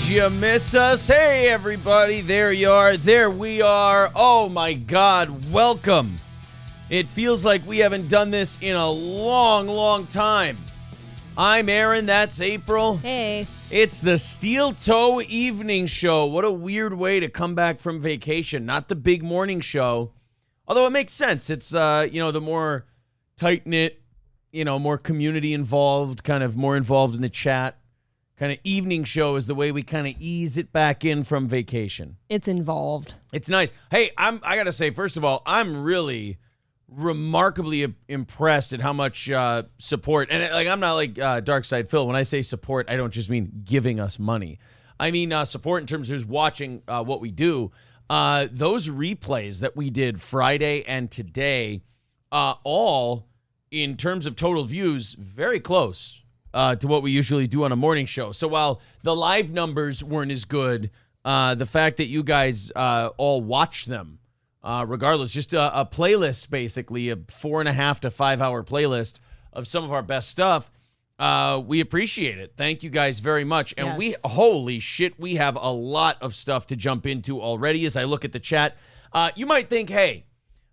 you miss us? Hey, everybody. There you are. There we are. Oh, my God. Welcome. It feels like we haven't done this in a long, long time. I'm Aaron. That's April. Hey. It's the Steel Toe Evening Show. What a weird way to come back from vacation. Not the big morning show. Although it makes sense. It's, the more tight-knit, more community involved, kind of more involved in the chat. Kind of evening show is the way we kind of ease it back in from vacation. It's involved. It's nice. Hey, I got to say, first of all, I'm really remarkably impressed at how much support. And I'm not like Dark Side Phil. When I say support, I don't just mean giving us money. I mean support in terms of who's watching what we do. Those replays that we did Friday and today, all in terms of total views, very close to what we usually do on a morning show. So while the live numbers weren't as good, the fact that you guys all watch them, regardless, just a playlist, basically, a 4.5 to 5 hour playlist of some of our best stuff, we appreciate it. Thank you guys very much. And yes. Holy shit, we have a lot of stuff to jump into already as I look at the chat. You might think, hey,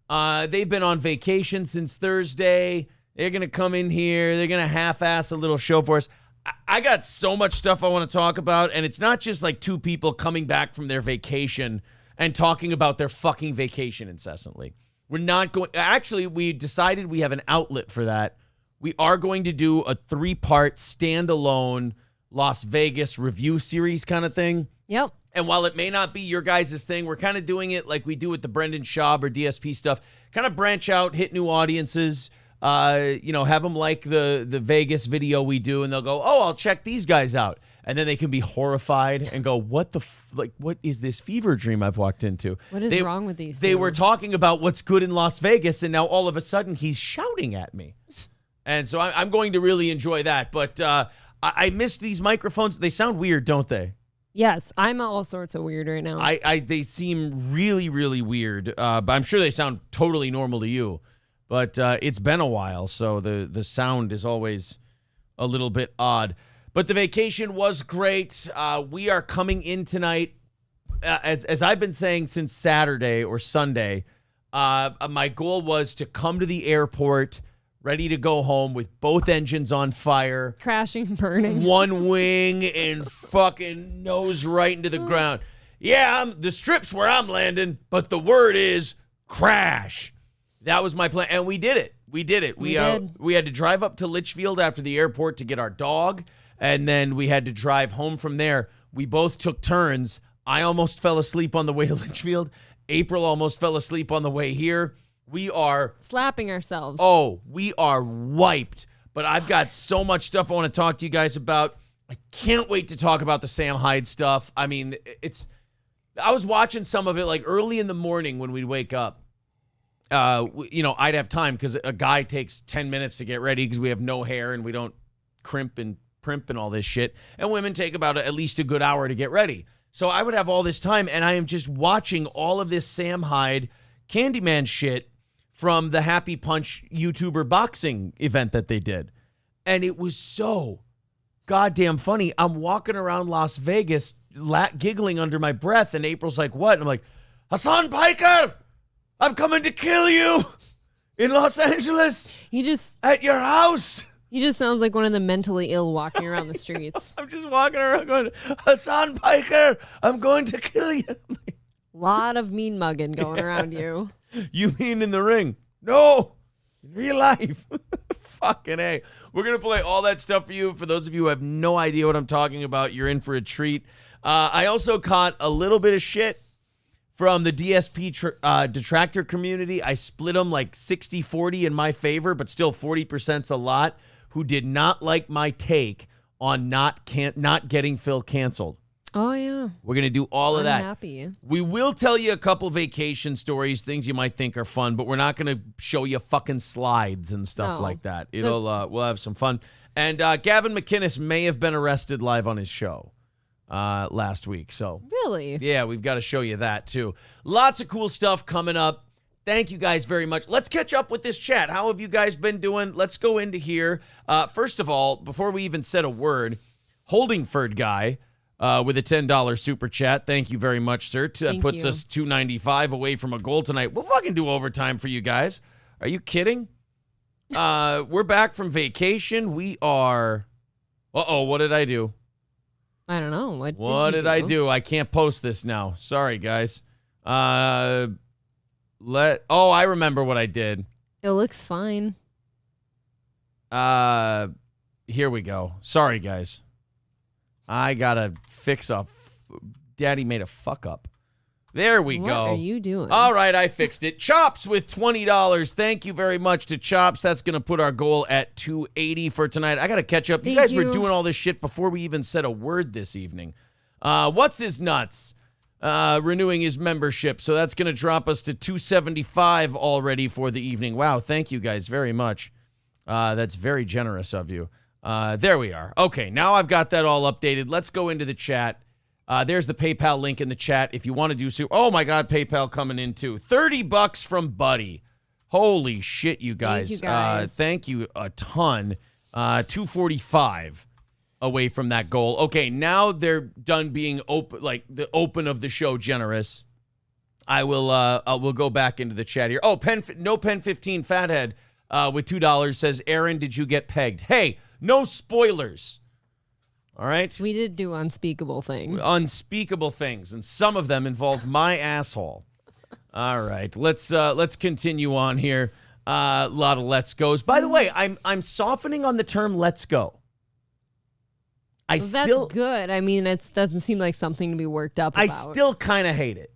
they've been on vacation since Thursday. They're going to come in here. They're going to half-ass a little show for us. I got so much stuff I want to talk about, and it's not just like two people coming back from their vacation and talking about their fucking vacation incessantly. We're not going... Actually, we decided we have an outlet for that. We are going to do a 3-part standalone Las Vegas review series kind of thing. Yep. And while it may not be your guys' thing, we're kind of doing it like we do with the Brendan Schaub or DSP stuff. Kind of branch out, hit new audiences... have them like the Vegas video we do, and they'll go, oh, I'll check these guys out. And then they can be horrified and go, what is this fever dream I've walked into? What is wrong with these two? They were talking about what's good in Las Vegas, and now all of a sudden he's shouting at me. And so I'm going to really enjoy that. But I miss these microphones. They sound weird, don't they? Yes, I'm all sorts of weird right now. They seem really, really weird, but I'm sure they sound totally normal to you. But it's been a while, so the sound is always a little bit odd. But the vacation was great. We are coming in tonight, as I've been saying since Saturday or Sunday. My goal was to come to the airport ready to go home with both engines on fire. Crashing, burning. One wing and fucking nose right into the ground. Yeah, the strip's where I'm landing, but the word is crash. That was my plan, and we did it. We did. We had to drive up to Litchfield after the airport to get our dog, and then we had to drive home from there. We both took turns. I almost fell asleep on the way to Litchfield. April almost fell asleep on the way here. We are... slapping ourselves. Oh, we are wiped. But I've got so much stuff I want to talk to you guys about. I can't wait to talk about the Sam Hyde stuff. I mean, I was watching some of it like early in the morning when we'd wake up. I'd have time because a guy takes 10 minutes to get ready because we have no hair and we don't crimp and primp and all this shit. And women take about at least a good hour to get ready. So I would have all this time, and I am just watching all of this Sam Hyde Candyman shit from the Happy Punch YouTuber boxing event that they did. And it was so goddamn funny. I'm walking around Las Vegas giggling under my breath, and April's like, what? And I'm like, Hasan Piker! I'm coming to kill you in Los Angeles. At your house. He just sounds like one of the mentally ill walking around the streets. I'm just walking around going, Hasan Piker, I'm going to kill you. Lot of mean mugging going around you. You mean in the ring? No, in real life. Fucking A. We're going to play all that stuff for you. For those of you who have no idea what I'm talking about, you're in for a treat. I also caught a little bit of shit from the DSP detractor community. I split them like 60-40 in my favor, but still 40%'s a lot, who did not like my take on not getting Phil canceled. Oh, yeah. We're going to do all of that. I'm happy. We will tell you a couple vacation stories, things you might think are fun, but we're not going to show you fucking slides and stuff like that. We'll have some fun. And Gavin McInnes may have been arrested live on his show last week. So really? Yeah, we've got to show you that too. Lots of cool stuff coming up. Thank you guys very much. Let's catch up with this chat. How have you guys been doing? Let's go into here. First of all, before we even said a word, Holdingford guy with a $10 super chat. Thank you very much, sir. That puts you. us $2.95 away from a goal tonight. We'll fucking do overtime for you guys. Are you kidding? We're back from vacation. We are... Uh-oh, what did I do? I don't know. What did I do? I can't post this now. Sorry, guys. I remember what I did. It looks fine. Here we go. Sorry, guys. I gotta fix Daddy made a fuck up. There we go. What are you doing? All right, I fixed it. Chops with $20. Thank you very much to Chops. That's going to put our goal at $2.80 for tonight. I got to catch up. You guys were doing all this shit before we even said a word this evening. What's his nuts? Renewing his membership. So that's going to drop us to $2.75 already for the evening. Wow, thank you guys very much. That's very generous of you. There we are. Okay, now I've got that all updated. Let's go into the chat. There's the PayPal link in the chat if you want to do so. Oh, my God, PayPal coming in, too. $30 from Buddy. Holy shit, you guys. Thank you, guys. Thank you a ton. 245 away from that goal. Okay, now they're done being open, like the open of the show generous. We'll go back into the chat here. Oh, no Pen 15 Fathead with $2 says, Aaron, did you get pegged? Hey, no spoilers. All right? We did do unspeakable things. Unspeakable things, and some of them involved my asshole. All right, let's continue on here. A lot of let's goes. By the way, I'm softening on the term let's go. That's good. I mean, it doesn't seem like something to be worked up about. I still kind of hate it.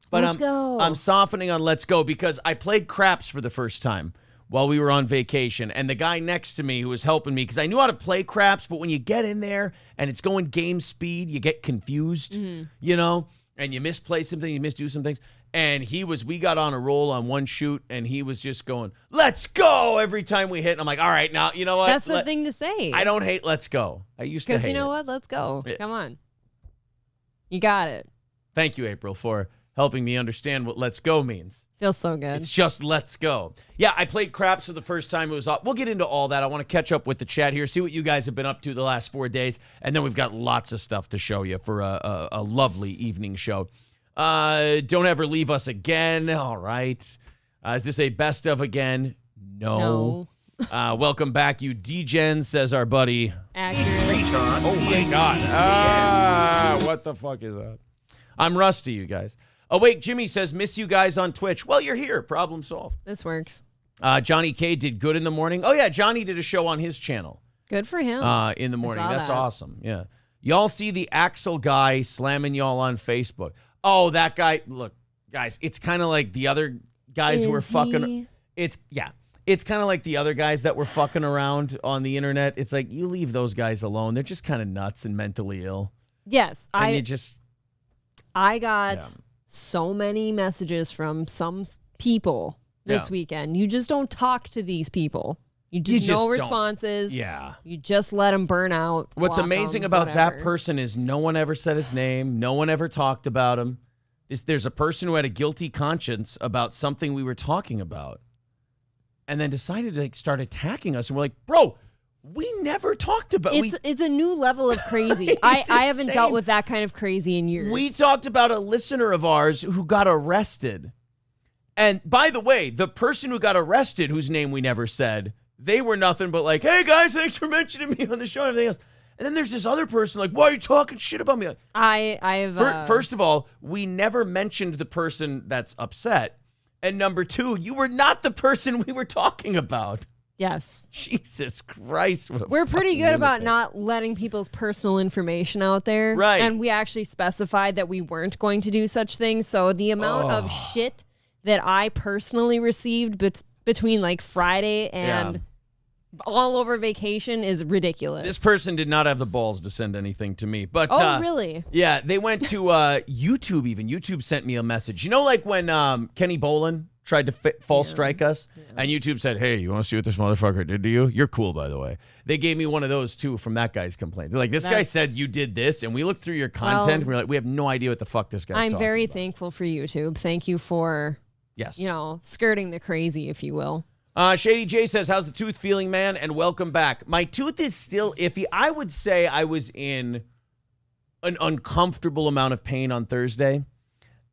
But let's go. I'm softening on let's go because I played craps for the first time while we were on vacation, and the guy next to me who was helping me, because I knew how to play craps, but when you get in there and it's going game speed, you get confused, you know, and you misplay something, you misdo some things. And we got on a roll on one shoot, and he was just going, let's go, every time we hit. And I'm like, all right, now, you know what? That's the thing to say. I don't hate let's go. I used to hate it. Because you know what? Let's go. Come on. You got it. Thank you, April, for helping me understand what let's go means. Feels so good. It's just let's go. Yeah, I played craps for the first time. It was we'll get into all that. I want to catch up with the chat here, see what you guys have been up to the last 4 days, and then we've got lots of stuff to show you for a lovely evening show. Don't ever leave us again. All right. Is this a best of again? No. Welcome back, you D-Gen, says our buddy. Accurate. Oh, my God. What the fuck is that? I'm rusty, you guys. Oh, wait, Jimmy says, miss you guys on Twitch. Well, you're here. Problem solved. This works. Johnny K did good in the morning. Oh, yeah, Johnny did a show on his channel. Good for him. In the morning. That's that. awesome. Yeah. Y'all see the Axel guy slamming y'all on Facebook. Oh, that guy. Look, guys, it's kind of like the other guys who were fucking. It's kind of like the other guys that were fucking around on the internet. It's like, you leave those guys alone. They're just kind of nuts and mentally ill. Yes. I got so many messages from some people this weekend. You just don't talk to these people. You just no responses. Yeah. You just let them burn out. What's amazing about that person is no one ever said his name. No one ever talked about him. There's a person who had a guilty conscience about something we were talking about and then decided to start attacking us. And we're like, bro, we never talked about it. It's a new level of crazy. I haven't dealt with that kind of crazy in years. We talked about a listener of ours who got arrested. And by the way, the person who got arrested, whose name we never said, they were nothing but like, hey guys, thanks for mentioning me on the show and everything else. And then there's this other person like, why are you talking shit about me? Like, I've first of all, we never mentioned the person that's upset. And number two, you were not the person we were talking about. Yes. Jesus Christ. We're pretty good about not letting people's personal information out there. Right. And we actually specified that we weren't going to do such things. So the amount of shit that I personally received between like Friday and all over vacation is ridiculous. This person did not have the balls to send anything to me. But really? Yeah, they went to YouTube even. YouTube sent me a message. You know, like when Kenny Bolin tried to false strike us, and YouTube said, hey, you want to see what this motherfucker did to you? You're cool, by the way. They gave me one of those, too, from that guy's complaint. They're like, this guy said you did this, and we looked through your content, and we're like, we have no idea what the fuck this guy's talking about. I'm very thankful for YouTube. Thank you for, skirting the crazy, if you will. Shady J says, how's the tooth feeling, man? And welcome back. My tooth is still iffy. I would say I was in an uncomfortable amount of pain on Thursday.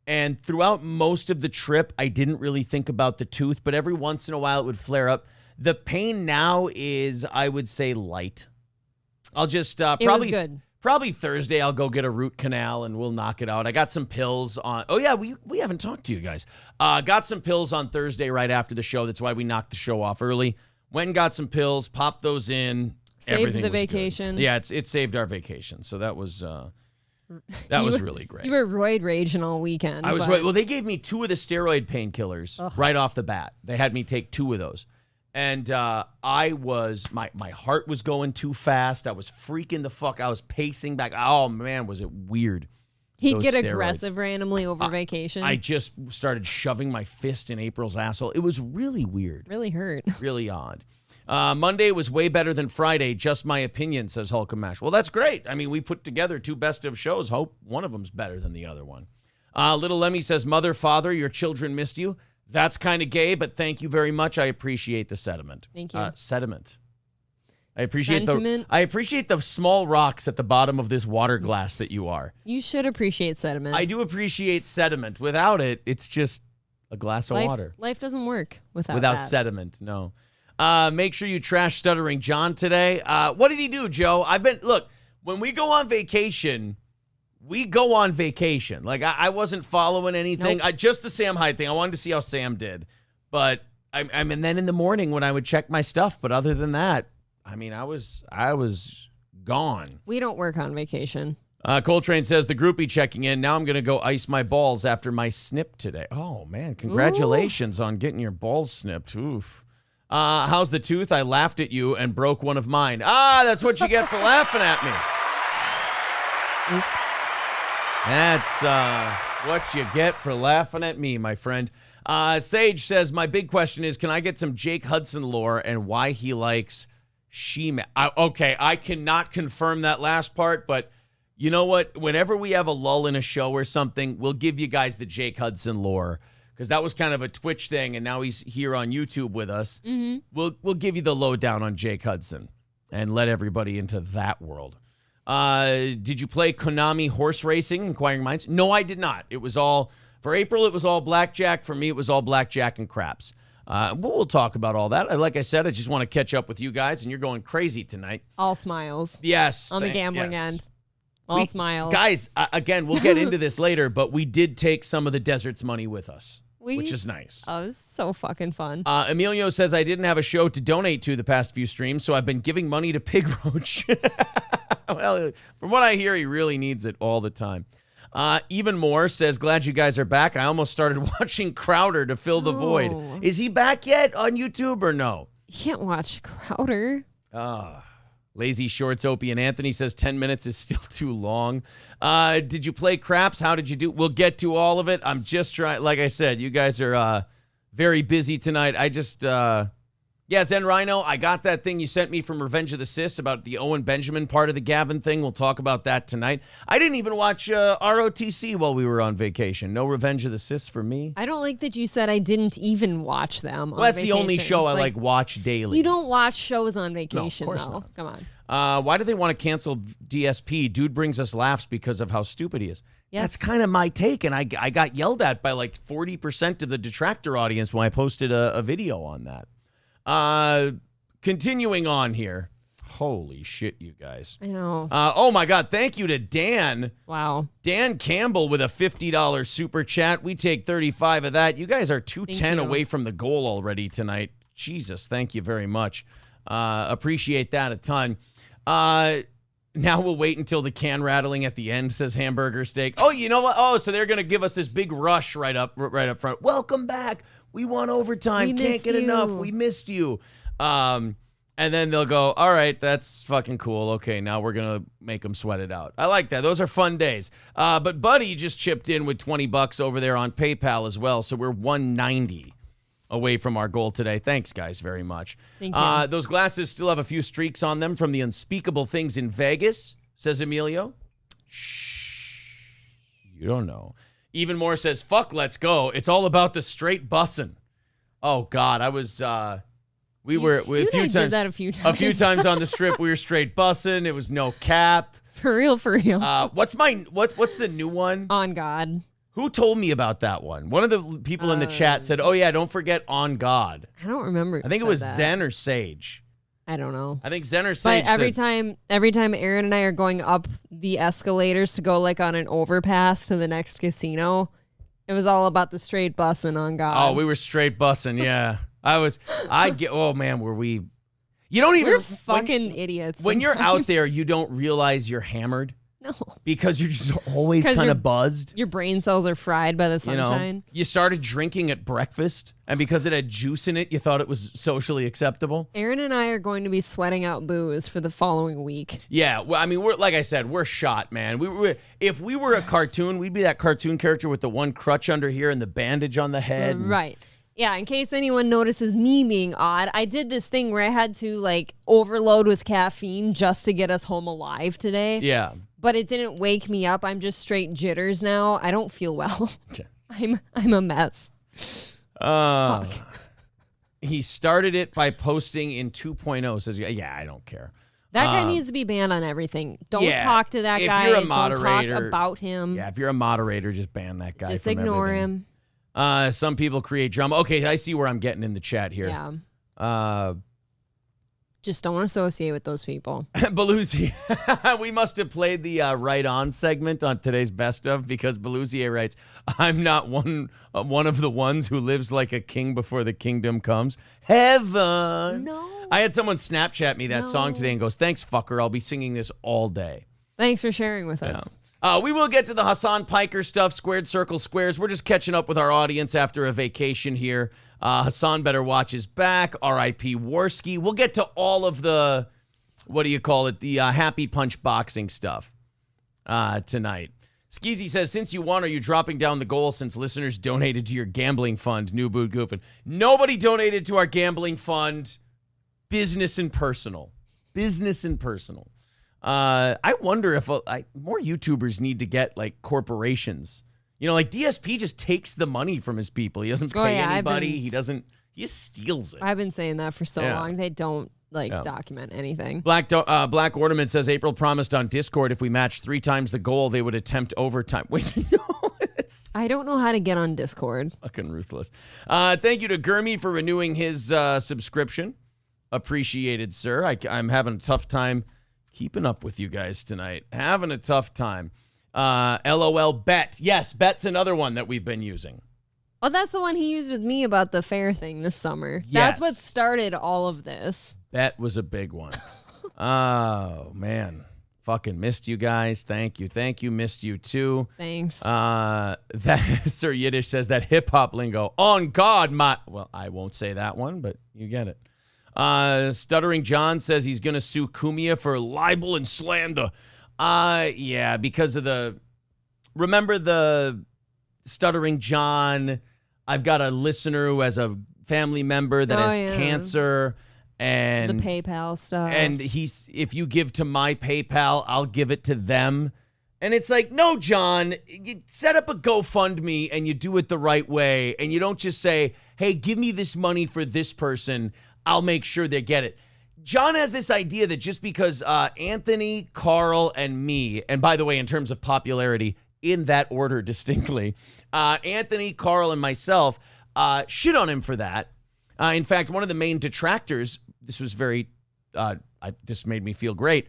And throughout most of the trip, I didn't really think about the tooth, but every once in a while it would flare up. The pain now is, I would say, light. I'll just probably Thursday I'll go get a root canal and we'll knock it out. I got some pills on. Oh yeah, we haven't talked to you guys. Got some pills on Thursday right after the show. That's why we knocked the show off early. Went and got some pills, popped those in. Saved the vacation. Good. Yeah, it saved our vacation. So that was really great. You were roid raging all weekend. I was right. Well, they gave me 2 of the steroid painkillers right off the bat. They had me take 2 of those. And my heart was going too fast. I was freaking the fuck. I was pacing back. Oh, man, was it weird. He'd get aggressive randomly over vacation. I just started shoving my fist in April's asshole. It was really weird. Really hurt. Really odd. Monday was way better than Friday. Just my opinion, says Hulk Mash. Well, that's great. I mean, we put together 2 best of shows. Hope one of them's better than the other one. Little Lemmy says, Mother, Father, your children missed you. That's kind of gay, but thank you very much. I appreciate the sentiment. Thank you. Sediment. I appreciate the small rocks at the bottom of this water glass that you are. You should appreciate sediment. I do appreciate sediment. Without it, it's just a glass of water. Life doesn't work without sediment. No. Make sure you trash Stuttering John today. What did he do, Joe? When we go on vacation, we go on vacation. Like, I wasn't following anything. Nope. Just the Sam Hyde thing. I wanted to see how Sam did. But, and then in the morning when I would check my stuff. But other than that, I mean, I was gone. We don't work on vacation. Coltrane says, the groupie checking in. Now I'm going to go ice my balls after my snip today. Oh, man. Congratulations on getting your balls snipped. Oof. How's the tooth? I laughed at you and broke one of mine. That's what you get for laughing at me. Oops. That's what you get for laughing at me, my friend. Sage says, my big question is, can I get some Jake Hudson lore and why he likes She-Man? Okay, I cannot confirm that last part, but you know what? Whenever we have a lull in a show or something, we'll give you guys the Jake Hudson lore. Because that was kind of a Twitch thing, and now he's here on YouTube with us. Mm-hmm. We'll give you the lowdown on Jake Hudson and let everybody into that world. Did you play Konami Horse Racing, Inquiring Minds? No, I did not. It was all, for April, it was all blackjack. For me, it was all blackjack and craps. But we'll talk about all that. Like I said, I just want to catch up with you guys, and you're going crazy tonight. All smiles. Yes. On the gambling end. All smiles. Guys, again, we'll get into this later, but we did take some of the Desert's money with us. Which is nice. Oh, it was so fucking fun. Emilio says, I didn't have a show to donate to the past few streams, so I've been giving money to Pig Roach. Well, from what I hear, he really needs it all the time. Even More says, glad you guys are back. I almost started watching Crowder to fill the void. Is he back yet on YouTube or no? You can't watch Crowder. Lazy Shorts, Opie and Anthony says 10 minutes is still too long. Did you play craps? How did you do? We'll get to all of it. I'm just trying. Like I said, you guys are very busy tonight. I just, Zen Rhino, I got that thing you sent me from Revenge of the Sis about the Owen Benjamin part of the Gavin thing. We'll talk about that tonight. I didn't even watch ROTC while we were on vacation. No Revenge of the Sis for me. I don't like that you said I didn't even watch them on Well, that's vacation. the only show I watch daily. You don't watch shows on vacation, no, of course though. Not. Come on. Why do they want to cancel DSP? Dude brings us laughs because of how stupid he is. Yes. That's kind of my take, and I got yelled at by like 40% of the detractor audience when I posted a video on that. Continuing on here. Holy shit, you guys. I know. Oh, my God. Thank you to Dan. Wow. Dan Campbell with a $50 super chat. We take 35 of that. You guys are 210 away from the goal already tonight. Jesus, thank you very much. Appreciate that a ton. Now we'll wait until the can rattling at the end, says Hamburger Steak. Oh, you know what? Oh, so they're going to give us this big rush right up front. Welcome back. We won overtime. Can't get enough. We missed you. And then they'll go, all right, that's fucking cool. Okay, now we're going to make them sweat it out. I like that. Those are fun days. But Buddy just chipped in with $20 over there on PayPal as well. So we're $190 away from our goal today. Thanks, guys, very much. Thank you. Those glasses still have a few streaks on them from the unspeakable things in Vegas, says Emilio. Shh. You don't know. Even More says, fuck, let's go. It's all about the straight bussin'. Oh, God, I was... we were a few times. Did that a few times. A few times on the strip, we were straight bussin'. It was no cap. For real, for real. What's the new one? On God. Who told me about that one? One of the people in the chat said, "Oh yeah, don't forget On God." I don't remember. I think it was Zen or Sage. I don't know. I think Zen or Sage. But every time Aaron and I are going up the escalators to go like on an overpass to the next casino, it was all about the straight bussing On God. Oh, we were straight bussing. Yeah, oh man, were we? You don't even. We're fucking idiots. When you're out there, you don't realize you're hammered. No. Because you're just always kind of buzzed. Your brain cells are fried by the sunshine. You started drinking at breakfast, and because it had juice in it, you thought it was socially acceptable. Aaron and I are going to be sweating out booze for the following week. Yeah, well, I mean, like I said, we're shot, man. If we were a cartoon, we'd be that cartoon character with the one crutch under here and the bandage on the head. Right. Yeah, in case anyone notices me being odd, I did this thing where I had to like overload with caffeine just to get us home alive today. Yeah. But it didn't wake me up. I'm just straight jitters now. I don't feel well. I'm a mess. Fuck. He started it by posting in 2.0. Says, yeah, I don't care. That guy needs to be banned on everything. Don't talk to that guy. If you're a moderator, don't talk about him. Yeah, if you're a moderator, just ban that guy. Just from ignore everything. him. Some people create drama. Okay, I see where I'm getting in the chat here. Yeah. Just don't associate with those people. Belusi, we must have played the Right On segment on today's Best Of because Belusi writes, I'm not one of the ones who lives like a king before the kingdom comes. Heaven. No. I had someone Snapchat me that song today and goes, thanks, fucker. I'll be singing this all day. Thanks for sharing with us. We will get to the Hasan Piker stuff, squared circle squares. We're just catching up with our audience after a vacation here. Hasan better watch his back. R.I.P. Warski. We'll get to all of the, the Happy Punch boxing stuff tonight. Skeezy says, since you won, are you dropping down the goal since listeners donated to your gambling fund? New Boot Goofing. Nobody donated to our gambling fund. Business and personal. Business and personal. I wonder if more YouTubers need to get like corporations. Like DSP just takes the money from his people. He doesn't pay anybody. He just steals it. I've been saying that for so long. They don't document anything. Black Ornament says April promised on Discord if we matched 3 times the goal, they would attempt overtime. Wait, no. I don't know how to get on Discord. Fucking ruthless. Thank you to Gurmy for renewing his subscription. Appreciated, sir. I'm having a tough time keeping up with you guys tonight. Having a tough time. LOL Bet. Yes, Bet's another one that we've been using. Oh, that's the one he used with me about the fair thing this summer. Yes. That's what started all of this. Bet was a big one. Oh, man. Fucking missed you guys. Thank you. Missed you too. Thanks. That Sir Yiddish says that hip-hop lingo. On God, well, I won't say that one, but you get it. Stuttering John says he's going to sue Kumia for libel and slander. Yeah, because of remember the Stuttering John, I've got a listener who has a family member that has cancer and the PayPal stuff. And if you give to my PayPal, I'll give it to them. And it's like, no, John, you set up a GoFundMe and you do it the right way. And you don't just say, hey, give me this money for this person. I'll make sure they get it. John has this idea that just because Anthony, Carl, and me, and by the way, in terms of popularity, in that order distinctly, Anthony, Carl, and myself shit on him for that. In fact, one of the main detractors, this was this made me feel great,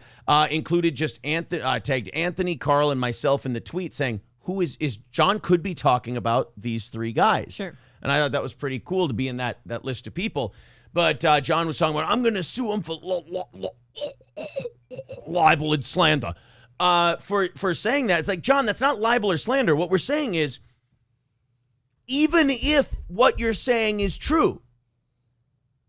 included just tagged Anthony, Carl, and myself in the tweet saying, who is John could be talking about these 3 guys. Sure. And I thought that was pretty cool to be in that list of people. But John was talking about, I'm going to sue him for libel and slander. For saying that, it's like, John, that's not libel or slander. What we're saying is, even if what you're saying is true,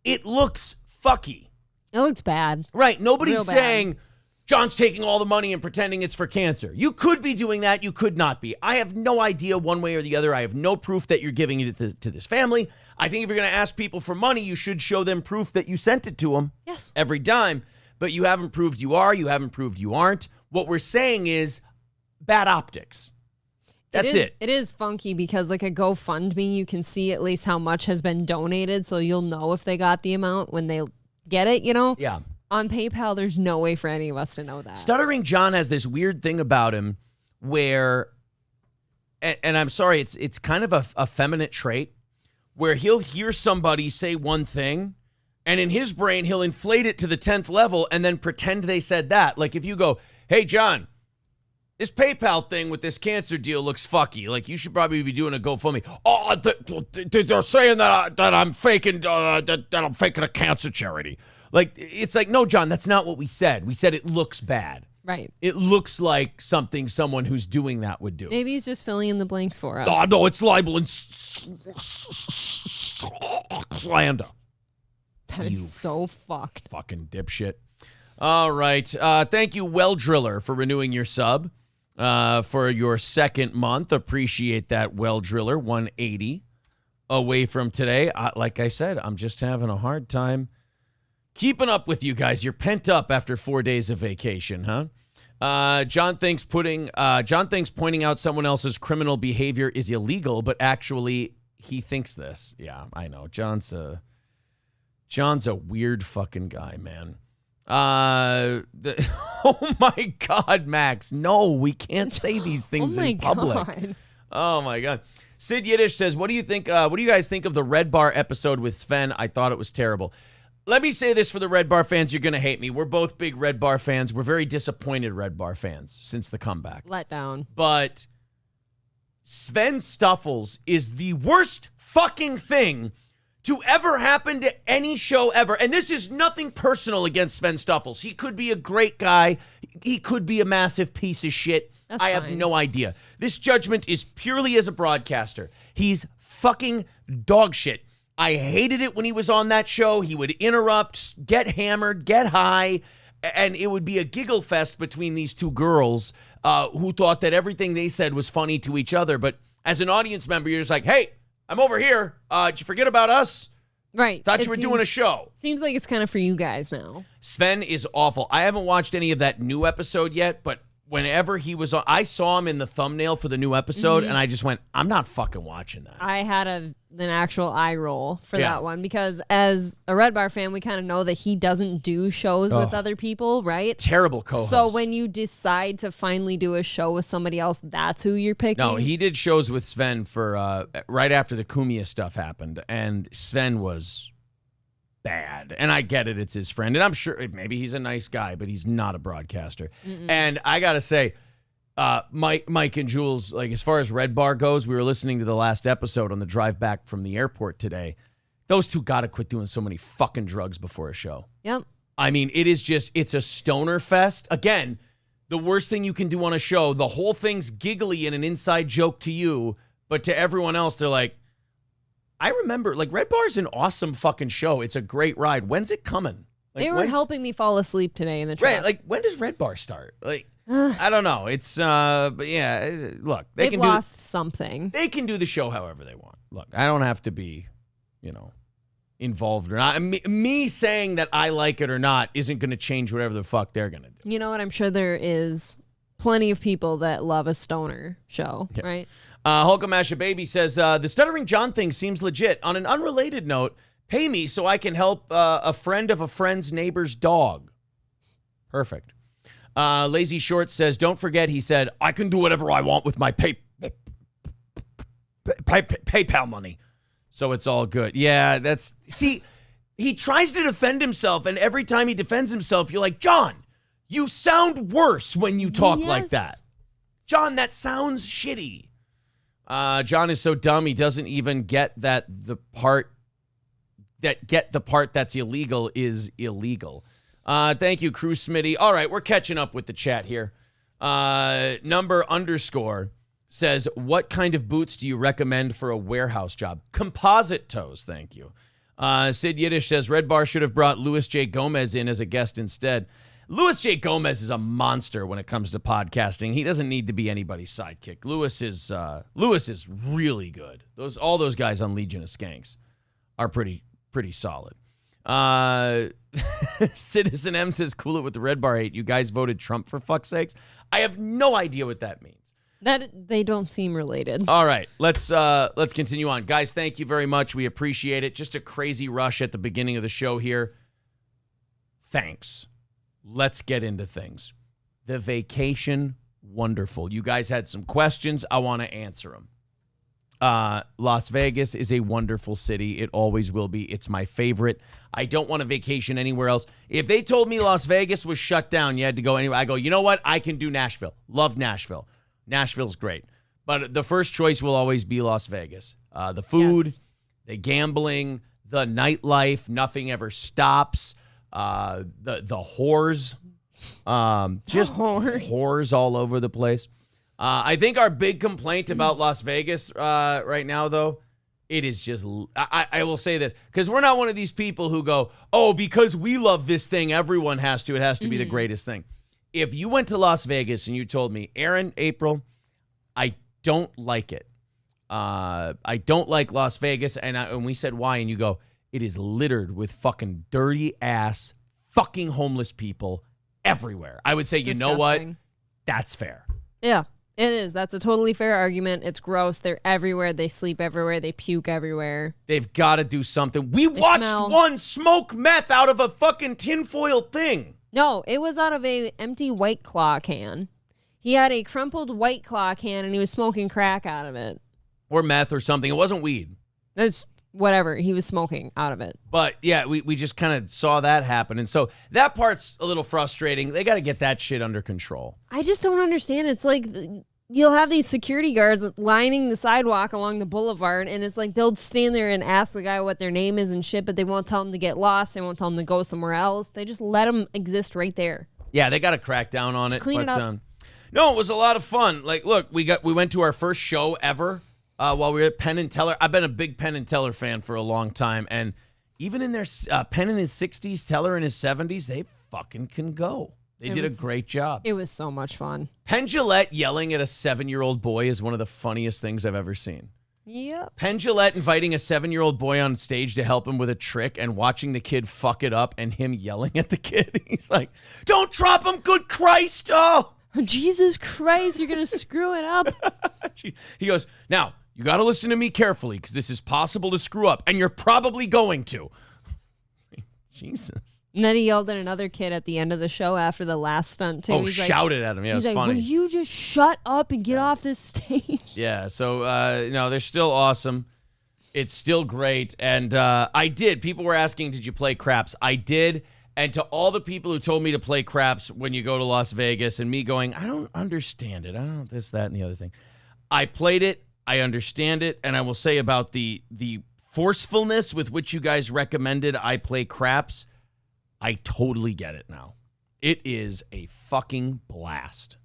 it looks fucky. It looks bad. Right. Nobody's saying John's taking all the money and pretending it's for cancer. You could be doing that. You could not be. I have no idea one way or the other. I have no proof that you're giving it to this family. I think if you're going to ask people for money, you should show them proof that you sent it to them. Yes. Every dime. But you haven't proved you are. You haven't proved you aren't. What we're saying is bad optics. That's it. It is funky because like a GoFundMe, you can see at least how much has been donated. So you'll know if they got the amount when they get it, Yeah. On PayPal, there's no way for any of us to know that. Stuttering John has this weird thing about him where, and I'm sorry, it's kind of a effeminate trait, where he'll hear somebody say one thing, and in his brain, he'll inflate it to the 10th level and then pretend they said that. Like if you go, hey, John, this PayPal thing with this cancer deal looks fucky. Like you should probably be doing a GoFundMe. Oh, they're saying that I'm faking that I'm faking a cancer charity. Like it's like, no, John, that's not what we said. We said it looks bad. Right. It looks like something someone who's doing that would do. Maybe he's just filling in the blanks for us. Oh, no, it's libel and slander. That is so fucked. Fucking dipshit. All right. Thank you, Well Driller, for renewing your sub for your second month. Appreciate that, Well Driller. 180 away from today. Like I said, I'm just having a hard time keeping up with you guys. You're pent up after 4 days of vacation, huh? John thinks pointing out someone else's criminal behavior is illegal, but actually he thinks this. Yeah, I know. John's a weird fucking guy, man. Oh my God, Max. No, we can't say these things in public. God. Oh my God. Sid Yiddish says, what do you guys think of the Red Bar episode with Sven? I thought it was terrible. Let me say this for the Red Bar fans. You're going to hate me. We're both big Red Bar fans. We're very disappointed Red Bar fans since the comeback. Let down. But Sven Stuffles is the worst fucking thing to ever happen to any show ever. And this is nothing personal against Sven Stuffles. He could be a great guy. He could be a massive piece of shit. I have no idea. This judgment is purely as a broadcaster. He's fucking dog shit. I hated it when he was on that show. He would interrupt, get hammered, get high, and it would be a giggle fest between these two girls who thought that everything they said was funny to each other. But as an audience member, you're just like, hey, I'm over here. Did you forget about us? Right. Thought you were doing a show. Seems like it's kind of for you guys now. Sven is awful. I haven't watched any of that new episode yet, but whenever he was on, I saw him in the thumbnail for the new episode, and I just went, I'm not fucking watching that. I had an actual eye roll for that one because as a Red Bar fan, we kind of know that he doesn't do shows with other people, right? Terrible co-host. So when you decide to finally do a show with somebody else, that's who you're picking? No, he did shows with Sven for right after the Kumia stuff happened, and Sven was bad. And I get it, it's his friend, and I'm sure maybe he's a nice guy, but he's not a broadcaster. And I gotta say, Mike and Jules, like as far as Red Bar goes, we were listening to the last episode on the drive back from the airport today. Those two gotta quit doing so many fucking drugs before a show. Yep. I mean, it's a stoner fest. Again, the worst thing you can do on a show, the whole thing's giggly and an inside joke to you, but to everyone else, they're like, I remember, like, Red Bar's an awesome fucking show. It's a great ride. When's it coming? Like, they were helping me fall asleep today in the truck. Right, like, when does Red Bar start? Like, I don't know. It's, but yeah, look. They've lost something. They can do the show however they want. Look, I don't have to be, involved or not. Me saying that I like it or not isn't going to change whatever the fuck they're going to do. You know what? I'm sure there is plenty of people that love a stoner show, right? Hulkamasha Baby says, the Stuttering John thing seems legit. On an unrelated note, pay me so I can help a friend of a friend's neighbor's dog. Perfect. Lazy Short says, don't forget, he said, I can do whatever I want with my PayPal money. So it's all good. Yeah, see, he tries to defend himself, and every time he defends himself, you're like, John, you sound worse when you talk like that. John, that sounds shitty. John is so dumb he doesn't even get that the part that's illegal is illegal. Thank you, Crew Smitty. All right, we're catching up with the chat here. __ says, what kind of boots do you recommend for a warehouse job? Composite toes, thank you. Sid Yiddish says, Red Bar should have brought Luis J. Gomez in as a guest instead. Luis J. Gomez is a monster when it comes to podcasting. He doesn't need to be anybody's sidekick. Luis is really good. All those guys on Legion of Skanks are pretty solid. Citizen M says, cool it with the Red Bar 8. You guys voted Trump for fuck's sakes. I have no idea what that means. That they don't seem related. All right, let's continue on. Guys, thank you very much. We appreciate it. Just a crazy rush at the beginning of the show here. thanks. Let's get into things. The vacation, wonderful. You guys had some questions. I want to answer them. Las Vegas is a wonderful city. It always will be. It's my favorite. I don't want to vacation anywhere else. If they told me Las Vegas was shut down, you had to go anywhere, I go, you know what? I can do Nashville. Love Nashville. Nashville's great. But the first choice will always be Las Vegas. The food, the gambling, the nightlife, nothing ever stops. The whores, just whores all over the place. I think our big complaint about Las Vegas right now, though, it is just, I will say this, because we're not one of these people who go, oh, because we love this thing, everyone has to. It has to be the greatest thing. If you went to Las Vegas and you told me, Aaron, April, I don't like it. I don't like Las Vegas. And we said, why? And you go, it is littered with fucking dirty ass fucking homeless people everywhere. I would say, you know what? That's fair. Yeah, it is. That's a totally fair argument. It's gross. They're everywhere. They sleep everywhere. They puke everywhere. They've got to do something. We watched one smoke meth out of a fucking tinfoil thing. No, it was out of a empty White Claw can. He had a crumpled White Claw can and he was smoking crack out of it. Or meth or something. It wasn't weed. It's whatever. He was smoking out of it. But yeah, we just kind of saw that happen. And so that part's a little frustrating. They got to get that shit under control. I just don't understand. It's like you'll have these security guards lining the sidewalk along the boulevard, and it's like they'll stand there and ask the guy what their name is and shit, but they won't tell them to get lost. They won't tell them to go somewhere else. They just let them exist right there. Yeah, they got to crack down on just it. Clean it up. No, it was a lot of fun. Like, look, we went to our first show ever while we were at Penn and Teller. I've been a big Penn and Teller fan for a long time, and even in their Penn in his 60s, Teller in his 70s, they fucking can go. They did a great job. It was so much fun. Penn Jillette yelling at a 7-year-old boy is one of the funniest things I've ever seen. Yep. Penn Jillette inviting a 7-year-old boy on stage to help him with a trick and watching the kid fuck it up and him yelling at the kid. He's like, don't drop him, good Christ. Oh, Jesus Christ, you're going to screw it up. He goes, now, you got to listen to me carefully because this is possible to screw up, and you're probably going to. Jesus. And then he yelled at another kid at the end of the show after the last stunt, too. Oh, he's shouted at him. Yeah, it was like, funny. Will you just shut up and get off this stage? Yeah, so, they're still awesome. It's still great. And I did. People were asking, did you play craps? I did. And to all the people who told me to play craps when you go to Las Vegas and me going, I don't understand it. I don't this, that, and the other thing. I played it. I understand it. And I will say about the forcefulness with which you guys recommended I play craps, I totally get it now. It is a fucking blast.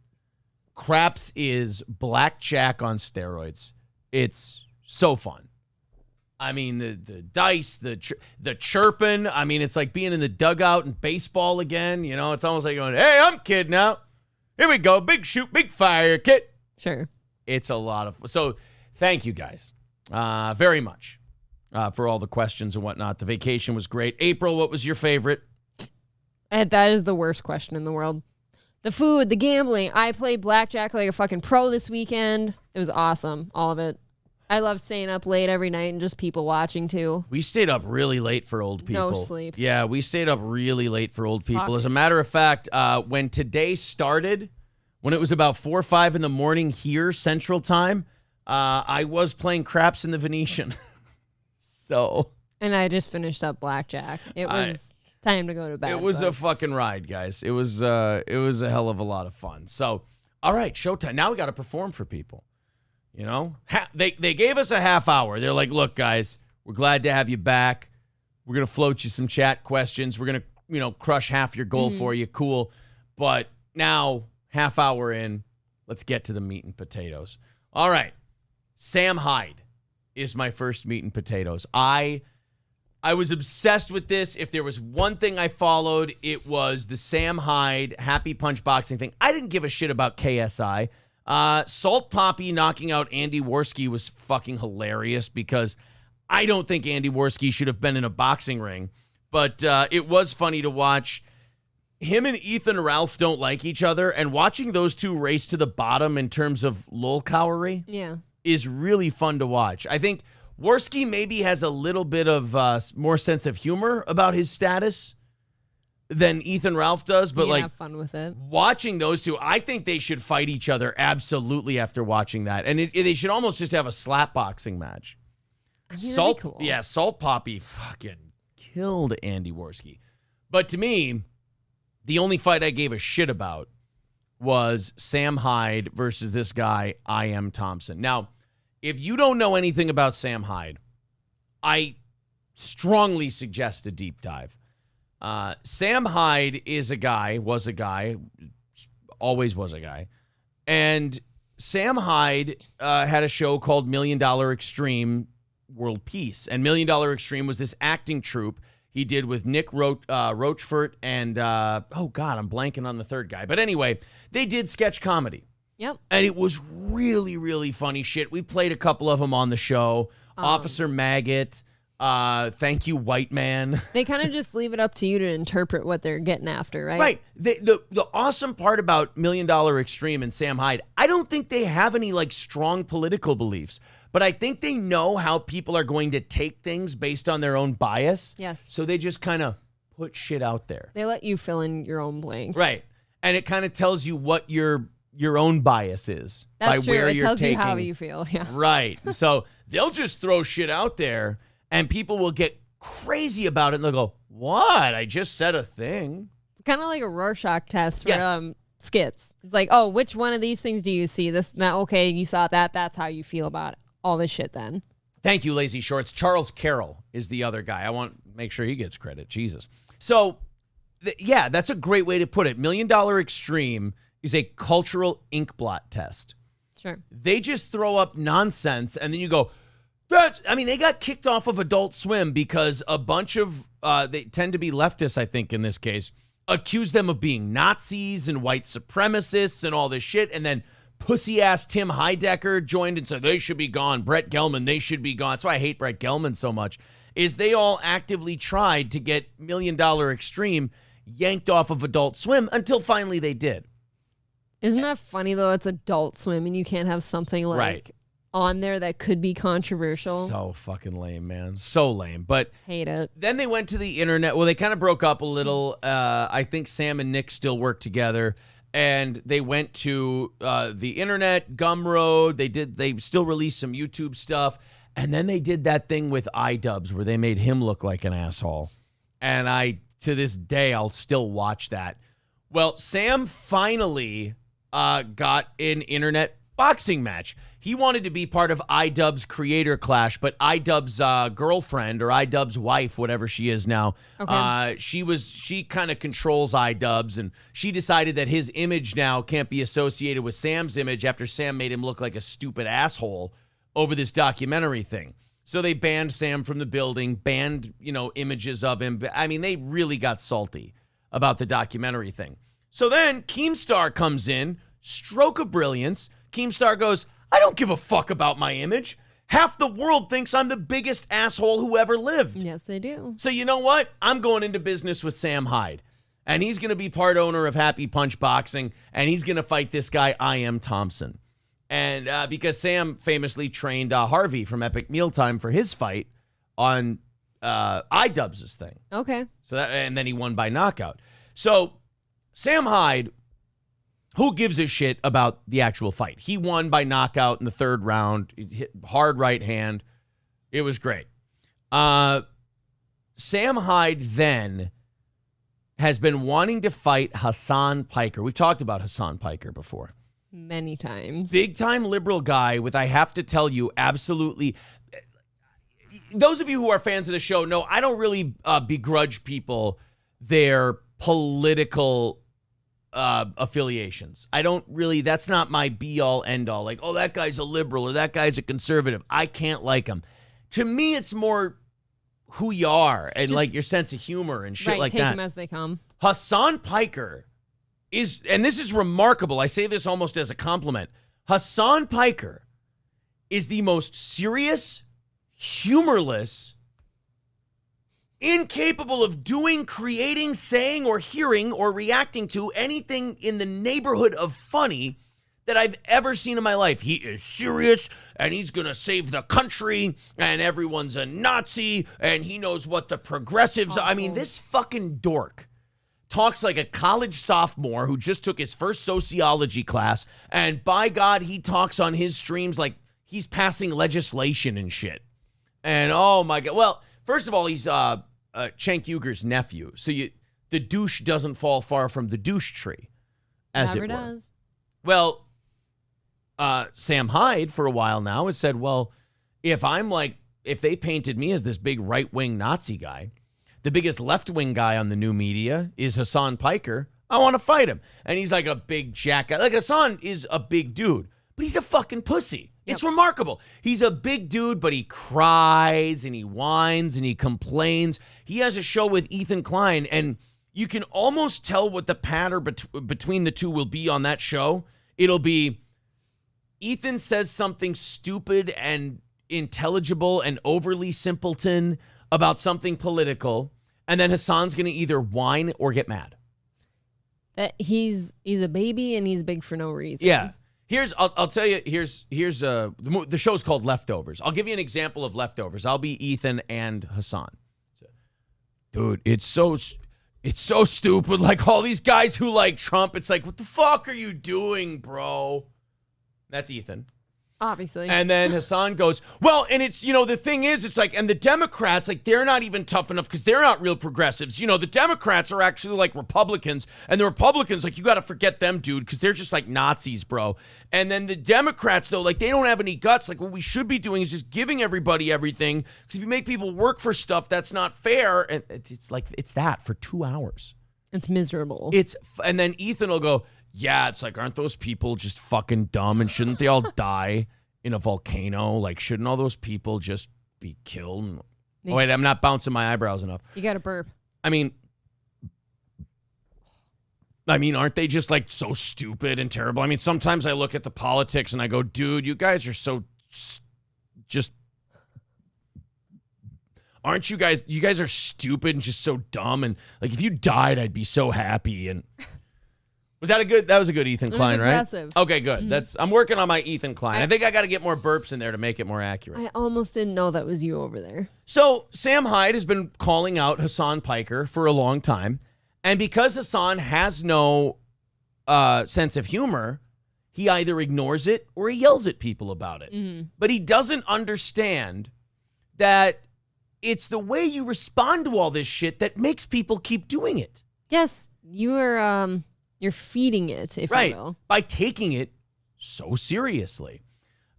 Craps is blackjack on steroids. It's so fun. I mean, the dice, the chirping. I mean, it's like being in the dugout in baseball again. You know, it's almost like going, hey, I'm kid now. Here we go. Big shoot, big fire, kid. Sure. It's a lot of fun. So thank you guys very much for all the questions and whatnot. The vacation was great. April, what was your favorite? That is the worst question in the world. The food, the gambling. I played blackjack like a fucking pro this weekend. It was awesome. All of it. I love staying up late every night and just people watching, too. We stayed up really late for old people. No sleep. Yeah, we stayed up really late for old people. As a matter of fact, when today started, when it was about 4 or 5 in the morning here, Central Time, I was playing craps in the Venetian. So. And I just finished up blackjack. It was time to go to bed. It was a fucking ride, guys. It was a hell of a lot of fun. So, all right, showtime. Now we got to perform for people. You know, they gave us a half hour. They're like, look, guys, we're glad to have you back. We're going to float you some chat questions. We're going to, crush half your goal for you. Cool. But now, half hour in, let's get to the meat and potatoes. All right. Sam Hyde is my first meat and potatoes. I was obsessed with this. If there was one thing I followed, it was the Sam Hyde Happy Punch boxing thing. I didn't give a shit about KSI. Salt Poppy knocking out Andy Worski was fucking hilarious because I don't think Andy Worski should have been in a boxing ring, but it was funny to watch. Him and Ethan Ralph don't like each other, and watching those two race to the bottom in terms of lolcowery is really fun to watch. I think Worski maybe has a little bit of more sense of humor about his status, than Ethan Ralph does, but like have fun with it. Watching those two, I think they should fight each other absolutely after watching that. And they should almost just have a slap boxing match. I mean, that'd be cool. Yeah, Salt Poppy fucking killed Andy Worski. But to me, the only fight I gave a shit about was Sam Hyde versus this guy, I Am Thompson. Now, if you don't know anything about Sam Hyde, I strongly suggest a deep dive. Sam Hyde was a guy, always was a guy. And Sam Hyde had a show called $1 Million Extreme World Peace. And $1 Million Extreme was this acting troupe he did with Nick Rochefort and, oh God, I'm blanking on the third guy. But anyway, they did sketch comedy. Yep. And it was really, really funny shit. We played a couple of them on the show. Officer Maggot. Thank you, White Man. They kind of just leave it up to you to interpret what they're getting after, right? Right. The awesome part about $1 Million Extreme and Sam Hyde, I don't think they have any like strong political beliefs, but I think they know how people are going to take things based on their own bias. Yes. So they just kind of put shit out there. They let you fill in your own blanks. Right. And it kind of tells you what your own bias is. That's by true. where It you're tells taking. you how you feel. Yeah. Right. So they'll just throw shit out there and people will get crazy about it and they'll go, what? I just said a thing. It's kind of like a Rorschach test for Yes. skits. It's like, oh, which one of these things do you see? This, now, okay, you saw that. That's how you feel about all this shit then. Thank you, Lazy Shorts. Charles Carroll is the other guy. I want to make sure he gets credit. Jesus. So, yeah, that's a great way to put it. $1 Million Extreme is a cultural ink blot test. Sure. They just throw up nonsense, and then you go, they got kicked off of Adult Swim because a bunch of, they tend to be leftists, I think, in this case, accused them of being Nazis and white supremacists and all this shit, and then pussy-ass Tim Heidecker joined and said, they should be gone. Brett Gelman, they should be gone. That's why I hate Brett Gelman so much, is they all actively tried to get $1 Million Extreme yanked off of Adult Swim until finally they did. Isn't that funny, though? It's Adult Swim, and you can't have something like Right. on there that could be controversial. So fucking lame, man. So lame. But Hate it. then they went to the internet. Well, they kind of broke up a little. I think Sam and Nick still work together. And they went to the internet, Gumroad. They still released some YouTube stuff. And then they did that thing with iDubbbz where they made him look like an asshole. And to this day, I'll still watch that. Well, Sam finally got an internet boxing match. He wanted to be part of iDubbbz Creator Clash, but iDubbbz girlfriend or iDubbbz wife, whatever she is now, Okay. she kind of controls iDubbbz, and she decided that his image now can't be associated with Sam's image after Sam made him look like a stupid asshole over this documentary thing. So they banned Sam from the building, banned, images of him. I mean, they really got salty about the documentary thing. So then Keemstar comes in, stroke of brilliance. Keemstar goes, I don't give a fuck about my image. Half the world thinks I'm the biggest asshole who ever lived. Yes, they do. So you know what? I'm going into business with Sam Hyde. And he's going to be part owner of Happy Punch Boxing. And he's going to fight this guy, I Am Thompson. And because Sam famously trained Harvey from Epic Mealtime for his fight on iDubbbz's thing. Okay. And then he won by knockout. So Sam Hyde, who gives a shit about the actual fight? He won by knockout in the third round. He hit hard right hand. It was great. Sam Hyde then has been wanting to fight Hasan Piker. We've talked about Hasan Piker before. Many times. Big time liberal guy with, I have to tell you, absolutely. Those of you who are fans of the show know I don't really begrudge people their political affiliations. I don't really, that's not my be all end all. Like, oh, that guy's a liberal or that guy's a conservative. I can't like him. To me, it's more who you are and Just, like your sense of humor and shit right, like take that. them as they come. Hasan Piker is, and this is remarkable. I say this almost as a compliment. Hasan Piker is the most serious, humorless, incapable of doing, creating, saying, or hearing, or reacting to anything in the neighborhood of funny that I've ever seen in my life. He is serious, and he's going to save the country, and everyone's a Nazi, and he knows what the progressives are. I mean, this fucking dork talks like a college sophomore who just took his first sociology class, and by God, he talks on his streams like he's passing legislation and shit. And oh my God. Well, first of all, he's Cenk Uygur's nephew. So the douche doesn't fall far from the douche tree, as Never it were. does. Well, Sam Hyde for a while now has said, well, if they painted me as this big right-wing Nazi guy, the biggest left-wing guy on the new media is Hasan Piker. I want to fight him. And he's like a big jack guy. Like, Hasan is a big dude, but he's a fucking pussy. It's remarkable. He's a big dude, but he cries and he whines and he complains. He has a show with Ethan Klein, and you can almost tell what the pattern between the two will be on that show. It'll be Ethan says something stupid and intelligible and overly simpleton about something political, and then Hasan's going to either whine or get mad. That he's a baby and he's big for no reason. Yeah. I'll tell you, the show's called Leftovers. I'll give you an example of Leftovers. I'll be Ethan and Hasan. Dude, it's so stupid. Like, all these guys who like Trump, it's like, what the fuck are you doing, bro? That's Ethan. Obviously. And then Hasan goes, well, and it's, the thing is, it's like, and the Democrats, like, they're not even tough enough because they're not real progressives. The Democrats are actually like Republicans, and the Republicans, like, you got to forget them, dude, because they're just like Nazis, bro. And then the Democrats, though, like, they don't have any guts. Like, what we should be doing is just giving everybody everything, because if you make people work for stuff, that's not fair. And it's like, it's that for 2 hours. It's miserable. And then Ethan will go, yeah, it's like, aren't those people just fucking dumb, and shouldn't they all die in a volcano? Like, shouldn't all those people just be killed? Oh, wait, I'm not bouncing my eyebrows enough. You got to burp. I mean, aren't they just like so stupid and terrible? I mean, sometimes I look at the politics and I go, dude, you guys are so just, aren't you guys are stupid and just so dumb. And like, if you died, I'd be so happy. And that was a good Ethan Klein, right? Okay, good. Mm-hmm. I'm working on my Ethan Klein. I think I got to get more burps in there to make it more accurate. I almost didn't know that was you over there. So Sam Hyde has been calling out Hasan Piker for a long time. And because Hasan has no sense of humor, he either ignores it or he yells at people about it. Mm-hmm. But he doesn't understand that it's the way you respond to all this shit that makes people keep doing it. Yes, you're feeding it, if you will. By taking it so seriously.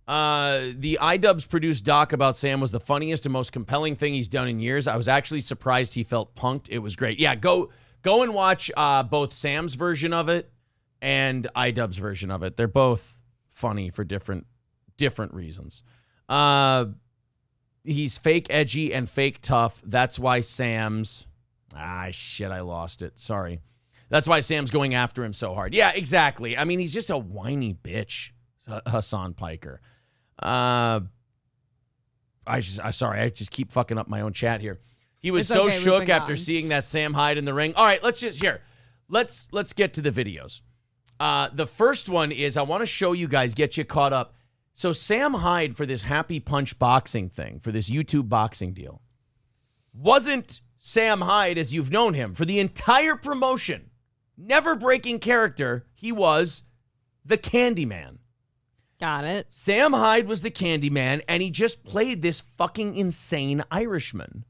The iDubbbz produced doc about Sam was the funniest and most compelling thing he's done in years. I was actually surprised he felt punked. It was great. Yeah, go and watch both Sam's version of it and iDubbbz's version of it. They're both funny for different reasons. He's fake edgy and fake tough. That's why Sam's... I lost it. Sorry. That's why Sam's going after him so hard. Yeah, exactly. I mean, he's just a whiny bitch, Hasan Piker. I just keep fucking up my own chat here. He was so shook after seeing that Sam Hyde in the ring. All right, let's get to the videos. The first one is, I want to show you guys, get you caught up. So Sam Hyde, for this Happy Punch boxing thing, for this YouTube boxing deal, wasn't Sam Hyde as you've known him. For the entire promotion, never breaking character, he was the Candyman. Got it. Sam Hyde was the Candyman, and he just played this fucking insane Irishman.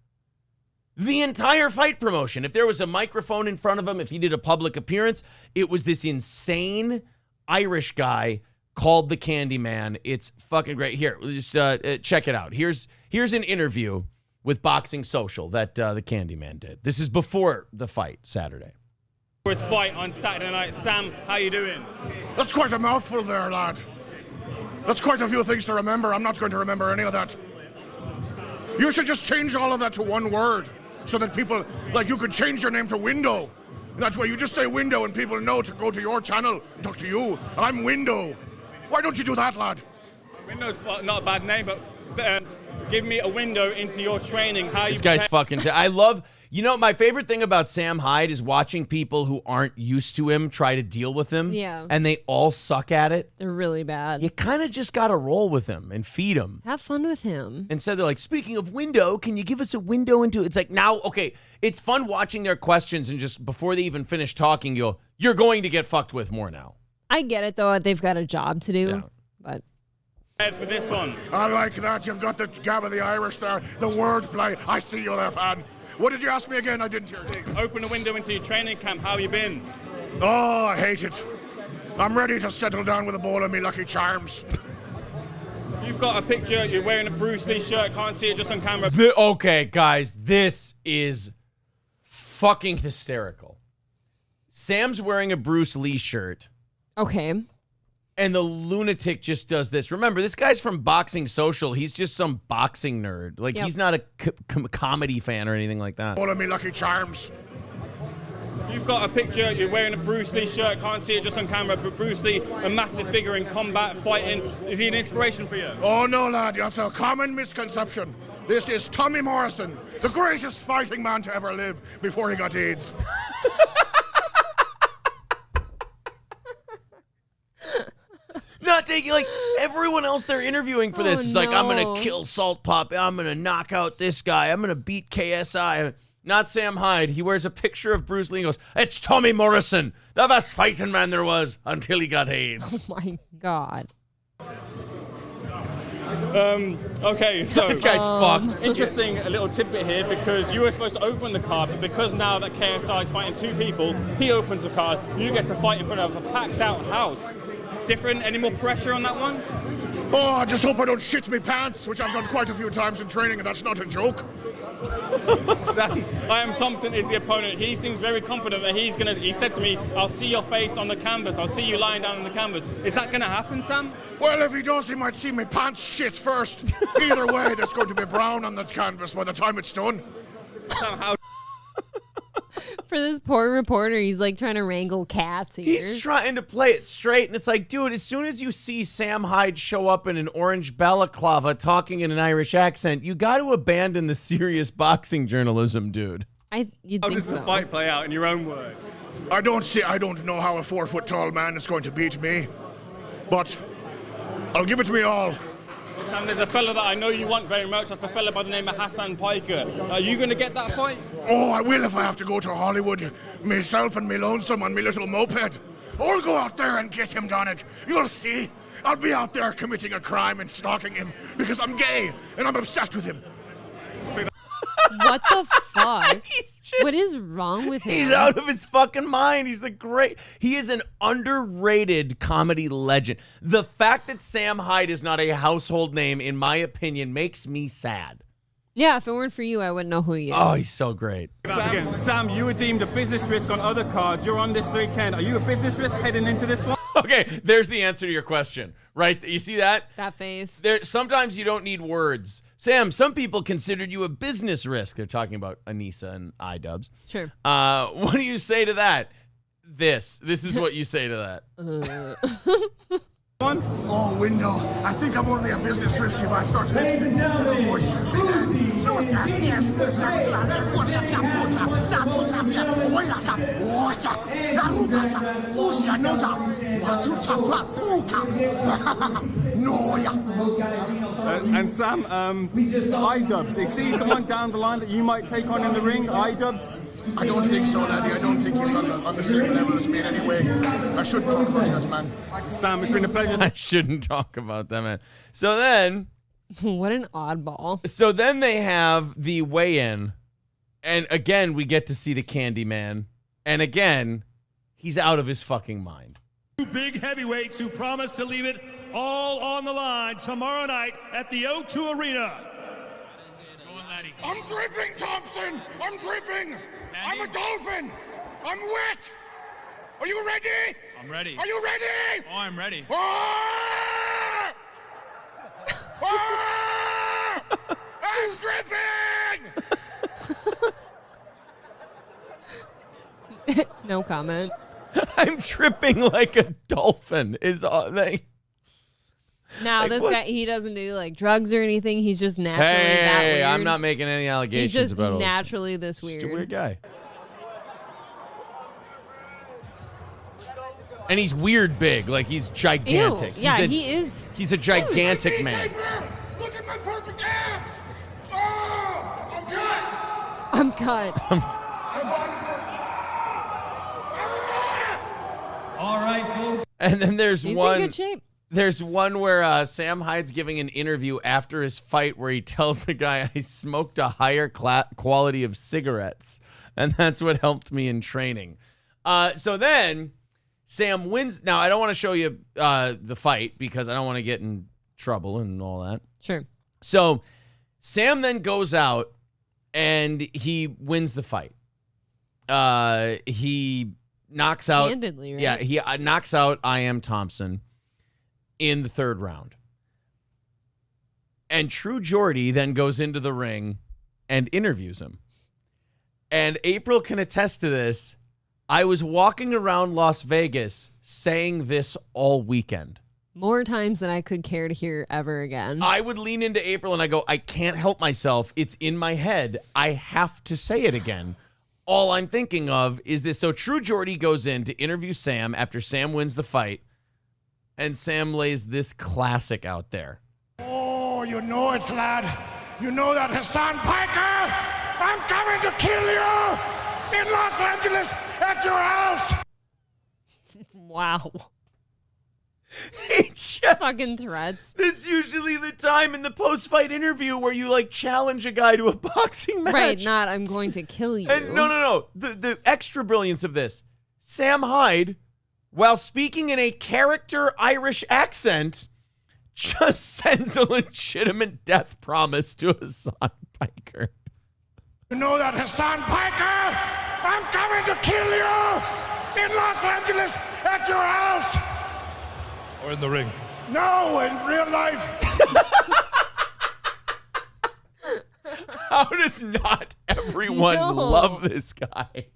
The entire fight promotion. If there was a microphone in front of him, if he did a public appearance, it was this insane Irish guy called the Candyman. It's fucking great. Here, just check it out. Here's an interview with Boxing Social that the Candyman did. This is before the fight Saturday. First fight on Saturday night. Sam, how you doing? That's quite a mouthful there, lad. That's quite a few things to remember. I'm not going to remember any of that. You should just change all of that to one word so that people, like, you could change your name to Window. That's why you just say Window and people know to go to your channel, talk to you. I'm Window. Why don't you do that, lad? Window's not a bad name, but give me a window into your training. How this you guy's fucking... I love... You know, my favorite thing about Sam Hyde is watching people who aren't used to him try to deal with him. Yeah. And they all suck at it. They're really bad. You kind of just got to roll with him and feed him. Have fun with him. Instead, they're like, speaking of window, can you give us a window into it? It's like, now, okay, it's fun watching their questions and just before they even finish talking, you're going to get fucked with more now. I get it, though. They've got a job to do. Yeah. But For this one. I like that. You've got the gab of the Irish there, the wordplay. I see you there, fan. What did you ask me again? I didn't hear you. Open a window into your training camp. How you been? Oh, I hate it. I'm ready to settle down with a bowl of me Lucky Charms. You've got a picture. You're wearing a Bruce Lee shirt. Can't see it just on camera. Okay, guys, this is fucking hysterical. Sam's wearing a Bruce Lee shirt. okay. And the lunatic just does this. Remember, this guy's from Boxing Social. He's just some boxing nerd. Like, he's not a comedy fan or anything like that. Bowl of me Lucky Charms. You've got a picture. You're wearing a Bruce Lee shirt. Can't see it just on camera. But Bruce Lee, a massive figure in combat, fighting. Is he an inspiration for you? Oh, no, lad. That's a common misconception. This is Tommy Morrison, the greatest fighting man to ever live before he got AIDS. Not taking, like, everyone else they're interviewing for this is like, I'm going no. to kill Salt Pop. I'm going to knock out this guy. I'm going to beat KSI. Not Sam Hyde. He wears a picture of Bruce Lee and goes, it's Tommy Morrison, the best fighting man there was until he got AIDS. Oh, my God. Okay, so This guy's fucked. interesting a little tidbit here because you were supposed to open the card, but because now that KSI is fighting two people, he opens the card. You get to fight in front of a packed out house. Different? Any more pressure on that one? Oh, I just hope I don't shit me pants, which I've done quite a few times in training, and that's not a joke. Sam, I.M. Thompson is the opponent. He seems very confident that he said to me, I'll see your face on the canvas. I'll see you lying down on the canvas. Is that going to happen, Sam? Well, if he does, he might see me pants shit first. Either way, there's going to be brown on the canvas by the time it's done. Sam, how For this poor reporter, he's like trying to wrangle cats here. He's trying to play it straight, and it's like, dude, as soon as you see Sam Hyde show up in an orange balaclava talking in an Irish accent, you got to abandon the serious boxing journalism, dude. You'd how think does so. the fight play out in your own words? I don't know how a 4-foot-tall man is going to beat me, but I'll give it to me all. Sam, there's a fella that I know you want very much. That's a fella by the name of Hasan Piker. Are you going to get that fight? Oh, I will if I have to go to Hollywood, myself and me lonesome on me little moped. I'll go out there and get him, Donick. You'll see. I'll be out there committing a crime and stalking him because I'm gay and I'm obsessed with him. What the fuck? He's just, What is wrong with him? he's out of his fucking mind. He is an underrated comedy legend. The fact that Sam Hyde is not a household name, in my opinion, makes me sad. Yeah, if it weren't for you, I wouldn't know who he is. Oh, he's so great. Sam, you were deemed a business risk on other cards. You're on this weekend. Are you a business risk heading into this one? Okay, there's the answer to your question, right? You see that? That face. Sometimes you don't need words. Sam, some people considered you a business risk. They're talking about Anissa and iDubbbz. Sure. What do you say to that? This is what you say to that. Oh, window. I think I'm only a business risk if I start listening to the voice. And Sam, iDubbbz. You see someone down the line that you might take on in the ring? iDubbbz? I don't think so, laddie. I don't think he's on the same level as me in any way. I shouldn't talk about that, man. Sam, it's been a pleasure. I shouldn't talk about that, man. So then What an oddball. they have the weigh-in, and again we get to see the Candyman, and again he's out of his fucking mind. Two big heavyweights who promise to leave it all on the line tomorrow night at the O2 Arena. Go on, laddie. I'm dripping, Thompson! I'm dripping! I'm a dolphin! I'm wet! Are you ready? I'm ready. Are you ready? Oh, I'm ready. Ah! Ah! I'm dripping! No comment. I'm tripping like a dolphin. Is all they. Now, Like, this what? guy, he doesn't do like drugs or anything. He's just naturally that Hey, weird. I'm not making any He's allegations just about it. naturally this Just weird. a weird guy. And he's weird big, like he's gigantic. Ew. Yeah, he's he is. He's a gigantic man. Look at my perfect abs! Oh, I'm good! I'm cut. All right, folks. And then there's He's one. in good shape. There's one where Sam Hyde's giving an interview after his fight where he tells the guy, I smoked a higher quality of cigarettes, and that's what helped me in training. So then Sam wins. Now, I don't want to show you the fight because I don't want to get in trouble and all that. Sure. So Sam then goes out and he wins the fight. He knocks out. Handedly, right? Yeah, he knocks out I Am Thompson in the third round. And True Geordie then goes into the ring and interviews him. And April can attest to this. I was walking around Las Vegas saying this all weekend. More times than I could care to hear ever again. I would lean into April and I go, I can't help myself. It's in my head. I have to say it again. All I'm thinking of is this. So True Geordie goes in to interview Sam after Sam wins the fight. And Sam lays this classic out there. Oh, you know it, lad. You know that Hasan Piker? I'm coming to kill you in Los Angeles at your house. Wow. He just, Fucking threats. it's usually the time in the post-fight interview where you like challenge a guy to a boxing match. Right, not I'm going to kill you. And no. The extra brilliance of this, Sam Hyde, while speaking in a character Irish accent, just sends a legitimate death promise to Hasan Piker. You know that Hasan Piker? I'm coming to kill you in Los Angeles at your house. Or in the ring. No, in real life. How does not everyone No. love this guy?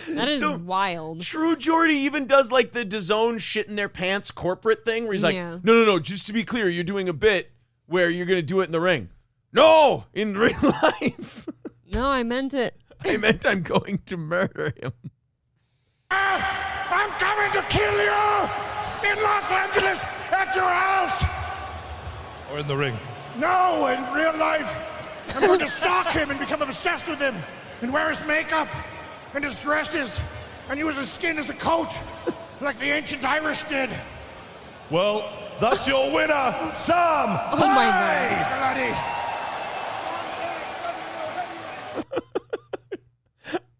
That is So- wild. True Geordie even does like the DAZN shit in their pants corporate thing where he's like, Yeah. no, just to be clear, you're doing a bit where you're going to do it in the ring. No, in real life. No, I meant it. I meant I'm going to murder him. I'm coming to kill you in Los Angeles at your house. Or in the ring. No, in real life. I'm going to stalk him and become obsessed with him and wear his makeup and his dresses and use his skin as a coat like the ancient Irish did. Well, that's your winner, Sam. Oh my God. Laddie.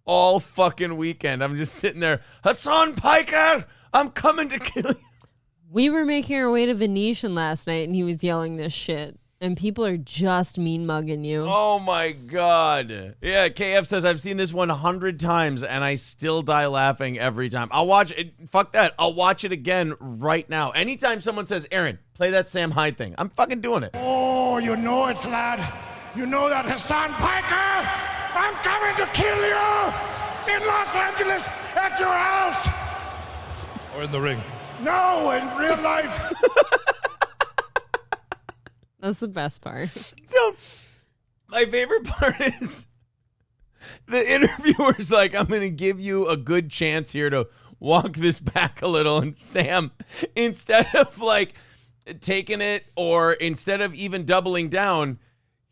All fucking weekend, I'm just sitting there, Hasan Piker, I'm coming to kill you. We were making our way to Venetian last night and he was yelling this shit. And people are just mean mugging you. Oh my God. Yeah, KF says, I've seen this 100 times and I still die laughing every time. I'll watch it. Fuck that. I'll watch it again right now. Anytime someone says, Aaron, play that Sam Hyde thing, I'm fucking doing it. Oh, you know it, lad. You know that Hasan Piker? I'm coming to kill you in Los Angeles at your house. Or in the ring. No, in real life. That's the best part. So, my favorite part is the interviewer's like, I'm going to give you a good chance here to walk this back a little. And Sam, instead of like taking it or instead of even doubling down,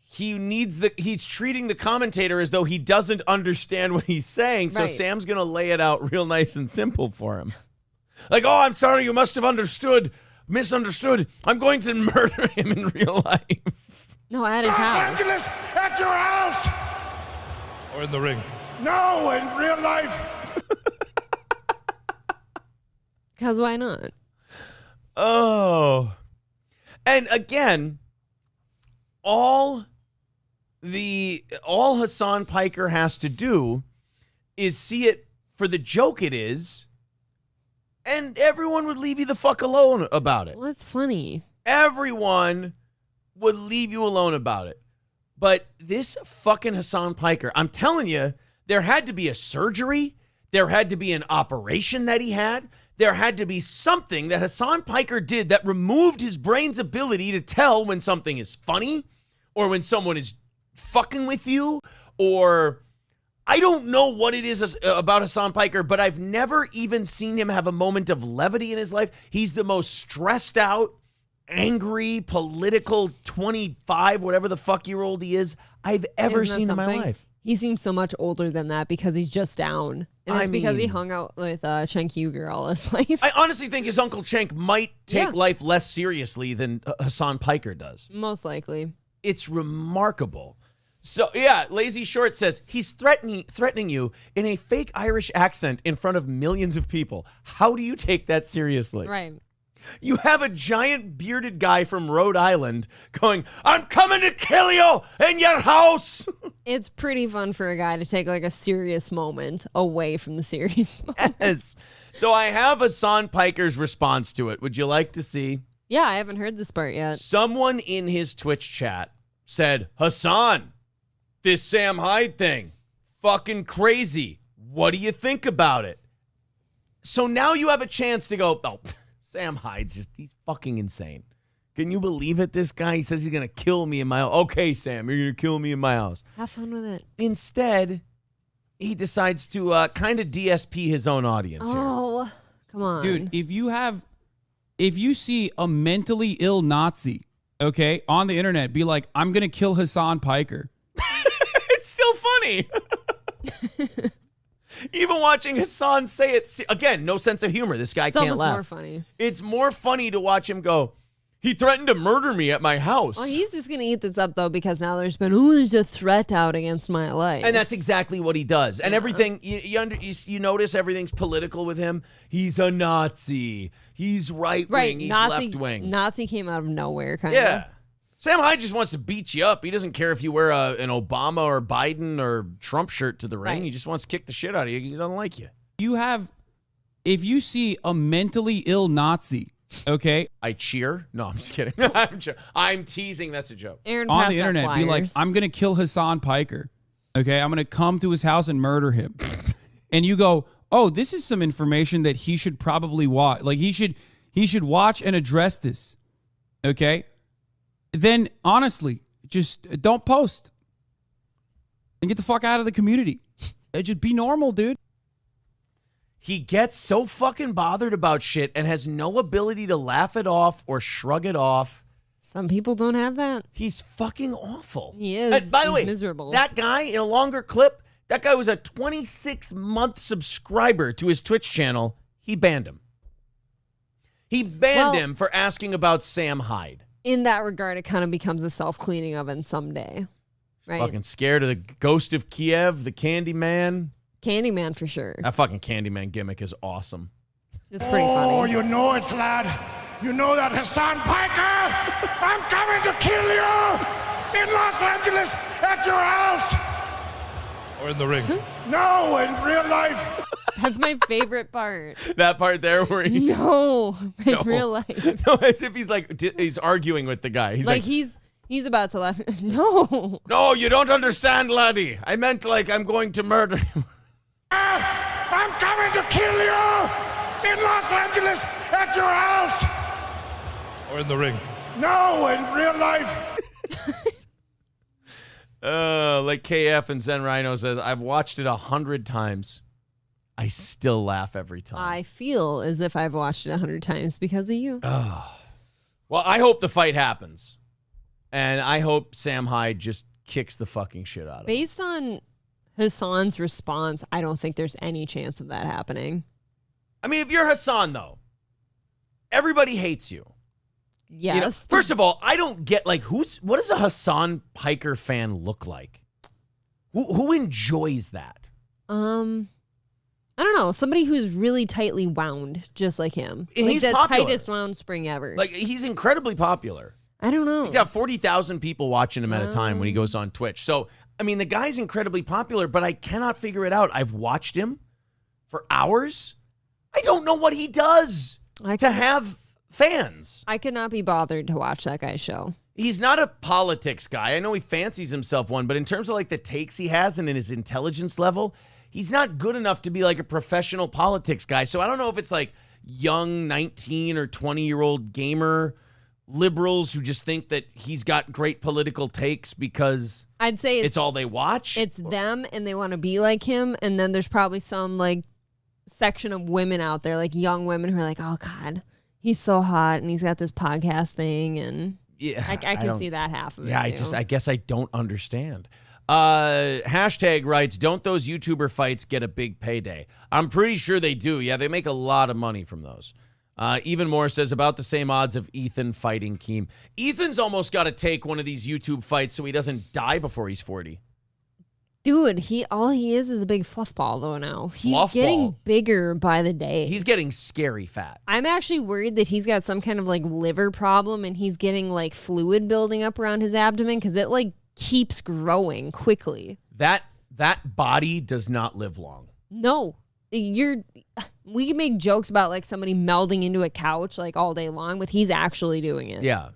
he's treating the commentator as though he doesn't understand what he's saying. So Right. Sam's going to lay it out real nice and simple for him. Like, oh, I'm sorry, you must have misunderstood. I'm going to murder him in real life. No, at his Los house. Angeles at your house. Or in the ring. No, in real life. Because why not? Oh. And again, all Hasan Piker has to do is see it for the joke it is, and everyone would leave you the fuck alone about it. Well, that's funny. Everyone would leave you alone about it. But this fucking Hasan Piker, I'm telling you, there had to be a surgery. There had to be an operation that he had. there had to be something that Hasan Piker did that removed his brain's ability to tell when something is funny or when someone is fucking with you, or I don't know what it is about Hasan Piker, but I've never even seen him have a moment of levity in his life. He's the most stressed out, angry, political 25, whatever the fuck-year-old he is, I've ever seen in my life. He seems so much older than that because he's just down. And it's because he hung out with Cenk Uygur all his life. I honestly think his Uncle Cenk might take life less seriously than Hasan Piker does. Most likely. It's remarkable. So, yeah, Lazy Short says, he's threatening you in a fake Irish accent in front of millions of people. How do you take that seriously? Right. You have a giant bearded guy from Rhode Island going, I'm coming to kill you in your house. It's pretty fun for a guy to take like a serious moment away from the serious moment. Yes. So I have Hasan Piker's response to it. Would you like to see? Yeah, I haven't heard this part yet. Someone in his Twitch chat said, Hasan, this Sam Hyde thing, fucking crazy. What do you think about it? So now you have a chance to go, oh, Sam Hyde's he's fucking insane. Can you believe it? This guy, he says he's going to kill me in my house. Okay, Sam, you're going to kill me in my house. Have fun with it. Instead, he decides to kind of DSP his own audience here. Oh, come on. Dude, if you see a mentally ill Nazi, okay, on the internet, be like, I'm going to kill Hasan Piker. It's still funny. Even watching Hasan say it, again, no sense of humor. This guy can't laugh. It's almost more funny. It's more funny to watch him go, he threatened to murder me at my house. Well, he's just going to eat this up, though, because now there's a threat out against my life. And that's exactly what he does. And everything, you notice everything's political with him. He's a Nazi. He's right-wing. He's left-wing. Nazi came out of nowhere, kind of. Yeah. Sam Hyde just wants to beat you up. He doesn't care if you wear an Obama or Biden or Trump shirt to the ring. Right. He just wants to kick the shit out of you because he doesn't like you. If you see a mentally ill Nazi, okay, I cheer. No, I'm just kidding. I'm teasing. That's a joke. Aaron, on the internet, be like, I'm going to kill Hasan Piker. Okay, I'm going to come to his house and murder him. And you go, oh, this is some information that he should probably watch. Like he should watch and address this. Okay? Then honestly, just don't post and get the fuck out of the community. Just be normal, dude. He gets so fucking bothered about shit and has no ability to laugh it off or shrug it off. Some people don't have that. He's fucking awful. He is. By the way, miserable. That guy in a longer clip, that guy was a 26-month subscriber to his Twitch channel. He banned him. He banned him for asking about Sam Hyde. In that regard, it kind of becomes a self-cleaning oven someday, right? Fucking scared of the ghost of Kiev, the Candyman. Candyman for sure. That fucking Candyman gimmick is awesome. It's pretty funny. Oh, you know it, lad. You know that, Hasan Piker. I'm coming to kill you in Los Angeles at your house. Or in the ring. No, in real life. That's my favorite part. That part there where he... No, in real life. No, as if he's arguing with the guy. He's about to laugh. No. No, you don't understand, laddie. I meant like I'm going to murder him. I'm coming to kill you in Los Angeles at your house. Or in the ring. No, in real life. Like KF and Zen Rhino says, I've watched it 100 times. I still laugh every time. I feel as if I've watched it 100 times because of you. Well, I hope the fight happens. And I hope Sam Hyde just kicks the fucking shit out of him. Based on Hasan's response, I don't think there's any chance of that happening. I mean, if you're Hasan, though, everybody hates you. Yes. You know, first of all, I don't get, like, what does a Hasan Piker fan look like? Who enjoys that? I don't know. Somebody who's really tightly wound, just like him. And like he's the popular. tightest wound spring ever. Like, he's incredibly popular. I don't know. He's got 40,000 people watching him at a time when he goes on Twitch. So, I mean, the guy's incredibly popular, but I cannot figure it out. I've watched him for hours. I don't know what he does to have fans. I could not be bothered to watch that guy's show. He's not a politics guy. I know he fancies himself one, but in terms of like the takes he has and in his intelligence level, he's not good enough to be like a professional politics guy. So I don't know if it's like young 19 or 20-year-old gamer liberals who just think that he's got great political takes because I'd say it's all they watch? It's them, and they want to be like him. And then there's probably some like section of women out there, like young women, who are like, oh God, he's so hot, and he's got this podcast thing, and yeah, I can see that half of it. Yeah, too. I guess I don't understand. Hashtag writes, don't those YouTuber fights get a big payday? I'm pretty sure they do. Yeah, they make a lot of money from those. Even more says about the same odds of Ethan fighting Keem. Ethan's almost got to take one of these YouTube fights so he doesn't die before he's 40. Dude, all he is a big fluff ball though now. He's Fluff getting ball. bigger by the day. He's getting scary fat. I'm actually worried that he's got some kind of like liver problem, and he's getting like fluid building up around his abdomen because it like keeps growing quickly. That body does not live long. No, we can make jokes about like somebody melding into a couch like all day long, but he's actually doing it. Yeah.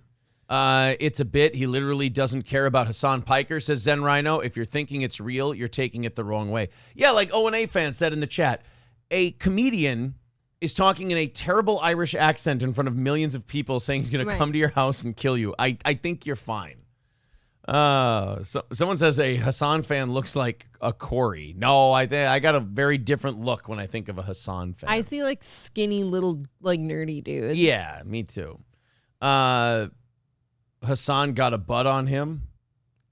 It's a bit. He literally doesn't care about Hasan Piker, says Zen Rhino. If you're thinking it's real, you're taking it the wrong way. Yeah, like O&A fan said in the chat, a comedian is talking in a terrible Irish accent in front of millions of people saying he's going to come to your house and kill you. I think you're fine. Someone says a Hasan fan looks like a Corey. No, I got a very different look when I think of a Hasan fan. I see like skinny little like nerdy dudes. Yeah, me too. Hasan got a butt on him.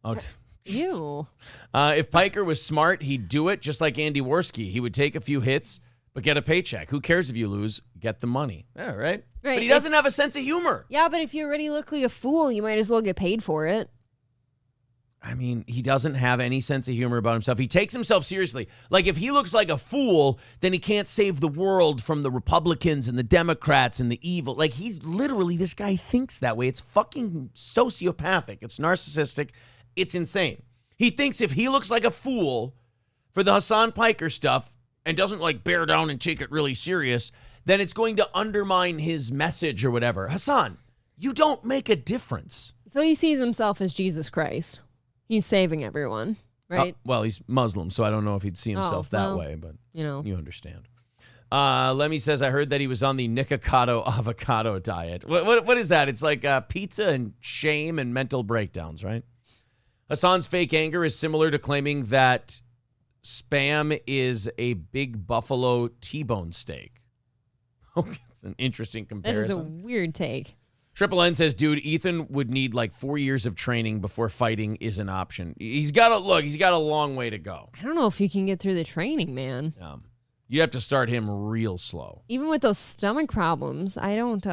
Oh, Ew. if Piker was smart, he'd do it just like Andy Worski. He would take a few hits, but get a paycheck. Who cares if you lose? Get the money. Yeah, right? Right. But he doesn't have a sense of humor. Yeah, but if you already look like a fool, you might as well get paid for it. I mean, he doesn't have any sense of humor about himself. He takes himself seriously. Like, if he looks like a fool, then he can't save the world from the Republicans and the Democrats and the evil. Like, he's literally, this guy thinks that way. It's fucking sociopathic. It's narcissistic. It's insane. He thinks if he looks like a fool for the Hasan Piker stuff and doesn't, like, bear down and take it really serious, then it's going to undermine his message or whatever. Hasan, you don't make a difference. So he sees himself as Jesus Christ. He's saving everyone, right? Well, he's Muslim, so I don't know if he'd see himself that way, but you understand. Lemmy says, I heard that he was on the Nikocado avocado diet. What is that? It's like pizza and shame and mental breakdowns, right? Hasan's fake anger is similar to claiming that Spam is a big buffalo T-bone steak. Okay, it's an interesting comparison. That is a weird take. Triple N says, dude, Ethan would need like 4 years of training before fighting is an option. He's got a long way to go. I don't know if you can get through the training, man. You have to start him real slow. Even with those stomach problems, I don't,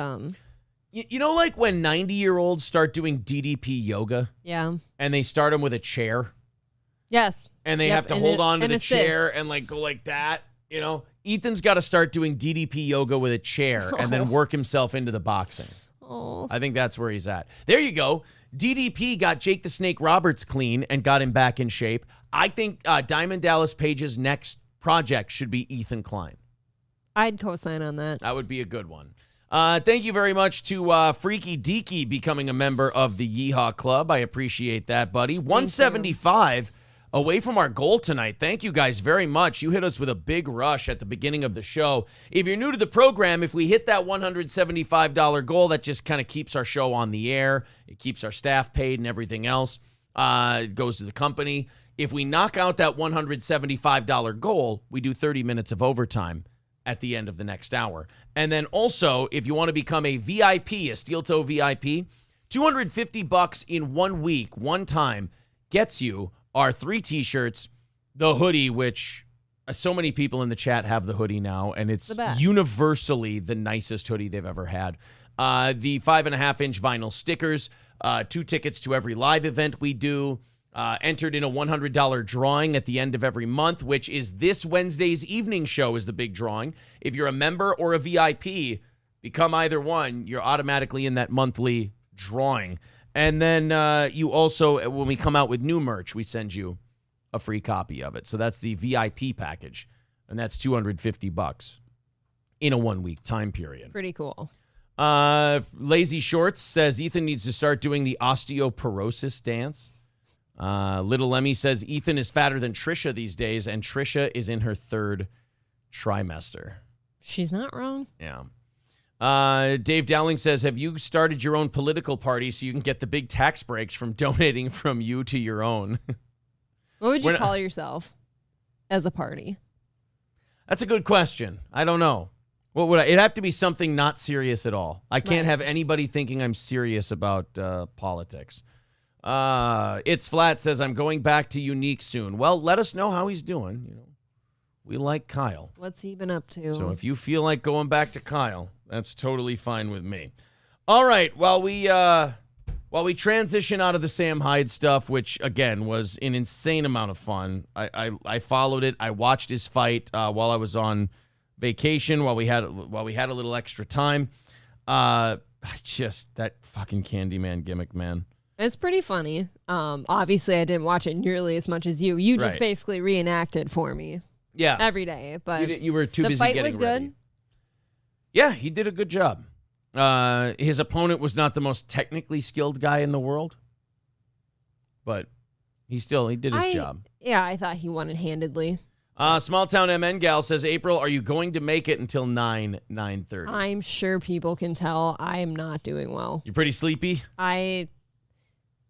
You know, like when 90-year-olds start doing DDP yoga? Yeah. And they start them with a chair? Yes. And they have to hold on to the chair and like go like that, you know? Ethan's got to start doing DDP yoga with a chair and then work himself into the boxing. Oh. I think that's where he's at. There you go. DDP got Jake the Snake Roberts clean and got him back in shape. I think Diamond Dallas Page's next project should be Ethan Klein. I'd co-sign on that. That would be a good one. Thank you very much to Freaky Deaky becoming a member of the Yeehaw Club. I appreciate that, buddy. 175 away from our goal tonight. Thank you guys very much. You hit us with a big rush at the beginning of the show. If you're new to the program, if we hit that $175 goal, that just kind of keeps our show on the air. It keeps our staff paid and everything else. It goes to the company. If we knock out that $175 goal, we do 30 minutes of overtime at the end of the next hour. And then also, if you want to become a VIP, a Steel Toe VIP, $250 in 1 week, one time, gets you our 3 T-shirts, the hoodie, which so many people in the chat have the hoodie now, and it's universally the nicest hoodie they've ever had. The 5.5-inch vinyl stickers, 2 tickets to every live event we do, entered in a $100 drawing at the end of every month, which is this Wednesday's evening show is the big drawing. If you're a member or a VIP, become either one, you're automatically in that monthly drawing. And then you also, when we come out with new merch, we send you a free copy of it. So that's the VIP package, and that's $250 in a 1 week time period. Pretty cool. Lazy Shorts says Ethan needs to start doing the osteoporosis dance. Little Lemmy says Ethan is fatter than Trisha these days, and Trisha is in her 3rd trimester. She's not wrong. Yeah. Dave Dowling says, have you started your own political party so you can get the big tax breaks from donating from you to your own? What would you call yourself as a party? That's a good question. I don't know. What would it'd have to be something not serious at all. I can't have anybody thinking I'm serious about politics. It's Flat says, I'm going back to Unique soon. Well, let us know how he's doing. You know, we like Kyle. What's he been up to? So if you feel like going back to Kyle, that's totally fine with me. All right. While we transition out of the Sam Hyde stuff, which again was an insane amount of fun. I followed it. I watched his fight while I was on vacation, while we had a little extra time. Just that fucking Candyman gimmick, man. It's pretty funny. Obviously, I didn't watch it nearly as much as you. You just basically reenacted for me. Yeah. Every day, but you were too busy getting ready. The fight was good. Yeah, he did a good job. His opponent was not the most technically skilled guy in the world, but he did his job. Yeah, I thought he won it handedly. Small Town MN Gal says, April, are you going to make it until 9:30? I'm sure people can tell I am not doing well. You're pretty sleepy?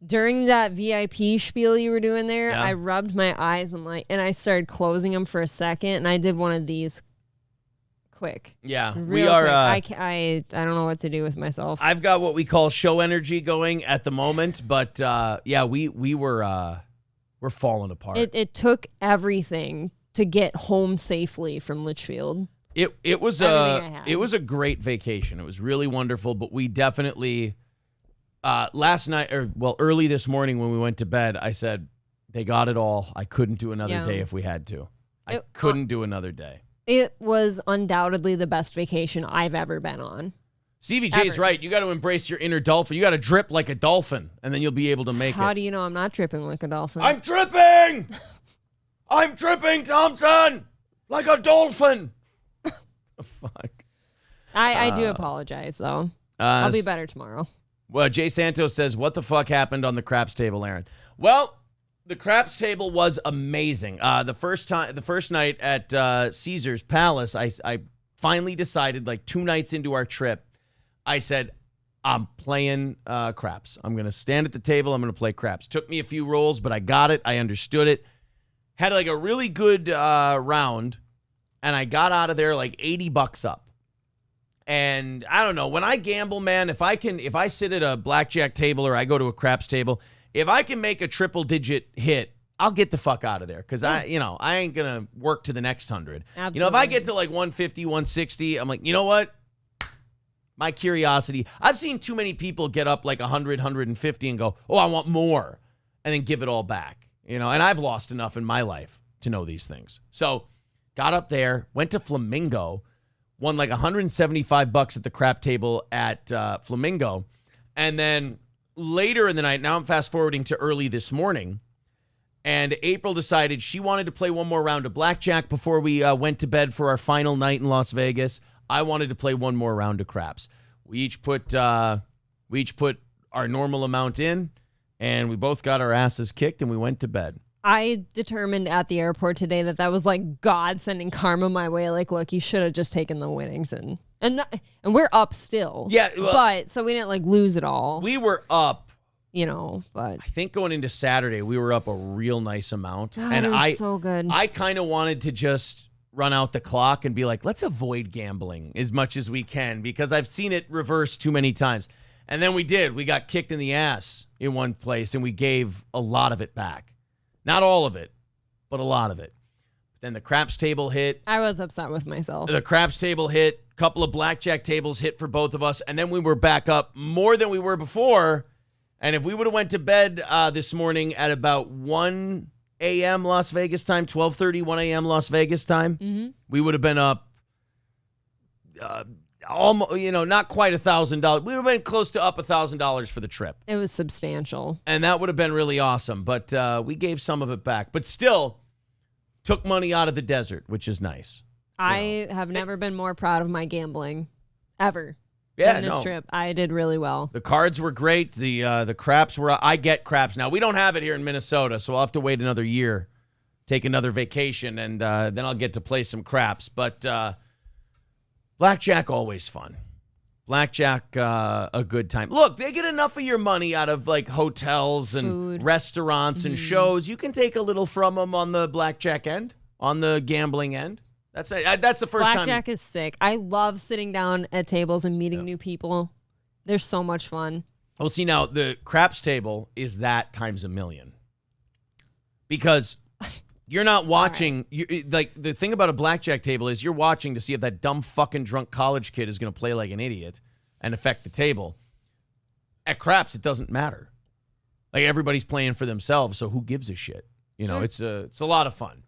During that VIP spiel you were doing there, I rubbed my eyes and I started closing them for a second, and I did one of these quick. Yeah, we are. I don't know what to do with myself. I've got what we call show energy going at the moment, but we're falling apart. It took everything to get home safely from Litchfield. It was a great vacation. It was really wonderful, but we definitely last night early this morning when we went to bed, I said they got it all. I couldn't do another day if we had to. I couldn't do another day. It was undoubtedly the best vacation I've ever been on. Stevie J's right. You got to embrace your inner dolphin. You got to drip like a dolphin, and then you'll be able to make it. How do you know I'm not dripping like a dolphin? I'm dripping! I'm dripping, Thompson! Like a dolphin! Fuck. I do apologize, though. I'll be better tomorrow. Well, Jay Santos says, what the fuck happened on the craps table, Aaron? Well, the craps table was amazing. The first night at Caesar's Palace, I finally decided, like 2 nights into our trip, I said, I'm playing craps. I'm going to stand at the table. I'm going to play craps. Took me a few rolls, but I got it. I understood it. Had like a really good round, and I got out of there like $80 up. And I don't know, when I gamble, man, if I sit at a blackjack table or I go to a craps table, if I can make a triple-digit hit, I'll get the fuck out of there because I ain't gonna work to the next 100. Absolutely. You know, if I get to like 150, 160, I'm like, you know what? My curiosity. I've seen too many people get up like 100, 150 and go, oh, I want more, and then give it all back. You know, and I've lost enough in my life to know these things. So, got up there, went to Flamingo, won like $175 at the crap table at Flamingo, and then later in the night, now I'm fast forwarding to early this morning, and April decided she wanted to play one more round of blackjack before we went to bed for our final night in Las Vegas. I wanted to play one more round of craps. We each put our normal amount in, and we both got our asses kicked, and we went to bed. I determined at the airport today that was like God sending karma my way. Like, look, you should have just taken the winnings and we're up still. Yeah, well, but so we didn't like lose it all. We were up. You know, but I think going into Saturday, we were up a real nice amount. God, and it was so good. I kind of wanted to just run out the clock and be like, let's avoid gambling as much as we can because I've seen it reverse too many times. And then we did. We got kicked in the ass in one place, and we gave a lot of it back. Not all of it, but a lot of it. Then the craps table hit. I was upset with myself. The craps table hit. A couple of blackjack tables hit for both of us. And then we were back up more than we were before. And if we would have went to bed this morning at about 1 a.m. Las Vegas time, 12:30, 1 a.m. Las Vegas time, we would have been up almost, not quite $1,000. We would have been close to up $1,000 for the trip. It was substantial. And that would have been really awesome. But we gave some of it back. But still took money out of the desert, which is nice. I have never been more proud of my gambling ever. Yeah, in this trip, I did really well. The cards were great. The craps were. I get craps now. We don't have it here in Minnesota, so I'll have to wait another year, take another vacation, and then I'll get to play some craps. But Blackjack, always fun. Blackjack, a good time. Look, they get enough of your money out of like hotels and Food. restaurants and shows. You can take a little from them on the blackjack end, on the gambling end. That's the first time. Blackjack is sick. I love sitting down at tables and meeting new people. They're so much fun. Well, see, now the craps table is that times a million. Because you're not watching. Like, the thing about a blackjack table is you're watching to see if that dumb fucking drunk college kid is going to play like an idiot and affect the table. At craps, it doesn't matter. Like, everybody's playing for themselves, so who gives a shit? You know, it's a lot of fun.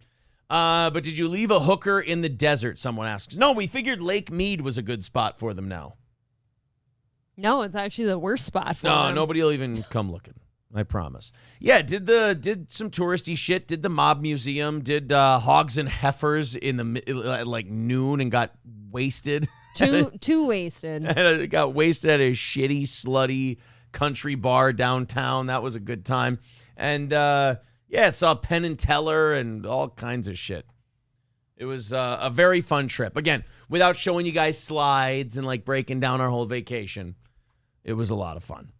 But did you leave a hooker in the desert, someone asks. No, we figured Lake Mead was a good spot for them now. No, it's actually the worst spot for No, them. nobody will even come looking. I promise. Yeah, did some touristy shit. Did the mob museum. Did hogs and heifers in the at like noon and got wasted. Too wasted. Got wasted at a shitty, slutty country bar downtown. That was a good time. And saw Penn and Teller and all kinds of shit. It was a very fun trip. Again, without showing you guys slides and like breaking down our whole vacation, it was a lot of fun.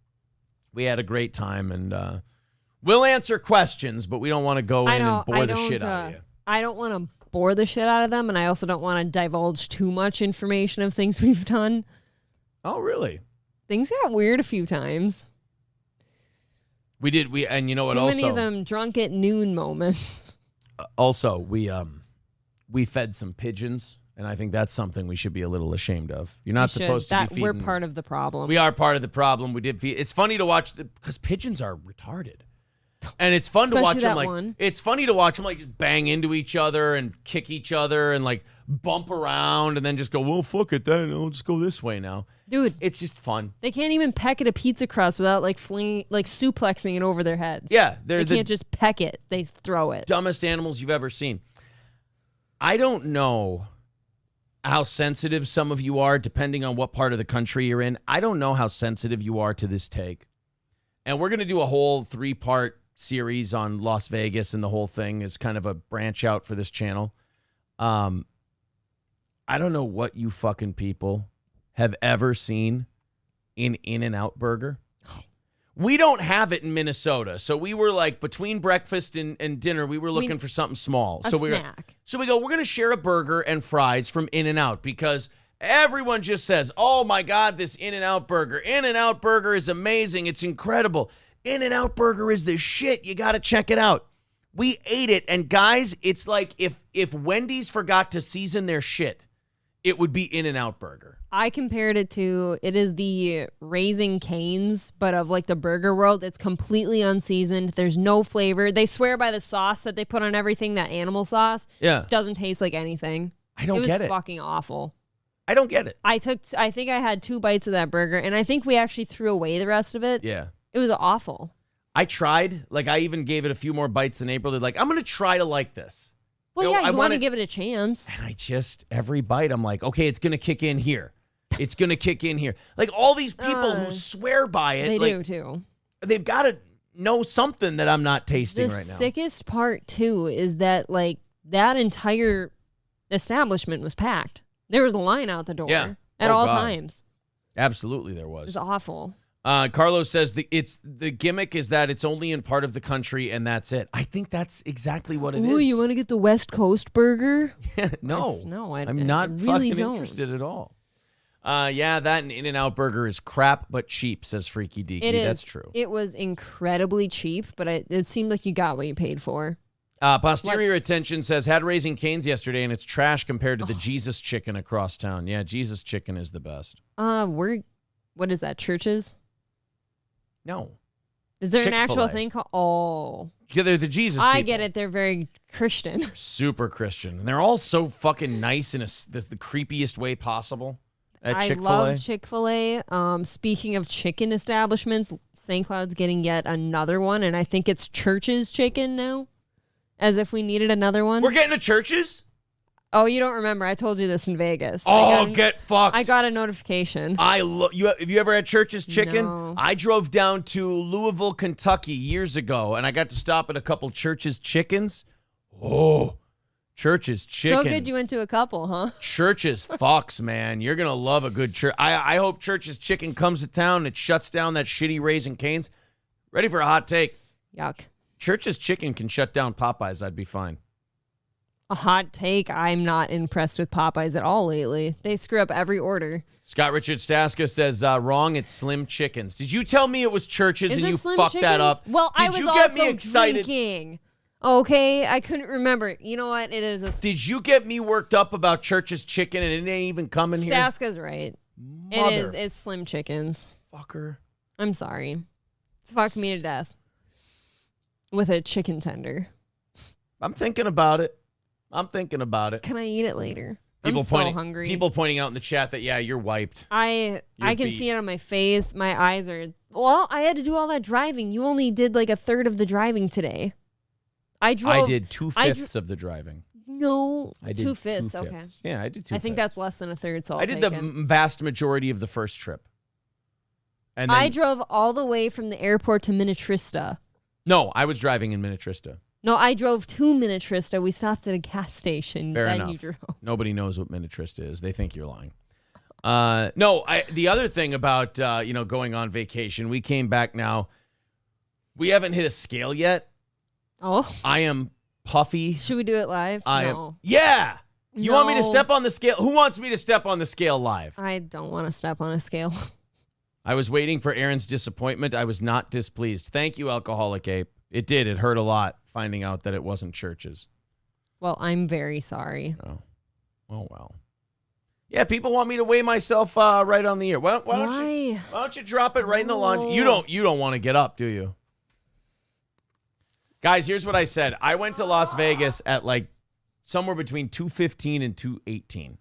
We had a great time, and we'll answer questions, but we don't want to go in and bore the shit out of you. I don't want to bore the shit out of them, and I also don't want to divulge too much information of things we've done. Oh, really? Things got weird a few times. We did. And you know what? Too Also, many of them drunk at noon moments. Also, we fed some pigeons, and I think that's something we should be a little ashamed of. You're not supposed to be feeding. We're part of the problem. We are part of the problem. We did feed. It's funny to watch because pigeons are retarded, and it's fun to watch them like. It's funny to watch them like just bang into each other and kick each other and like bump around and then just go, well, fuck it, then I'll just go this way now. Dude, it's just fun. They can't even peck at a pizza crust without like suplexing it over their heads. Yeah, they can't just peck it; they throw it. Dumbest animals you've ever seen. I don't know how sensitive some of you are, depending on what part of the country you're in. I don't know how sensitive you are to this take. And we're going to do a whole 3-part series on Las Vegas, and the whole thing is kind of a branch out for this channel. I don't know what you fucking people have ever seen in In-N-Out Burger. We don't have it in Minnesota. So we were like, between breakfast and dinner, we were looking for something small. So snack. We go, we're going to share a burger and fries from In-N-Out because everyone just says, oh my God, this In-N-Out Burger. In-N-Out Burger is amazing. It's incredible. In-N-Out Burger is the shit. You got to check it out. We ate it. And guys, it's like if Wendy's forgot to season their shit, it would be In-N-Out Burger. I compared it to, it is the Raising Cane's, but of like the burger world. It's completely unseasoned. There's no flavor. They swear by the sauce that they put on everything, that animal sauce. Yeah. Doesn't taste like anything. I don't get it. It was fucking awful. I don't get it. I think I had 2 bites of that burger, and I think we actually threw away the rest of it. Yeah. It was awful. I tried. Like, I even gave it a few more bites than April. They're like, I'm going to try to like this. Well, yeah, you want to give it a chance. And every bite, I'm like, okay, it's going to kick in here. It's going to kick in here. Like, all these people who swear by it. They like, do, too. They've got to know something that I'm not tasting right now. The sickest part, too, is that, like, that entire establishment was packed. There was a line out the door at all times. Absolutely there was. It was awful. Carlos says the gimmick is that it's only in part of the country and that's it. I think that's exactly what it is. Ooh, you want to get the West Coast burger? No, I'm not really fucking interested at all. That and In-N-Out Burger is crap but cheap, says Freaky Deaky. It is. That's true. It was incredibly cheap, but it seemed like you got what you paid for. Posterior Attention says, had Raising Cane's yesterday and it's trash compared to the Jesus Chicken across town. Yeah, Jesus Chicken is the best. What is that, Churches? No. Is there Chick-fil-A. an actual thing called? Oh. Yeah, they're the Jesus people. I get it. They're very Christian. Super Christian. And they're all so fucking nice in the creepiest way possible at Chick-fil-A. I love Chick-fil-A. Speaking of chicken establishments, St. Cloud's getting yet another one, and I think it's Church's Chicken now, as if we needed another one. We're getting a Church's? Oh, you don't remember. I told you this in Vegas. Oh, get fucked. I got a notification. Have you ever had Church's Chicken? No. I drove down to Louisville, Kentucky years ago, and I got to stop at a couple Church's Chickens. Oh, Church's Chicken. So good you went to a couple, huh? Church's fucks, man. You're going to love a good church. I hope Church's Chicken comes to town and it shuts down that shitty Raising Cane's. Ready for a hot take? Yuck. Church's Chicken can shut down Popeyes. I'd be fine. A hot take. I'm not impressed with Popeyes at all lately. They screw up every order. Scott Richard Staska says, wrong, it's Slim Chickens. Did you tell me it was Church's Is and it you Slim fucked that Chickens? up? Well, Did I was you get also me excited? drinking. Okay, I couldn't remember. You know what? It is a Did you get me worked up about Church's Chicken and it ain't even coming here? Staska's right. It is. It's Slim Chickens. Fucker. I'm sorry. Fuck me to death. With a chicken tender. I'm thinking about it. Can I eat it later? People I'm so pointing, hungry. People pointing out in the chat that, yeah, you're wiped. I can beat. see it on my face. My eyes are... Well, I had to do all that driving. You only did like a third of the driving today. I did 2/5 of the driving. No, I did 2/5. Okay. Yeah, I did 2/5. I think that's less than a third, so I did the vast majority of the first trip. And then, I drove all the way from the airport to Minnetrista. No, I was driving in Minnetrista. No, I drove to Minnetrista. We stopped at a gas station. Fair then enough. You drove. Nobody knows what Minnetrista is. They think you're lying. The other thing about going on vacation, we came back now. We haven't hit a scale yet. Oh. I am puffy. Should we do it live? No. Yeah. You want me to No. step on the scale? Who wants me to step on the scale live? I don't want to step on a scale. I was waiting for Aaron's disappointment. I was not displeased. Thank you, Alcoholic Ape. It did. It hurt a lot finding out that it wasn't Church's. Well, I'm very sorry. Oh well. Yeah, people want me to weigh myself right on the air. Why don't you drop it right in the laundry? You don't want to get up, do you? Guys, here's what I said. I went to Las Vegas at like somewhere between 2:15 and 2:18.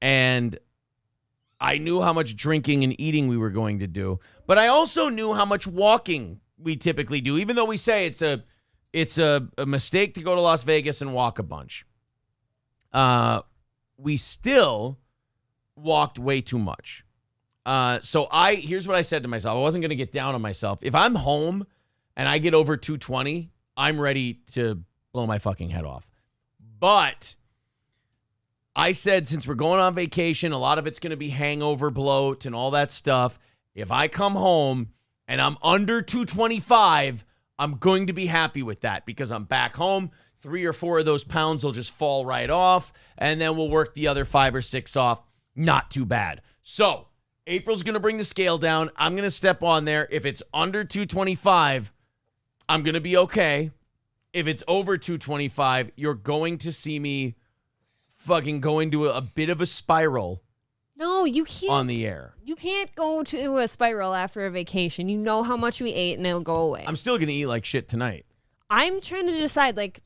And I knew how much drinking and eating we were going to do, but I also knew how much walking we typically do, even though we say it's a mistake to go to Las Vegas and walk a bunch. We still walked way too much. So here's what I said to myself. I wasn't going to get down on myself. If I'm home and I get over 220, I'm ready to blow my fucking head off. But I said, since we're going on vacation, a lot of it's going to be hangover bloat and all that stuff. If I come home and I'm under 225, I'm going to be happy with that because I'm back home. 3 or 4 of those pounds will just fall right off, and then we'll work the other 5 or 6 off. Not too bad. So April's going to bring the scale down. I'm going to step on there. If it's under 225, I'm going to be okay. If it's over 225, you're going to see me fucking go into a bit of a spiral. No, you can't. On the air. You can't go to a spiral after a vacation. You know how much we ate and it'll go away. I'm still going to eat like shit tonight. I'm trying to decide, like,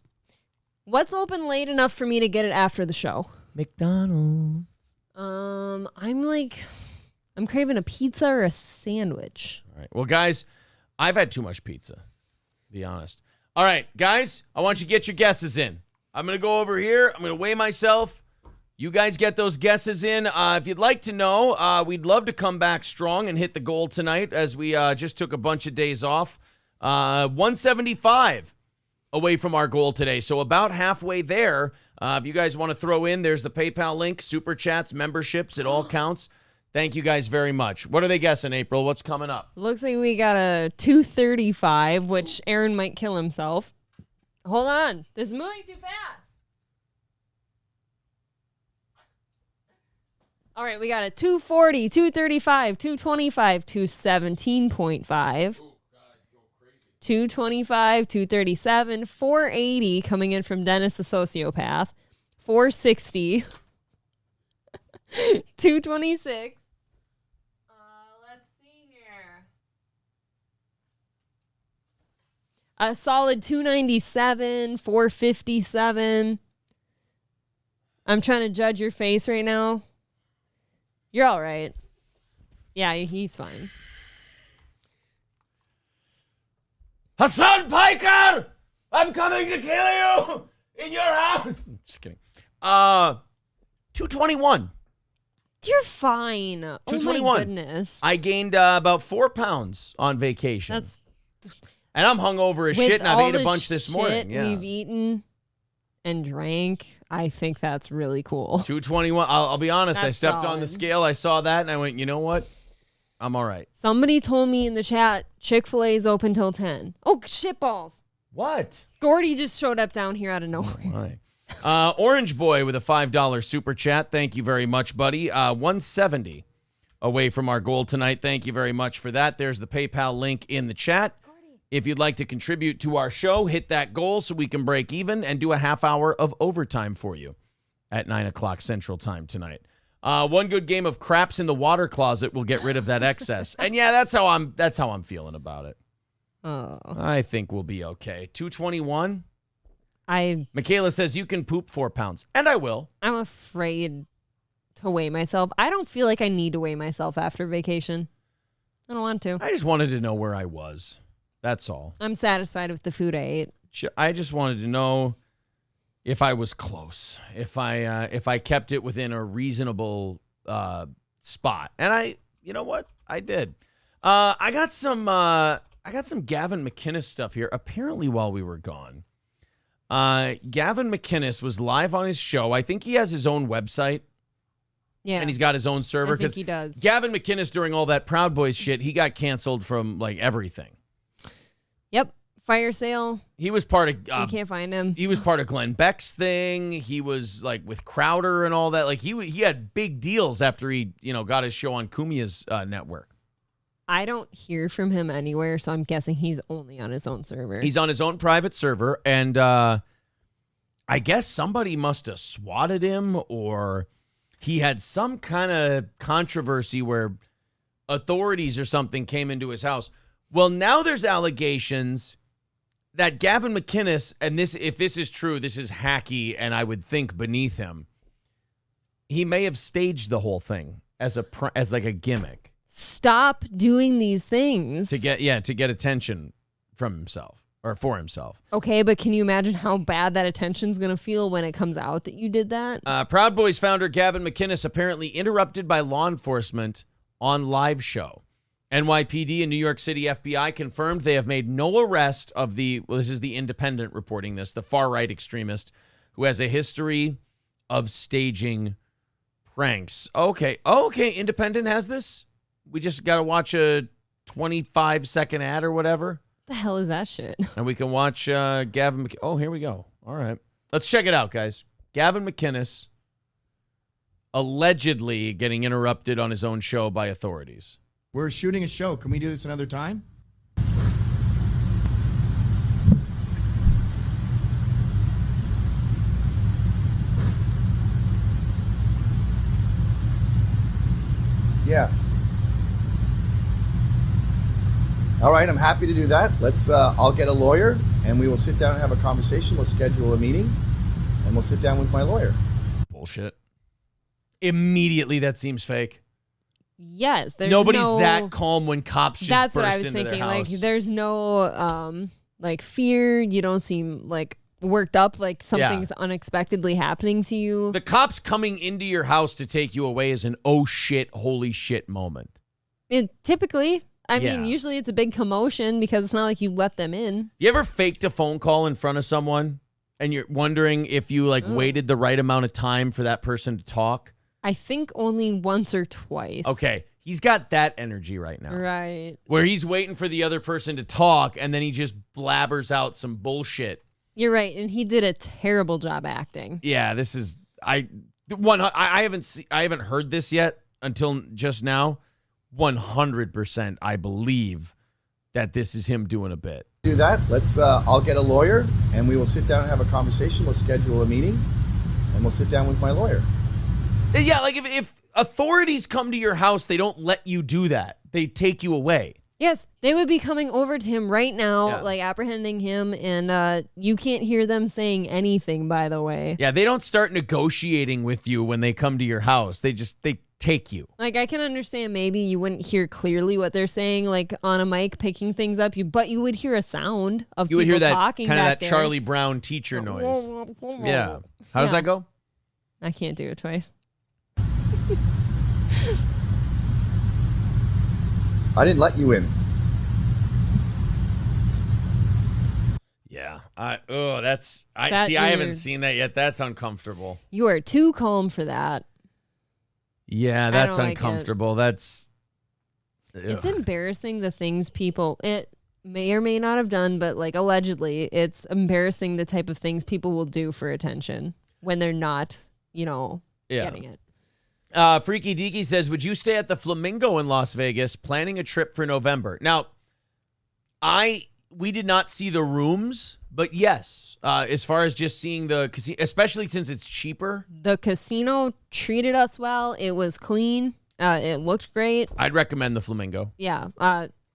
what's open late enough for me to get it after the show? McDonald's. I'm craving a pizza or a sandwich. All right. Well, guys, I've had too much pizza, to be honest. All right, guys, I want you to get your guesses in. I'm going to go over here. I'm going to weigh myself. You guys get those guesses in. If you'd like to know, we'd love to come back strong and hit the goal tonight as we just took a bunch of days off. 175 away from our goal today. So about halfway there. If you guys want to throw in, there's the PayPal link, Super Chats, memberships. It all counts. Thank you guys very much. What are they guessing, April? What's coming up? Looks like we got a 235, which Aaron might kill himself. Hold on. This is moving too fast. All right, we got a 240, 235, 225, 217.5. 225, 237, 480 coming in from Dennis the Sociopath, 460, 226. Let's see here. A solid 297, 457. I'm trying to judge your face right now. You're all right. Yeah, he's fine. Hasan Piker! I'm coming to kill you in your house. Just kidding. 221. You're fine. 221. Oh my goodness. I gained about 4 pounds on vacation. And I'm hungover as shit, and I've ate a bunch this morning. Yeah. We've eaten and drank, I think that's really cool. 221. I'll be honest. I That's stepped on the solid. scale. I saw that and I went, you know what? I'm all right. Somebody told me in the chat, Chick-fil-A is open till 10. Oh, shitballs. What? Gordy just showed up down here out of nowhere. Right. Orange Boy with a $5 super chat. Thank you very much, buddy. 170 away from our goal tonight. Thank you very much for that. There's the PayPal link in the chat. If you'd like to contribute to our show, hit that goal so we can break even and do a half hour of overtime for you at 9 o'clock Central Time tonight. One good game of craps in the water closet will get rid of that excess. And yeah, that's how I'm feeling about it. Oh. I think we'll be okay. 221. I'm Michaela says you can poop 4 pounds, and I will. afraid to weigh myself. I don't feel like I need to weigh myself after vacation. I don't want to. I just wanted to know where I was. That's all. I'm satisfied with the food I ate. I just wanted to know if I was close, if I kept it within a reasonable spot, and you know what, I did. I got some Gavin McInnes stuff here. Apparently, while we were gone, Gavin McInnes was live on his show. I think he has his own website. Yeah. And he's got his own server. I think he does. Gavin McInnes, during all that Proud Boys shit, he got canceled from like everything. Yep. Fire sale. He was part of. You can't find him. He was part of Glenn Beck's thing. He was like with Crowder and all that. Like he had big deals after he got his show on Kumia's network. I don't hear from him anywhere, so I'm guessing he's only on his own server. He's on his own private server, and I guess somebody must have swatted him, or he had some kind of controversy where authorities or something came into his house. Well, now there's allegations that Gavin McInnes, and if this is true, this is hacky, and I would think beneath him, he may have staged the whole thing as like a gimmick. Stop doing these things. To get attention from himself or for himself. Okay, but can you imagine how bad that attention's going to feel when it comes out that you did that? Proud Boys founder Gavin McInnes apparently interrupted by law enforcement on live show. NYPD and New York City FBI confirmed they have made no arrest of this is the Independent reporting this, the far-right extremist who has a history of staging pranks. Okay, Independent has this? We just got to watch a 25-second ad or whatever? What the hell is that shit? And we can watch Gavin McInnes. Oh, here we go. All right. Let's check it out, guys. Gavin McInnes allegedly getting interrupted on his own show by authorities. We're shooting a show. Can we do this another time? Yeah. All right, I'm happy to do that. I'll get a lawyer and we will sit down and have a conversation. We'll schedule a meeting and we'll sit down with my lawyer. Bullshit. Immediately that seems fake. Yes, there's Nobody's that calm when cops just That's burst what I was into thinking. their house. Like, there's no fear. You don't seem like worked up, like something's unexpectedly happening to you. The cops coming into your house to take you away is an oh shit, holy shit moment. Typically, I mean, usually it's a big commotion because it's not like you let them in. You ever faked a phone call in front of someone and you're wondering if you waited the right amount of time for that person to talk? I think only once or twice. Okay. He's got that energy right now. Right. Where he's waiting for the other person to talk and then he just blabbers out some bullshit. You're right. And he did a terrible job acting. Yeah, this is I haven't heard this yet until just now. 100% I believe that this is him doing a bit. Do that. I'll get a lawyer and we will sit down and have a conversation. We'll schedule a meeting and we'll sit down with my lawyer. Yeah, like if authorities come to your house, they don't let you do that. They take you away. Yes, they would be coming over to him right now, like apprehending him, and you can't hear them saying anything, by the way. Yeah, they don't start negotiating with you when they come to your house. They take you. Like, I can understand maybe you wouldn't hear clearly what they're saying, like on a mic, picking things up, but you would hear a sound of you would people hear that talking kind of back that there. Charlie Brown teacher noise. Yeah. How does that go? I can't do it twice. I didn't let you in. Yeah. I That see. I haven't you're- seen that yet. That's uncomfortable. You are too calm for that. Yeah, that's don't like it. uncomfortable. That's. It's Ugh. embarrassing the things it may or may not have done, but like allegedly, it's embarrassing the type of things people will do for attention when they're not, getting it. Freaky Deaky says, would you stay at the Flamingo in Las Vegas, planning a trip for November? Now, we did not see the rooms, but yes, as far as just seeing the casino, especially since it's cheaper. The casino treated us well. It was clean. It looked great. I'd recommend the Flamingo. Yeah.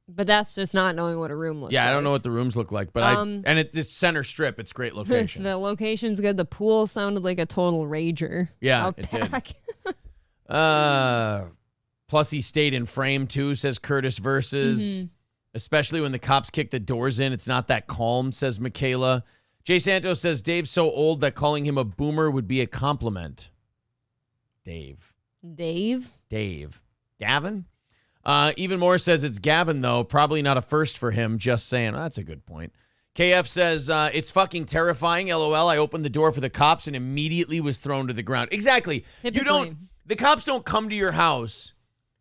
But that's just not knowing what a room looks like. Yeah, I don't know what the rooms look like, but this center strip, it's great location. The location's good. The pool sounded like a total rager. Yeah, out it back. did. Plus he stayed in frame too, says Curtis Versus. Especially when the cops kick the doors in, it's not that calm, says Michaela. Jay Santos says Dave's so old that calling him a boomer would be a compliment. Dave. Gavin? Even more says it's Gavin, though. Probably not a first for him. Just saying. Oh, that's a good point. KF says, it's fucking terrifying. LOL. I opened the door for the cops and immediately was thrown to the ground. Exactly. Typically. The cops don't come to your house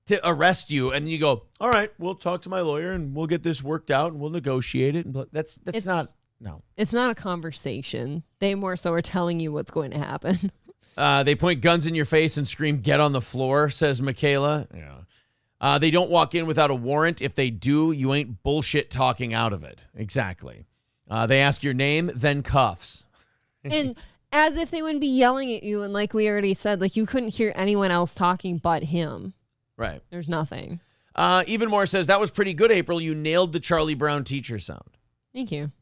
to arrest you and you go, all right, we'll talk to my lawyer and we'll get this worked out and we'll negotiate it. And that's not, no. It's not a conversation. They more so are telling you what's going to happen. They point guns in your face and scream, get on the floor, says Michaela. Yeah. They don't walk in without a warrant. If they do, you ain't bullshit talking out of it. Exactly. They ask your name, then cuffs. And as if they wouldn't be yelling at you. And like we already said, like you couldn't hear anyone else talking but him. Right. There's nothing. Even more says, that was pretty good, April. You nailed the Charlie Brown teacher sound. Thank you.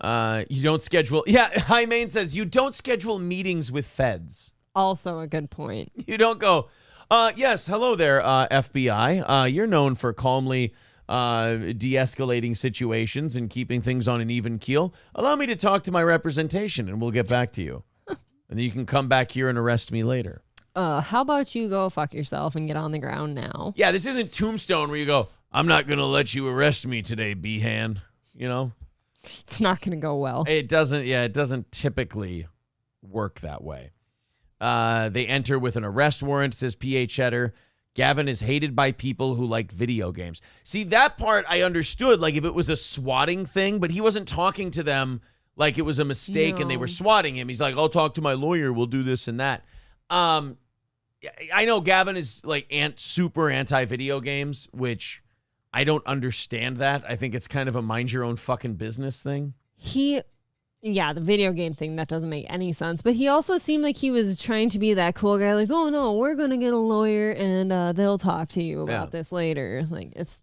You don't schedule. Yeah, High Main says, you don't schedule meetings with feds. Also a good point. You don't go, yes, hello there, FBI. You're known for calmly de-escalating situations and keeping things on an even keel. Allow me to talk to my representation and we'll get back to you. And then you can come back here and arrest me later. How about you go fuck yourself and get on the ground now? Yeah, this isn't Tombstone where you go, I'm not going to let you arrest me today, B-Han. You know? It's not going to go well. It doesn't typically work that way. They enter with an arrest warrant, says P.A. Cheddar. Gavin is hated by people who like video games. See, that part I understood, like if it was a swatting thing, but he wasn't talking to them like it was a mistake and they were swatting him. He's like, I'll talk to my lawyer. We'll do this and that. I know Gavin is like super anti-video games, which I don't understand that. I think it's kind of a mind your own fucking business thing. The video game thing, that doesn't make any sense. But he also seemed like he was trying to be that cool guy, like, oh no, we're going to get a lawyer and they'll talk to you about this later. Like it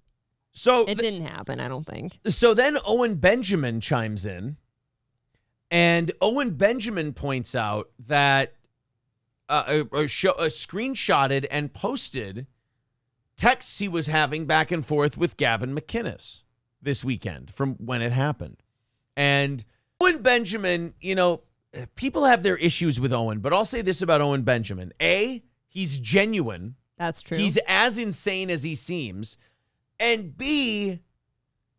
didn't happen, I don't think. So then Owen Benjamin chimes in and Owen Benjamin points out that screenshotted and posted texts he was having back and forth with Gavin McInnes this weekend from when it happened. And Owen Benjamin, people have their issues with Owen, but I'll say this about Owen Benjamin. A, he's genuine. That's true. He's as insane as he seems. And B,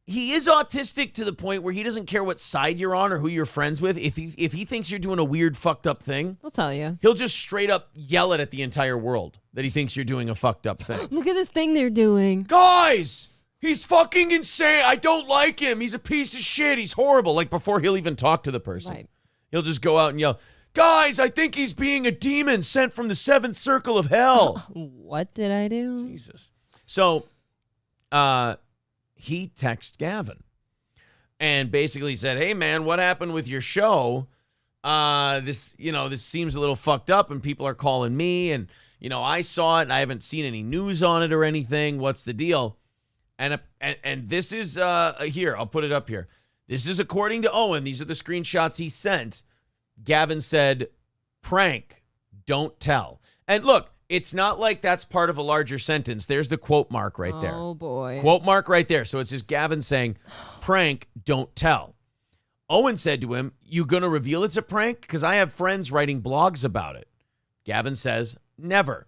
he is autistic to the point where he doesn't care what side you're on or who you're friends with. If he thinks you're doing a weird, fucked up thing, I'll tell you. He'll just straight up yell it at the entire world that he thinks you're doing a fucked up thing. Look at this thing they're doing. Guys, he's fucking insane. I don't like him. He's a piece of shit. He's horrible. Like before he'll even talk to the person. Right. He'll just go out and yell, guys, I think he's being a demon sent from the seventh circle of hell. What did I do? Jesus. So, he texted Gavin and basically said, hey man, what happened with your show? This seems a little fucked up and people are calling me and, I saw it and I haven't seen any news on it or anything. What's the deal? And this is, here, I'll put it up here. This is according to Owen. These are the screenshots he sent. Gavin said, prank, don't tell. And look, it's not like that's part of a larger sentence. There's the quote mark right there. Oh, boy. Quote mark right there. So it's just Gavin saying, prank, don't tell. Owen said to him, you going to reveal it's a prank? Because I have friends writing blogs about it. Gavin says, never.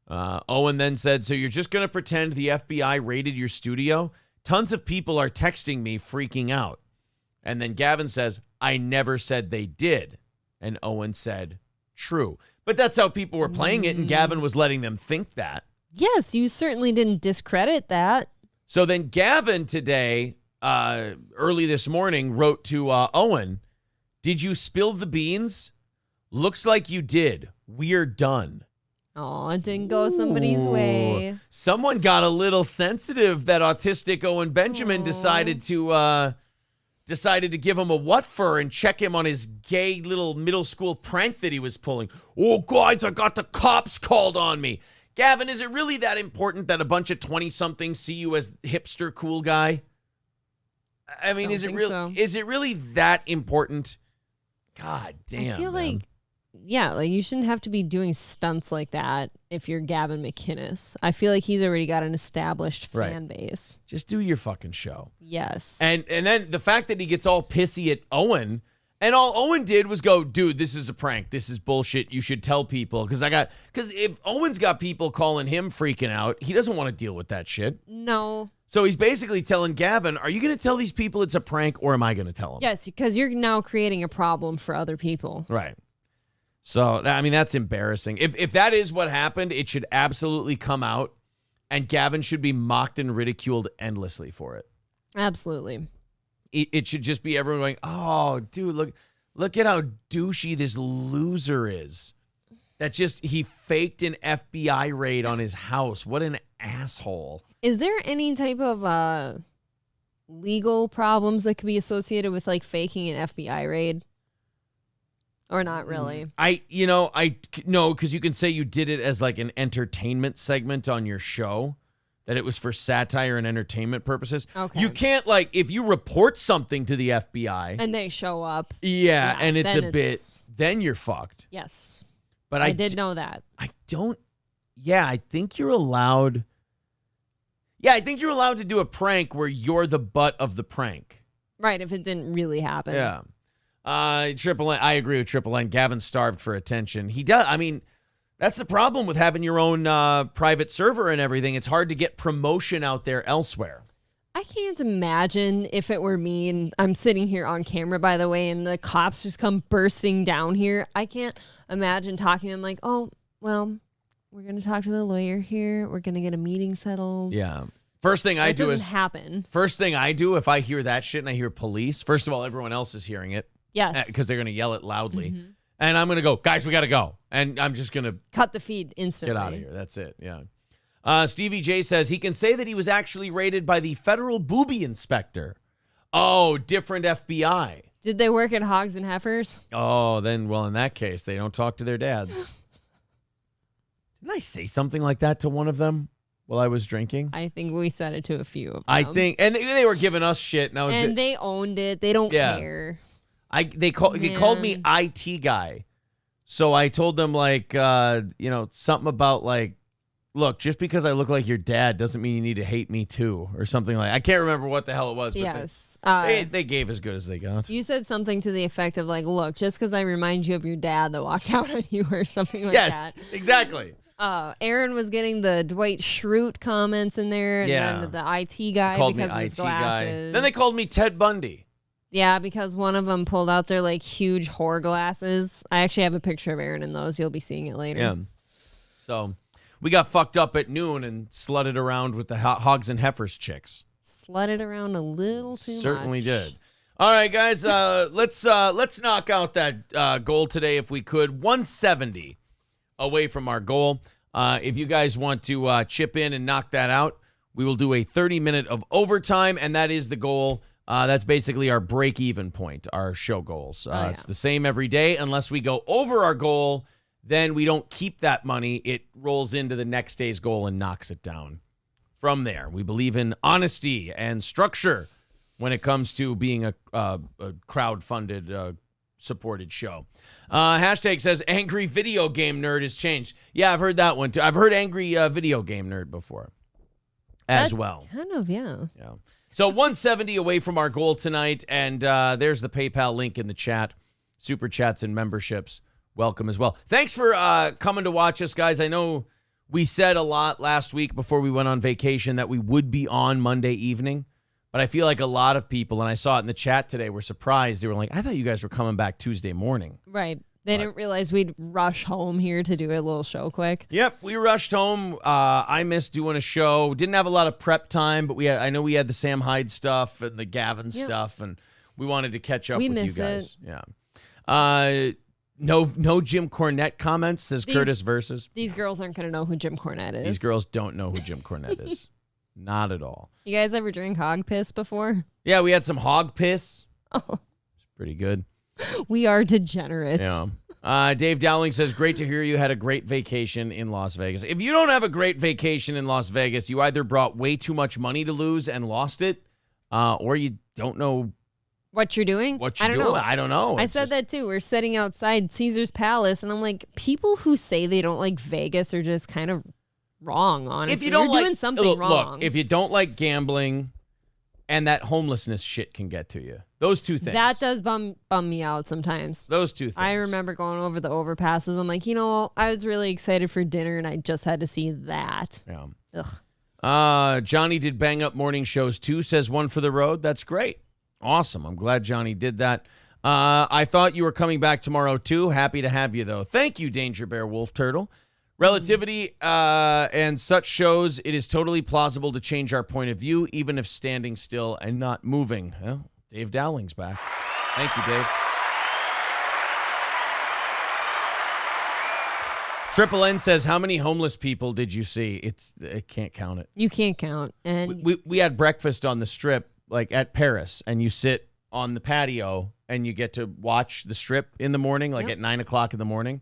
Owen then said, so you're just going to pretend the FBI raided your studio? Tons of people are texting me freaking out. And then Gavin says, I never said they did. And Owen said, true. But that's how people were playing it, and Gavin was letting them think that. Yes, you certainly didn't discredit that. So then Gavin today, early this morning, wrote to Owen, did you spill the beans? Looks like you did. We're done. Oh, it didn't go somebody's way. Someone got a little sensitive. That autistic Owen Benjamin decided to give him a what for and check him on his gay little middle school prank that he was pulling. Oh, guys, I got the cops called on me. Gavin, is it really that important that a bunch of 20-somethings see you as hipster cool guy? I mean, is it really that important? God damn. I feel man. like, yeah, like you shouldn't have to be doing stunts like that if you're Gavin McInnes. I feel like he's already got an established fan base. Just do your fucking show. Yes. And then the fact that he gets all pissy at Owen, and all Owen did was go, dude, this is a prank. This is bullshit. You should tell people. Because if Owen's got people calling him freaking out, he doesn't want to deal with that shit. No. So he's basically telling Gavin, are you going to tell these people it's a prank, or am I going to tell them? Yes, because you're now creating a problem for other people. Right. So, I mean, that's embarrassing. If that is what happened, it should absolutely come out, and Gavin should be mocked and ridiculed endlessly for it. Absolutely. It should just be everyone going, oh, dude, look at how douchey this loser is. That just, he faked an FBI raid on his house. What an asshole. Is there any type of legal problems that could be associated with like faking an FBI raid? Or not really? No, because you can say you did it as like an entertainment segment on your show, that it was for satire and entertainment purposes. Okay. You can't, like, if you report something to the FBI. And they show up. Yeah, and it's a bit, then you're fucked. Yes. But I did know that. I think you're allowed. Yeah, I think you're allowed to do a prank where you're the butt of the prank. Right, if it didn't really happen. Yeah. Triple N, I agree with Triple N. Gavin's starved for attention. He does. I mean, that's the problem with having your own private server and everything. It's hard to get promotion out there elsewhere. I can't imagine if it were me, and I'm sitting here on camera, by the way, and the cops just come bursting down here. I can't imagine talking to them like, oh, well, we're going to talk to the lawyer here. We're going to get a meeting settled. Yeah. First thing I do is happen. First thing I do if I hear that shit and I hear police, first of all, everyone else is hearing it. Yes. Because they're going to yell it loudly. Mm-hmm. And I'm going to go, guys, we got to go. And I'm just going to cut the feed instantly. Get out of here. That's it. Yeah. Stevie J says he can say that he was actually raided by the federal booby inspector. Oh, different FBI. Did they work at Hogs and Heifers? Oh, then, well, in that case, they don't talk to their dads. Didn't I say something like that to one of them while I was drinking? I think we said it to a few of them. I think, and they were giving us shit. And they owned it. They don't care. They called me IT guy. So I told them, like, something about, like, look, just because I look like your dad doesn't mean you need to hate me too, or something like. I can't remember what the hell it was. But yes. They gave as good as they got. You said something to the effect of, like, look, just because I remind you of your dad that walked out on you or something like that. Yes, exactly. Aaron was getting the Dwight Schrute comments in there, and then the IT guy called because me of his IT glasses. Guy. Then they called me Ted Bundy. Yeah, because one of them pulled out their, like, huge whore glasses. I actually have a picture of Aaron in those. You'll be seeing it later. Yeah. So we got fucked up at noon and slutted around with the Hogs and Heifers chicks. Slutted around a little too much. Certainly did. All right, guys, let's knock out that goal today if we could. 170 away from our goal. If you guys want to chip in and knock that out, we will do a 30-minute of overtime, and that is the goal. That's basically our break-even point, our show goals. It's the same every day. Unless we go over our goal, then we don't keep that money. It rolls into the next day's goal and knocks it down. From there, we believe in honesty and structure when it comes to being a crowd-funded, supported show. Hashtag says, angry video game nerd has changed. Yeah, I've heard that one, too. I've heard angry video game nerd before as well. Kind of, yeah. Yeah. So 170 away from our goal tonight, and there's the PayPal link in the chat. Super chats and memberships, welcome as well. Thanks for coming to watch us, guys. I know we said a lot last week before we went on vacation that we would be on Monday evening, But I feel like a lot of people, and I saw it in the chat today, were surprised. They were like, I thought you guys were coming back Tuesday morning. Right. They didn't realize we'd rush home here to do a little show quick. Yep, we rushed home. I missed doing a show. Didn't have a lot of prep time, but I know we had the Sam Hyde stuff and the Gavin stuff, and we wanted to catch up with you guys. Yeah. No Jim Cornette comments, says Curtis Versus. These girls aren't going to know who Jim Cornette is. These girls don't know who Jim Cornette is. Not at all. You guys ever drink hog piss before? Yeah, we had some hog piss. Oh. It's pretty good. We are degenerates. Yeah. Dave Dowling says, great to hear you had a great vacation in Las Vegas. If you don't have a great vacation in Las Vegas, you either brought way too much money to lose and lost it, or you don't know what you're doing. I don't know. I said that too. We're sitting outside Caesar's Palace, and I'm like, people who say they don't like Vegas are just kind of wrong, honestly. If you don't doing something wrong. Look, if you don't like gambling and that homelessness shit can get to you. Those two things. That does bum me out sometimes. Those two things. I remember going over the overpasses. I'm like, I was really excited for dinner, and I just had to see that. Yeah. Ugh. Johnny did bang up morning shows too, says one for the road. That's great. Awesome. I'm glad Johnny did that. I thought you were coming back tomorrow too. Happy to have you though. Thank you, Danger Bear Wolf Turtle. Relativity and such shows, it is totally plausible to change our point of view, even if standing still and not moving. Well, Dave Dowling's back. Thank you, Dave. Triple N says, how many homeless people did you see? I can't count it. You can't count. And we had breakfast on the Strip, like at Paris, and you sit on the patio and you get to watch the Strip in the morning, like at 9 o'clock in the morning.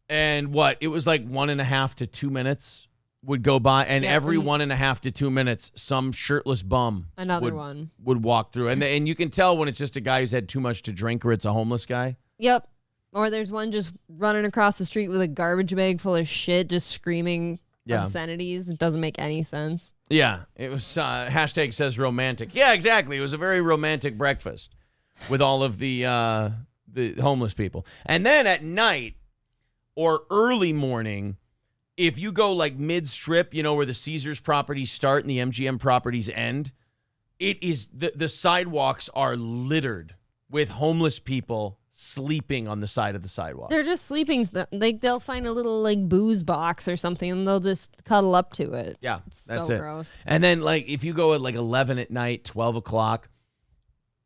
And it was like 1.5 to 2 minutes would go by, and every 1.5 to 2 minutes, some shirtless bum would walk through. And you can tell when it's just a guy who's had too much to drink or it's a homeless guy. Yep. Or there's one just running across the street with a garbage bag full of shit, just screaming obscenities. It doesn't make any sense. Yeah. It was, hashtag says romantic. Yeah, exactly. It was a very romantic breakfast with all of the homeless people. And then at night, or early morning, if you go like mid-strip, where the Caesars properties start and the MGM properties end, it is the sidewalks are littered with homeless people sleeping on the side of the sidewalk. They're just sleeping. They'll find a little like booze box or something and they'll just cuddle up to it. Yeah, that's so it. Gross. And then like if you go at like 11 at night, 12 o'clock,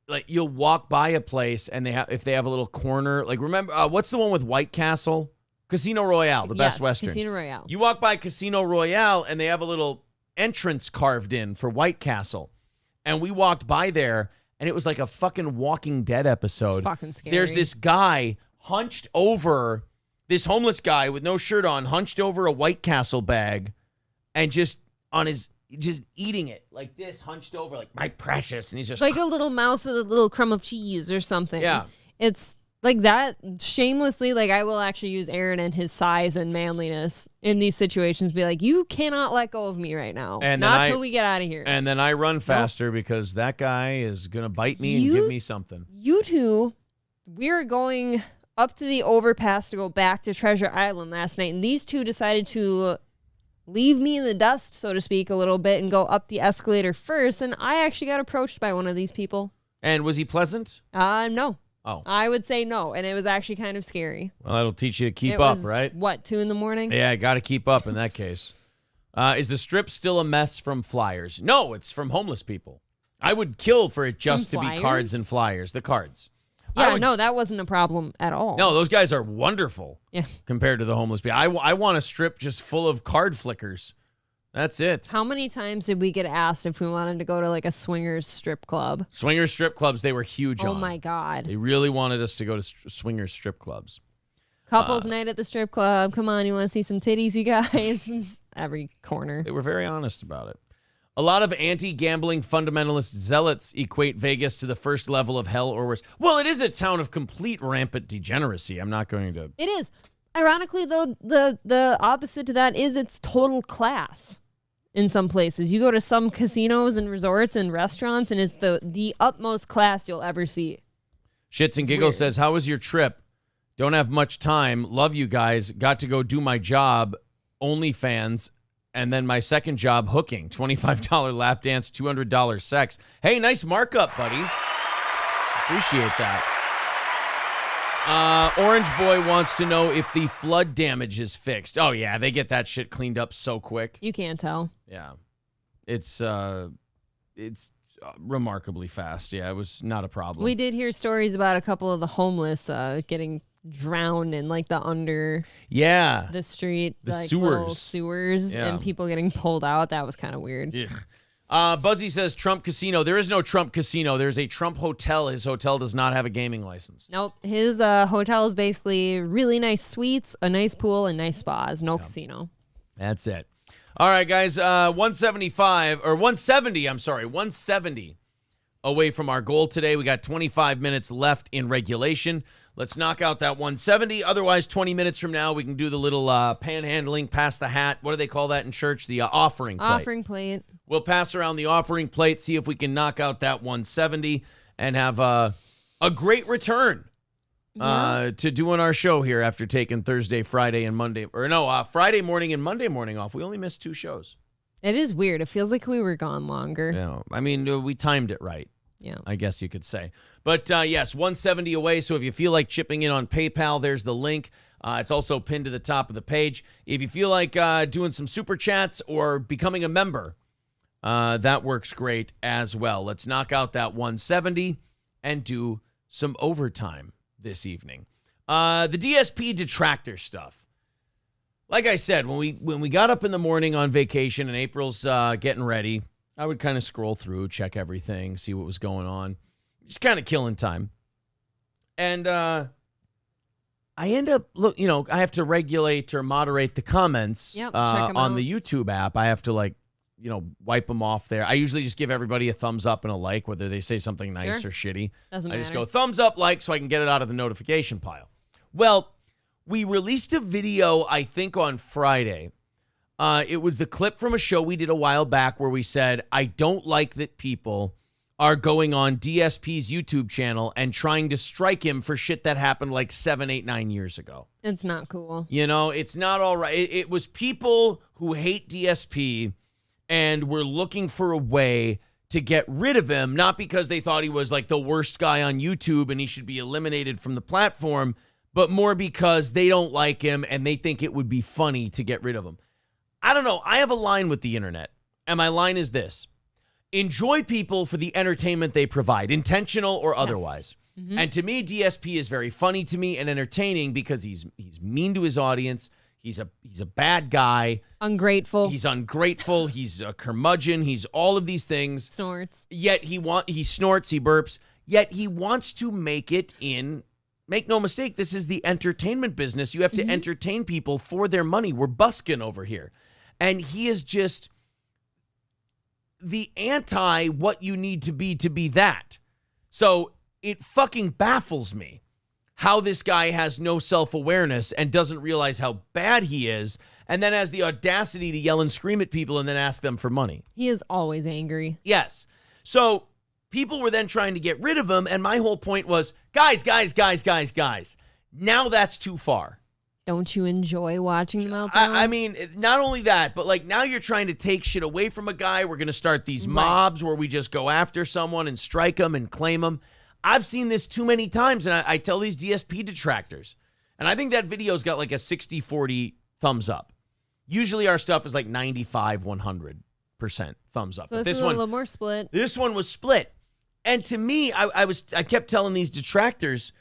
like you'll walk by a place and if they have a little corner, like remember, what's the one with White Castle? Casino Royale, the Best Western. Casino Royale. You walk by Casino Royale, and they have a little entrance carved in for White Castle. And we walked by there, and it was like a fucking Walking Dead episode. It's fucking scary. There's this guy hunched over, this homeless guy with no shirt on, hunched over a White Castle bag, and just eating it like this, hunched over, like, my precious. And he's just like a little mouse with a little crumb of cheese or something. Yeah. It's like that, shamelessly, like I will actually use Aaron and his size and manliness in these situations. Be like, you cannot let go of me right now. And not till we get out of here. And then I run faster because that guy is going to bite me and give me something. You two, we're going up to the overpass to go back to Treasure Island last night. And these two decided to leave me in the dust, so to speak, a little bit and go up the escalator first. And I actually got approached by one of these people. And was he pleasant? No. Oh. I would say no, and it was actually kind of scary. Well, that'll teach you to keep up, right? What, 2 a.m? Yeah, I got to keep up in that case. Is the Strip still a mess from flyers? No, it's from homeless people. I would kill for it just to be cards and flyers, the cards. Yeah, no, that wasn't a problem at all. No, those guys are wonderful. Yeah. Compared to the homeless people. I want a Strip just full of card flickers. That's it. How many times did we get asked if we wanted to go to like a swingers strip club? Swingers strip clubs, they were huge on. Oh my God. They really wanted us to go to swingers strip clubs. Couples night at the strip club. Come on, you want to see some titties, you guys? Every corner. They were very honest about it. A lot of anti-gambling fundamentalist zealots equate Vegas to the first level of hell or worse. Well, it is a town of complete rampant degeneracy. I'm not going to... It is. Ironically, though, the opposite to that is its total class. In some places, you go to some casinos and resorts and restaurants, and it's the utmost class you'll ever see. Shits and Giggles says, how was your trip? Don't have much time. Love you guys. Got to go do my job. OnlyFans And then my second job, hooking, $25 lap dance, $200 sex. Hey, nice markup, buddy. Appreciate that. Orange Boy wants to know if the flood damage is fixed. Oh, yeah, they get that shit cleaned up so quick. You can't tell. Yeah. It's remarkably fast. Yeah, it was not a problem. We did hear stories about a couple of the homeless getting drowned in like the street, the like sewers. little sewers, and people getting pulled out. That was kind of weird. Yeah. Buzzy says Trump Casino. There is no Trump Casino. There's a Trump Hotel. His hotel does not have a gaming license. Nope. His hotel is basically really nice suites, a nice pool, and nice spas. No casino. That's it. All right, guys. 170 away from our goal today. We got 25 minutes left in regulation. Let's knock out that 170. Otherwise, 20 minutes from now, we can do the little panhandling, pass the hat. What do they call that in church? The offering plate. Offering plate. We'll pass around the offering plate, see if we can knock out that 170 and have a great return to doing our show here after taking Thursday, Friday, and Monday. Friday morning and Monday morning off. We only missed 2 shows. It is weird. It feels like we were gone longer. Yeah, I mean, we timed it right. Yeah, I guess you could say. But yes, 170 away. So if you feel like chipping in on PayPal, there's the link. It's also pinned to the top of the page. If you feel like doing some super chats or becoming a member, that works great as well. Let's knock out that 170 and do some overtime this evening. The DSP Detractor stuff. Like I said, when we got up in the morning on vacation and April's getting ready, I would kind of scroll through, check everything, see what was going on. Just kind of killing time. And I end up, I have to regulate or moderate the comments check 'em on out. the YouTube app. I have to, wipe them off there. I usually just give everybody a thumbs up and a like, whether they say something nice Sure. or shitty. Doesn't I just matter. go thumbs up, like, so I can get it out of the notification pile. Well, we released a video, I think, on Friday. It was the clip from a show we did a while back where we said, I don't like that people are going on DSP's YouTube channel and trying to strike him for shit that happened like 7, 8, 9 years ago. It's not cool. It's not all right. It was people who hate DSP and were looking for a way to get rid of him, not because they thought he was like the worst guy on YouTube and he should be eliminated from the platform, but more because they don't like him and they think it would be funny to get rid of him. I don't know. I have a line with the internet, and my line is this. Enjoy people for the entertainment they provide, intentional or otherwise. Yes. Mm-hmm. And to me, DSP is very funny to me and entertaining because he's mean to his audience. He's a bad guy. Ungrateful. He's ungrateful. He's a curmudgeon. He's all of these things. Snorts. Yet he snorts, he burps. Yet he wants to make it in. Make no mistake, this is the entertainment business. You have to entertain people for their money. We're busking over here. And he is just the anti what you need to be that. So it fucking baffles me how this guy has no self-awareness and doesn't realize how bad he is, and then has the audacity to yell and scream at people and then ask them for money. He is always angry. Yes. So people were then trying to get rid of him, and my whole point was, guys, now that's too far. Don't you enjoy watching them out? I mean, not only that, but like now you're trying to take shit away from a guy. We're going to start these mobs where we just go after someone and strike them and claim them. I've seen this too many times, and I tell these DSP detractors, and I think that video's got like a 60-40 thumbs up. Usually our stuff is like 95, 100% thumbs up. So But this is a little more split. This one was split. And to me, I kept telling these detractors,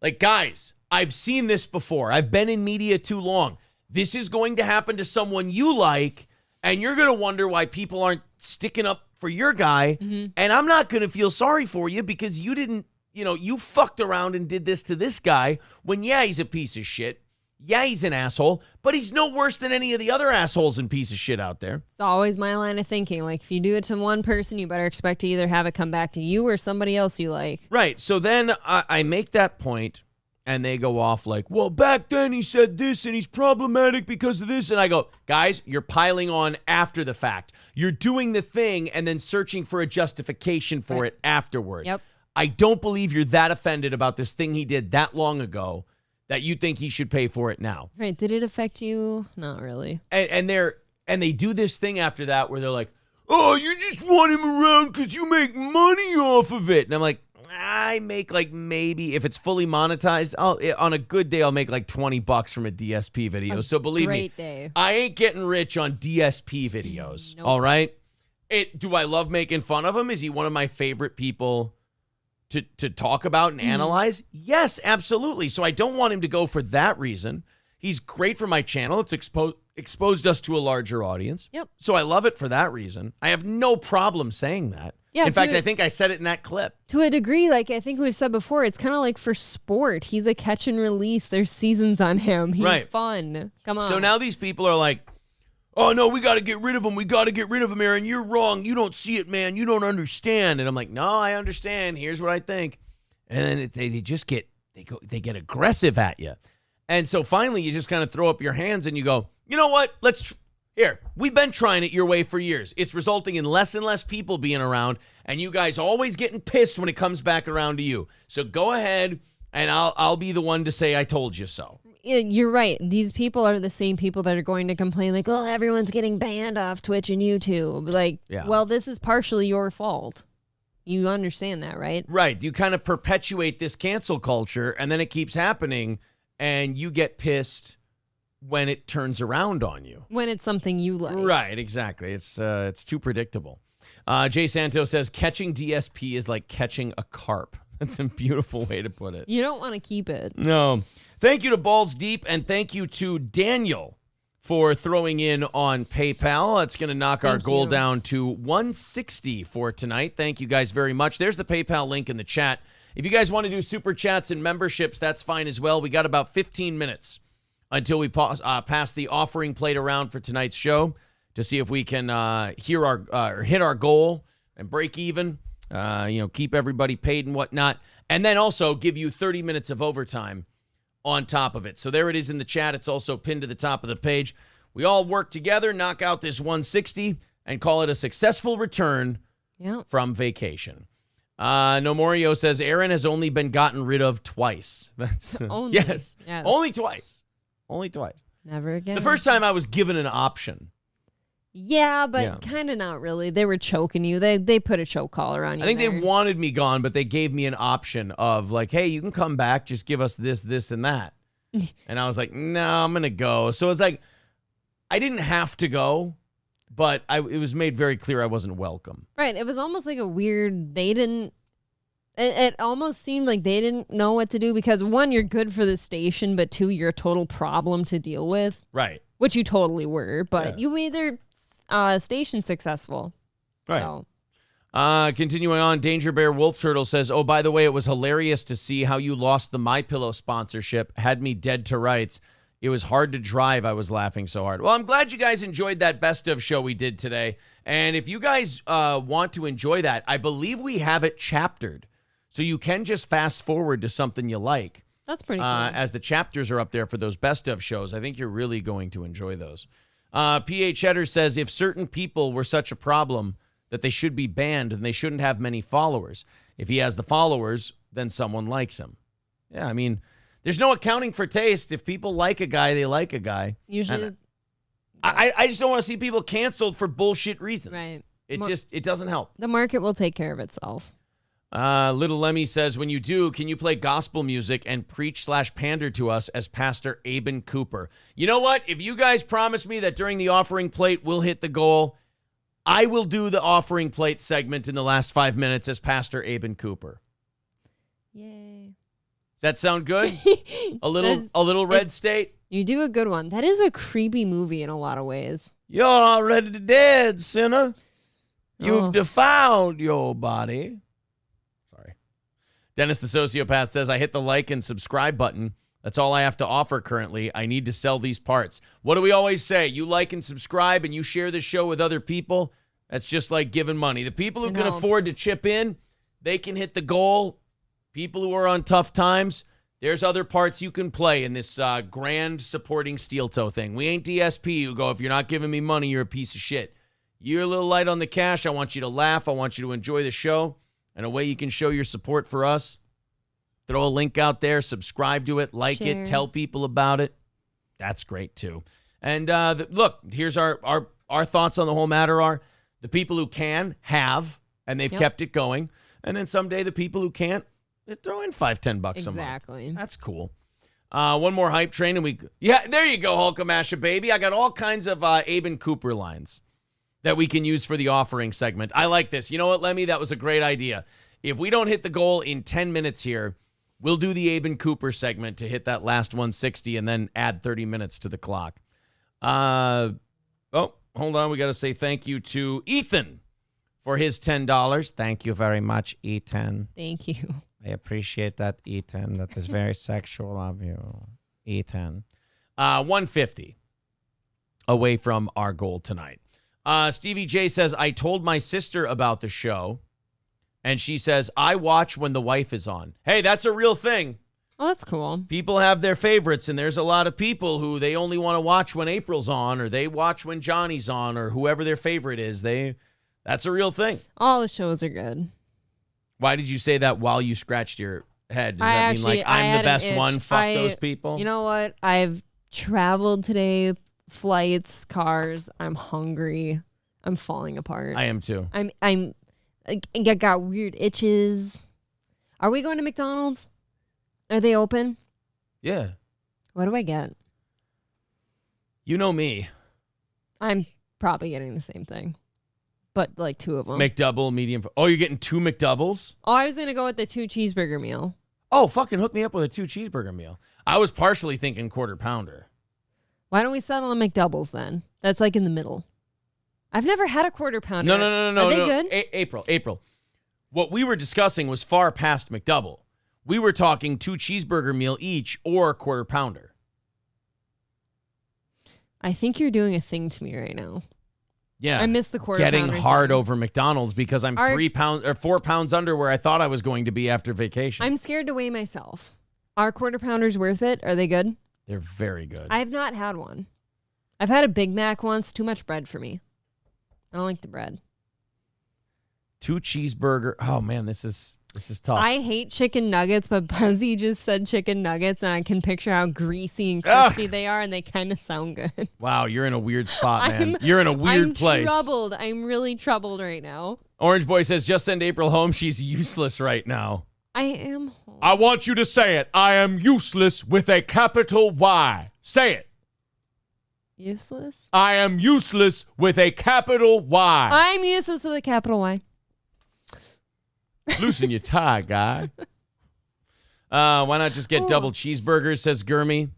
like, guys, I've seen this before. I've been in media too long. This is going to happen to someone you like, and you're going to wonder why people aren't sticking up for your guy. Mm-hmm. And I'm not going to feel sorry for you because you didn't, you fucked around and did this to this guy when, yeah, he's a piece of shit. Yeah, he's an asshole, but he's no worse than any of the other assholes and piece of shit out there. It's always my line of thinking. Like, if you do it to one person, you better expect to either have it come back to you or somebody else you like. Right. So then I make that point, and they go off like, well, back then he said this, and he's problematic because of this. And I go, guys, you're piling on after the fact. You're doing the thing and then searching for a justification for it afterward. Yep. I don't believe you're that offended about this thing he did that long ago that you think he should pay for it now. Right. Did it affect you? Not really. And And they do this thing after that where they're like, oh, you just want him around because you make money off of it. And I'm like, I make like maybe, if it's fully monetized, on a good day, I'll make like $20 from a DSP video. So believe me, day. I ain't getting rich on DSP videos. Nope. All right. Do I love making fun of him? Is he one of my favorite people to talk about and analyze? Yes, absolutely. So I don't want him to go for that reason. He's great for my channel. It's exposed us to a larger audience. Yep. So I love it for that reason. I have no problem saying that. Yeah, in fact, I think I said it in that clip. To a degree, like I think we've said before, it's kind of like for sport. He's a catch and release. There's seasons on him. He's fun. Come on. So now these people are like, oh, no, we got to get rid of him. We got to get rid of him, Aaron. You're wrong. You don't see it, man. You don't understand. And I'm like, no, I understand. Here's what I think. And then they get aggressive at you. And so finally, you just kind of throw up your hands and you go, you know what? Here, we've been trying it your way for years. It's resulting in less and less people being around, and you guys always getting pissed when it comes back around to you. So go ahead, and I'll be the one to say I told you so. You're right. These people are the same people that are going to complain like, oh, everyone's getting banned off Twitch and YouTube. Like, well, this is partially your fault. You understand that, right? Right. You kind of perpetuate this cancel culture, and then it keeps happening, and you get pissed when it turns around on you. When it's something you like. Right, exactly. It's too predictable. Jay Santos says, catching DSP is like catching a carp. That's a beautiful way to put it. You don't want to keep it. No. Thank you to Balls Deep, and thank you to Daniel for throwing in on PayPal. That's going to knock our goal down to $160 for tonight. Thank you guys very much. There's the PayPal link in the chat. If you guys want to do super chats and memberships, that's fine as well. We got about 15 minutes until we pass the offering plate around for tonight's show to see if we can hit our goal and break even, keep everybody paid and whatnot, and then also give you 30 minutes of overtime on top of it. So there it is in the chat. It's also pinned to the top of the page. We all work together, knock out this 160, and call it a successful return from vacation. Nomorio says, Aaron has only been gotten rid of twice. That's only. Yes. Only twice. Only twice. Never again. The first time I was given an option. Yeah, but kind of not really. They were choking you. They put a choke collar on you. I think they wanted me gone, but they gave me an option of like, hey, you can come back. Just give us this, this, and that. And I was like, no, I'm going to go. So it's like, I didn't have to go, but it was made very clear I wasn't welcome. Right. It was almost like a weird, it almost seemed like they didn't know what to do because, one, you're good for the station, but two, you're a total problem to deal with. Right. Which you totally were, but you made their station successful. Right. So. Continuing on, Danger Bear Wolf Turtle says, oh, by the way, it was hilarious to see how you lost the MyPillow sponsorship. Had me dead to rights. It was hard to drive. I was laughing so hard. Well, I'm glad you guys enjoyed that best of show we did today. And if you guys want to enjoy that, I believe we have it chaptered. So you can just fast forward to something you like. That's pretty cool. As the chapters are up there for those best of shows. I think you're really going to enjoy those. P.H. Cheddar says, if certain people were such a problem that they should be banned and they shouldn't have many followers. If he has the followers, then someone likes him. Yeah, I mean, there's no accounting for taste. If people like a guy, they like a guy. Usually. I just don't want to see people canceled for bullshit reasons. Right. It doesn't help. The market will take care of itself. Little Lemmy says, when you do, can you play gospel music and preach/pander to us as Pastor Aben Cooper? You know what? If you guys promise me that during the offering plate we'll hit the goal, I will do the offering plate segment in the last 5 minutes as Pastor Aben Cooper. Yay. Does that sound good? A little red state? You do a good one. That is a creepy movie in a lot of ways. You're already dead, sinner. You've defiled your body. Dennis the Sociopath says, I hit the like and subscribe button. That's all I have to offer currently. I need to sell these parts. What do we always say? You like and subscribe and you share this show with other people. That's just like giving money. The people who can afford to chip in, they can hit the goal. People who are on tough times, there's other parts you can play in this grand supporting steel toe thing. We ain't DSP who go, if you're not giving me money, you're a piece of shit. You're a little light on the cash. I want you to laugh. I want you to enjoy the show. And a way you can show your support for us, throw a link out there, subscribe to it, like it, tell people about it. That's great, too. And look, here's our our thoughts on the whole matter are the people who can have, and they've Yep. kept it going. And then someday the people who can't, they throw in $5-10 a month. Exactly. That's cool. One more hype train, and there you go, Hulkamasha baby. I got all kinds of Abe and Cooper lines that we can use for the offering segment. I like this. You know what, Lemmy? That was a great idea. If we don't hit the goal in 10 minutes here, we'll do the Abe and Cooper segment to hit that last 160 and then add 30 minutes to the clock. Hold on. We got to say thank you to Ethan for his $10. Thank you very much, Ethan. Thank you. I appreciate that, Ethan. That is very sexual of you, Ethan. 150 away from our goal tonight. Stevie J says, I told my sister about the show, and she says, I watch when the wife is on. Hey, that's a real thing. Oh, that's cool. People have their favorites, and there's a lot of people who they only want to watch when April's on, or they watch when Johnny's on, or whoever their favorite is. That's a real thing. All the shows are good. Why did you say that while you scratched your head? Does that mean like I'm the best one? Fuck those people? You know what? I've traveled today, flights, cars. I'm hungry. I'm falling apart. I am too. I got weird itches. Are we going to McDonald's? Are they open? Yeah. What do I get? You know me. I'm probably getting the same thing, but like 2 of them. McDouble, medium. Oh, you're getting 2 McDoubles? Oh, I was going to go with the 2 cheeseburger meal. Oh, fucking hook me up with a 2 cheeseburger meal. I was partially thinking quarter pounder. Why don't we settle on McDoubles then? That's like in the middle. I've never had a quarter pounder. No. Are they good? April. What we were discussing was far past McDouble. We were talking 2 cheeseburger meal each or quarter pounder. I think you're doing a thing to me right now. Yeah. I missed the quarter Getting pounder hard thing. over McDonald's because I'm 4 pounds under where I thought I was going to be after vacation. I'm scared to weigh myself. Are quarter pounders worth it? Are they good? They're very good. I have not had one. I've had a Big Mac once. Too much bread for me. I don't like the bread. 2 cheeseburger. Oh man, this is tough. I hate chicken nuggets, but Buzzy just said chicken nuggets, and I can picture how greasy and crispy they are, and they kind of sound good. Wow, you're in a weird spot, man. You're in a weird place. I'm troubled. I'm really troubled right now. Orange Boy says, just send April home. She's useless right now. I am home. I want you to say it. I am useless with a capital Y. Say it. Useless? I am useless with a capital Y. I'm useless with a capital Y. Loosen your tie, guy. Why not just get double cheeseburgers, says Gurmy.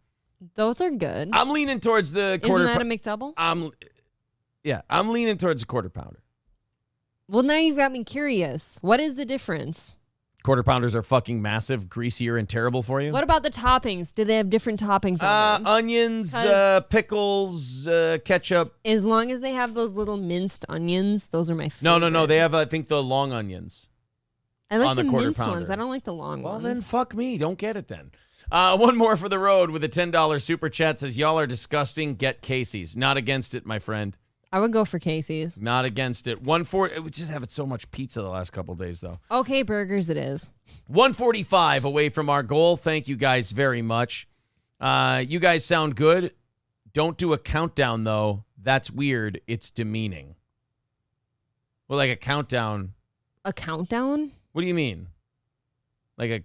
Those are good. I'm leaning towards the quarter. Isn't that a McDouble? I'm leaning towards a quarter pounder. Well, now you've got me curious. What is the difference? Quarter pounders are fucking massive, greasier, and terrible for you. What about the toppings? Do they have different toppings on them? Onions, pickles, ketchup. As long as they have those little minced onions, those are my favorite. No. They have, I think, the long onions. I like on the the quarter minced pounder. ones. I don't like the long Well, ones. then fuck me. Don't get it then. One more for the road with a $10 super chat says, y'all are disgusting. Get Casey's. Not against it, my friend. I would go for Casey's. Not against it. 140. We just having so much pizza the last couple of days, though. Okay, burgers it is. 145 away from our goal. Thank you guys very much. You guys sound good. Don't do a countdown, though. That's weird. It's demeaning. Well, like a countdown. A countdown? What do you mean? Like a...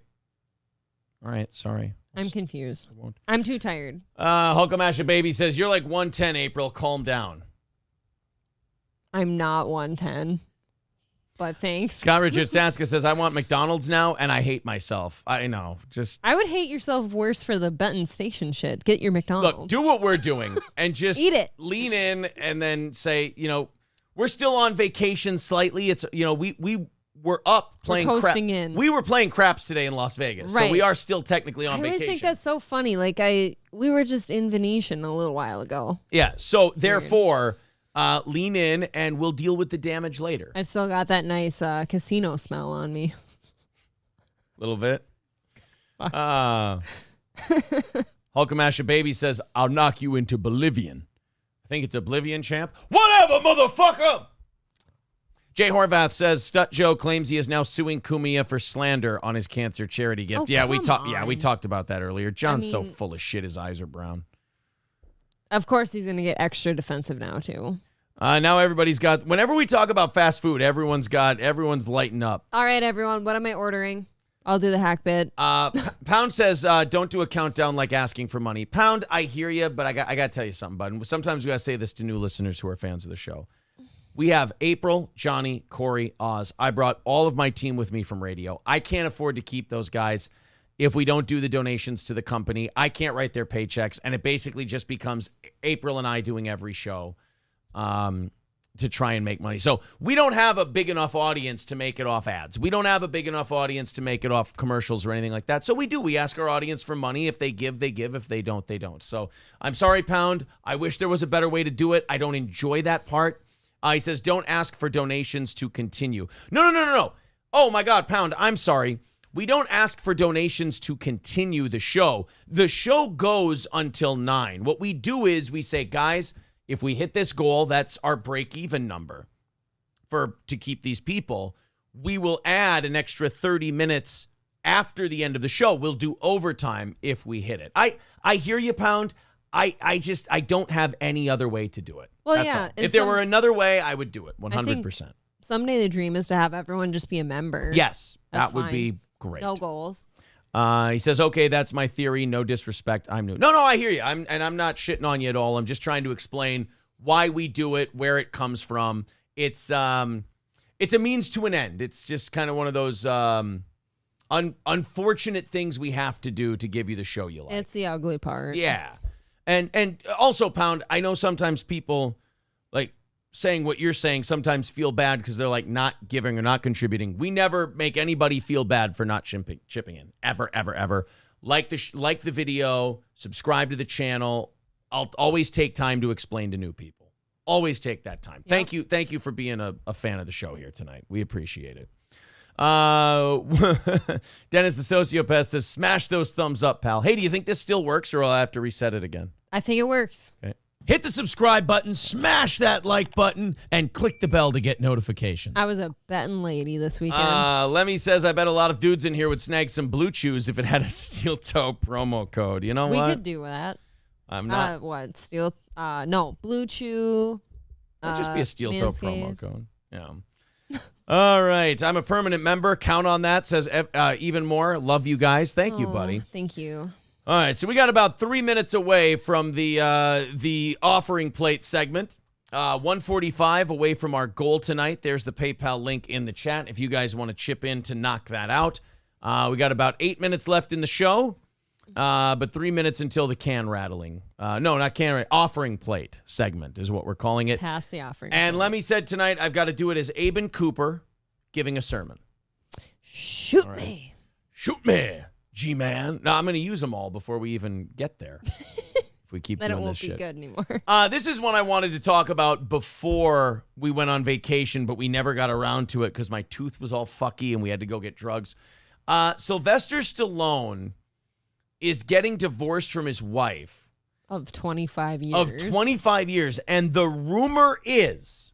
All right, sorry. I'm confused. I won't. I'm too tired. Hulkamasha Baby says, you're like 110, April. Calm down. I'm not 110. But thanks. Scott Richard Staska says, I want McDonald's now, and I hate myself. I know. Just I would hate yourself worse for the Benton Station shit. Get your McDonald's. look, do what we're doing and just Eat it. Lean in and then say, we're still on vacation slightly. It's, we were up playing We're crap. coasting in. We were playing craps today in Las Vegas. So Right. we are still technically on I always vacation. think that's so funny. Like we were just in Venetian a little while ago. Yeah. So therefore, lean in and we'll deal with the damage later. I've still got that nice casino smell on me. A little bit. Hulkamasha Baby says, I'll knock you into Bolivian. I think it's Oblivion, champ. Whatever, motherfucker! Jay Horvath says, Stut Joe claims he is now suing Kumia for slander on his cancer charity gift. Oh, Yeah, we come talked about that earlier. John's so mean- full of shit, his eyes are brown. Of course, he's going to get extra defensive now, too. Now everybody's got. Whenever we talk about fast food, everyone's lighting up. All right, everyone. What am I ordering? I'll do the hack bit. Pound says, don't do a countdown like asking for money. Pound, I hear you, but I got to tell you something, bud. Sometimes we got to say this to new listeners who are fans of the show. We have April, Johnny, Corey, Oz. I brought all of my team with me from radio. I can't afford to keep those guys if we don't do the donations to the company. I can't write their paychecks, and it basically just becomes April and I doing every show to try and make money. So we don't have a big enough audience to make it off ads. We don't have a big enough audience to make it off commercials or anything like that. So we ask our audience for money. If they give, they give. If they don't, they don't. So I'm sorry, Pound. I wish there was a better way to do it. I don't enjoy that part. He says, don't ask for donations to continue. No. Oh, my God, Pound, I'm sorry. We don't ask for donations to continue the show. The show goes until 9. What we do is we say, guys, if we hit this goal, that's our break-even number to keep these people. We will add an extra 30 minutes after the end of the show. We'll do overtime if we hit it. I hear you, Pound. I don't have any other way to do it. Well, that's yeah. all. If there were another way, I would do it 100%. Someday the dream is to have everyone just be a member. Yes, That's that would fine. be great. No goals. He says, okay, that's my theory. No disrespect. I'm new. No, I hear you. I'm not shitting on you at all. I'm just trying to explain why we do it, where it comes from. It's a means to an end. It's just kind of one of those unfortunate things we have to do to give you the show you like. It's the ugly part. Yeah. And also, Pound, I know sometimes people, like, saying what you're saying sometimes feel bad because they're, like, not giving or not contributing. We never make anybody feel bad for not chipping in. Ever. Like the video, subscribe to the channel. I'll always take time to explain to new people. Always take that time. Yep. Thank you for being a fan of the show here tonight. We appreciate it. Dennis the Sociopath says, smash those thumbs up, pal. Hey, do you think this still works, or will I have to reset it again? I think it works. Okay. Hit the subscribe button, smash that like button, and click the bell to get notifications. I was a betting lady this weekend. Lemmy says, I bet a lot of dudes in here would snag some Blue Chews if it had a steel toe promo code. You know we what? could do that. I'm not. What? Steel? No. Blue Chew. It'd just be a steel toe Manscaped. promo code. Yeah. All right. I'm a permanent member. Count on that. Says even more. Love you guys. Thank you, buddy. Thank you. All right. So we got about 3 minutes away from the offering plate segment. 145 away from our goal tonight. There's the PayPal link in the chat if you guys want to chip in to knock that out. We got about 8 minutes left in the show. But 3 minutes until the can rattling. No, not can offering plate segment is what we're calling it. Pass the offering. And plate. Lemmy said tonight I've got to do it as Aben Cooper giving a sermon. Shoot me. Shoot me, G-Man. No, I'm going to use them all before we even get there. If we keep Then doing it won't this be shit. good anymore. This is one I wanted to talk about before we went on vacation, but we never got around to it because my tooth was all fucky and we had to go get drugs. Sylvester Stallone is getting divorced from his wife. Of 25 years. Of 25 years. And the rumor is,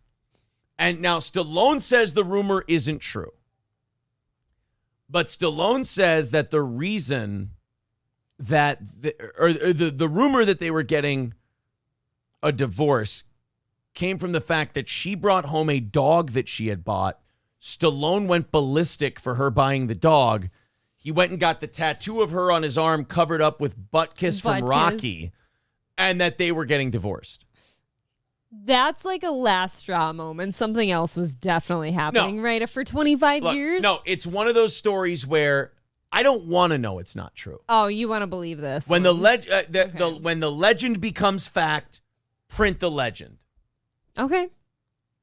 and now Stallone says the rumor isn't true, but Stallone says that the reason that, the rumor that they were getting a divorce came from the fact that she brought home a dog that she had bought. Stallone went ballistic for her buying the dog. He went and got the tattoo of her on his arm covered up with butt kiss from Rocky, and that they were getting divorced. That's like a last straw moment. Something else was definitely happening, right? For 25 years? No, it's one of those stories where I don't want to know it's not true. Oh, you want to believe this? When when the legend becomes fact, print the legend. Okay.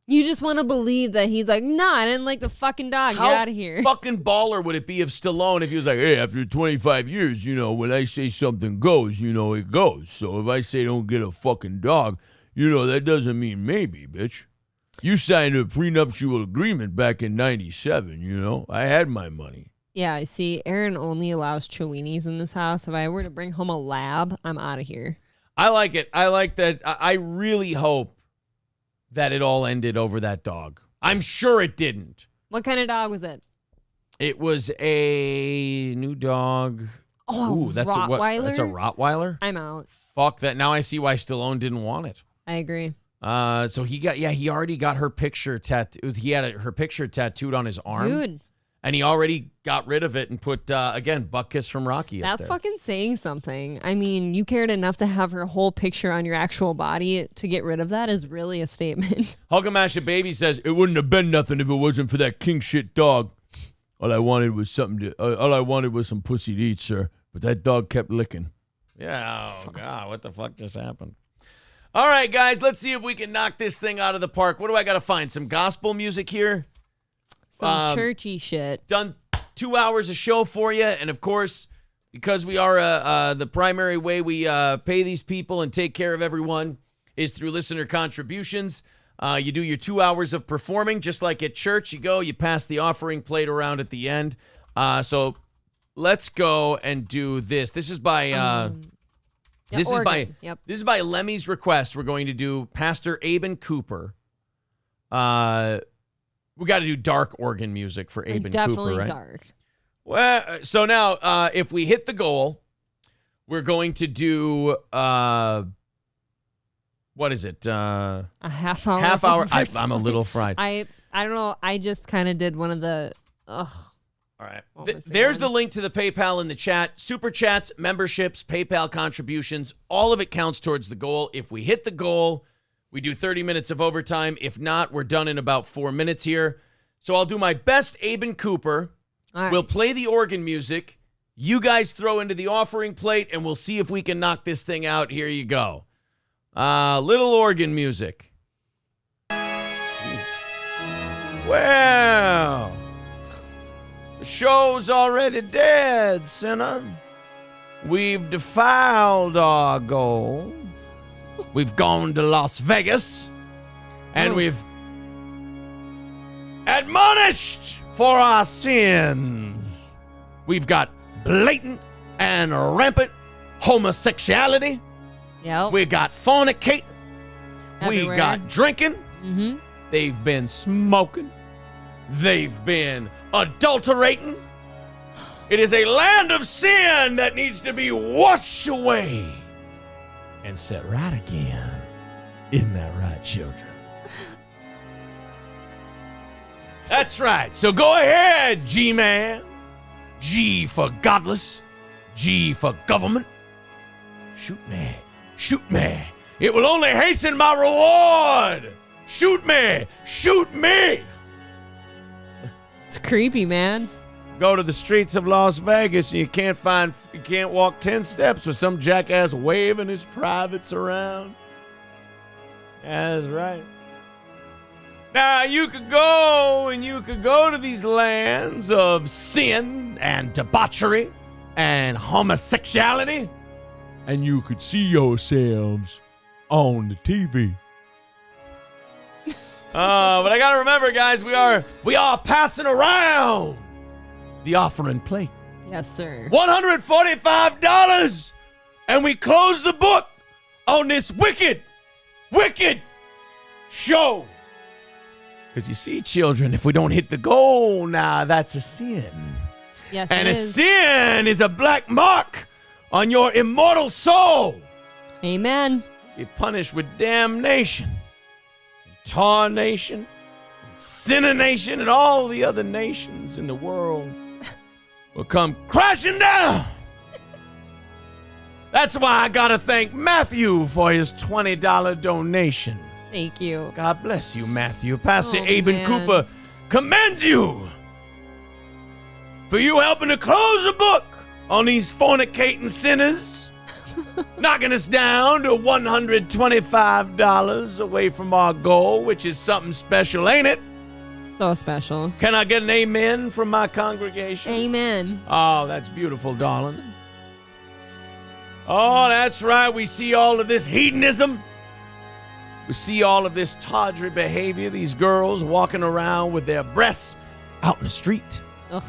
You just want to believe that he's like, nah, I didn't like the fucking dog. Get out of here. How fucking baller would it be if Stallone, if he was like, hey, after 25 years, when I say something goes, it goes. So if I say don't get a fucking dog, that doesn't mean maybe, bitch. You signed a prenuptial agreement back in 97, I had my money. Yeah, I see. Aaron only allows Chiweenies in this house. If I were to bring home a lab, I'm out of here. I like it. I like that. I really hope that it all ended over that dog. I'm sure it didn't. What kind of dog was it? It was a new dog. Oh, that's Rottweiler? That's a Rottweiler? I'm out. Fuck that. Now I see why Stallone didn't want it. I agree. So he already got her picture tattooed. He had her picture tattooed on his arm. Dude. And he already got rid of it and put, again, Buck Kiss from Rocky up That's there. fucking saying something. I mean, you cared enough to have her whole picture on your actual body. To get rid of that is really a statement. Hulkamasha Baby says, it wouldn't have been nothing if it wasn't for that king shit dog. All I wanted was some pussy to eat, sir. But that dog kept licking. Yeah, oh, God, what the fuck just happened? All right, guys, let's see if we can knock this thing out of the park. What do I got to find? Some gospel music here? Some churchy shit. Done 2 hours of show for you. And, of course, because we are the primary way we pay these people and take care of everyone is through listener contributions. You do your 2 hours of performing, just like at church. You go, you pass the offering plate around at the end. So let's go and do this. This is by this is by Lemmy's request. We're going to do Pastor Aben Cooper. We got to do dark organ music for Aben Cooper, Definitely right? dark. Well, so now if we hit the goal, we're going to do what is it? A half hour. Half hour. I'm a little fried. I don't know. I just kind of did one of the. All right. There's the link to the PayPal in the chat. Super chats, memberships, PayPal contributions. All of it counts towards the goal. If we hit the goal, we do 30 minutes of overtime. If not, we're done in about 4 minutes here. So I'll do my best Aben Cooper. All right. We'll play the organ music. You guys throw into the offering plate, and we'll see if we can knock this thing out. Here you go. Little organ music. Well, the show's already dead, sinner. We've defiled our goal. We've gone to Las Vegas, and we've admonished for our sins. We've got blatant and rampant homosexuality. Yep. We got fornicating. Everywhere. We got drinking. Mm-hmm. They've been smoking. They've been adulterating. It is a land of sin that needs to be washed away and set right again. Isn't that right, children? That's right. So go ahead, G-Man. G for godless. G for government. Shoot me. Shoot me. It will only hasten my reward. Shoot me. Shoot me. It's creepy, man. Go to the streets of Las Vegas and you can't walk 10 steps with some jackass waving his privates around. That's right. Now you could go to these lands of sin and debauchery and homosexuality, and you could see yourselves on the TV. But I gotta remember, guys, we are passing around the offering plate. Yes, sir. $145, and we close the book on this wicked show. Because you see, children, if we don't hit the goal, now that's a sin. Yes, and it a is. sin is a black mark on your immortal soul. Amen. You're punished with damnation, tarnation, sinner nation, and all the other nations in the world will come crashing down. That's why I gotta thank Matthew for his $20 donation. Thank you. God bless you, Matthew. Pastor Oh, Aben man. Cooper commends you for you helping to close the book on these fornicating sinners, knocking us down to $125 away from our goal, which is something special, ain't it? So special. Can I get an amen from my congregation? Amen. Oh, that's beautiful, darling. Oh, that's right. We see all of this hedonism. We see all of this tawdry behavior, these girls walking around with their breasts out in the street. Ugh.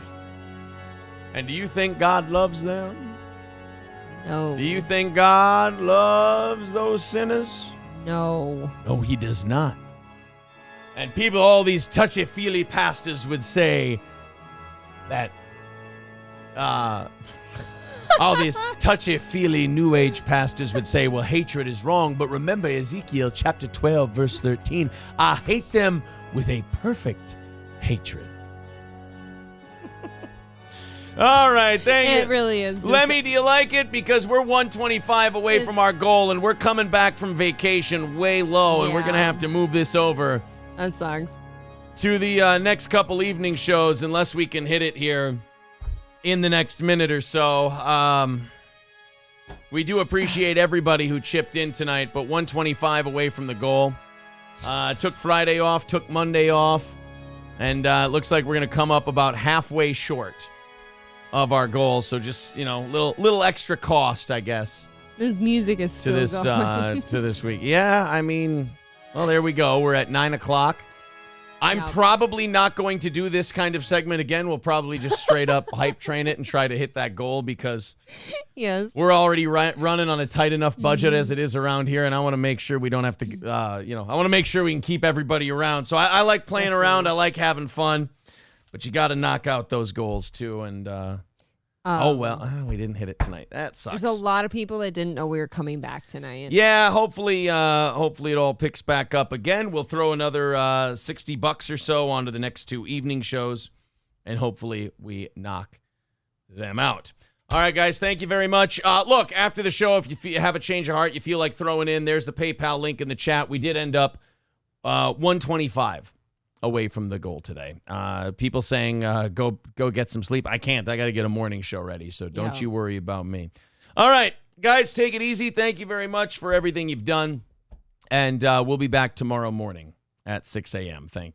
And do you think God loves them? No. Do you think God loves those sinners? No. No, he does not. And people, all these touchy-feely pastors would say that, All these touchy-feely New Age pastors would say, well, hatred is wrong, but remember Ezekiel chapter 12, verse 13. I hate them with a perfect hatred. All right, thank you. It really is. Lemmy, do you like it? Because we're 125 away from our goal, and we're coming back from vacation way low, and we're going to have to move this over. That sucks. To the next couple evening shows, unless we can hit it here in the next minute or so. We do appreciate everybody who chipped in tonight, but 125 away from the goal. Took Friday off, took Monday off, and it looks like we're going to come up about halfway short of our goal. So just, little extra cost, I guess. This music is still going. To this week. Yeah, I mean, well, there we go. We're at 9 o'clock. I'm probably not going to do this kind of segment again. We'll probably just straight up hype train it and try to hit that goal because we're already running on a tight enough budget as it is around here, and I want to make sure we don't have to, I want to make sure we can keep everybody around. So I like playing around. I like having fun, but you got to knock out those goals too. And we didn't hit it tonight. That sucks. There's a lot of people that didn't know we were coming back tonight. Yeah, hopefully it all picks back up again. We'll throw another $60 or so onto the next two evening shows, and hopefully we knock them out. All right, guys, thank you very much. Look, after the show, if you have a change of heart, you feel like throwing in, there's the PayPal link in the chat. We did end up 125 away from the goal today. People saying go get some sleep. I can't. I got to get a morning show ready, so don't you worry about me. All right, guys, take it easy. Thank you very much for everything you've done, and we'll be back tomorrow morning at 6 a.m. Thank you.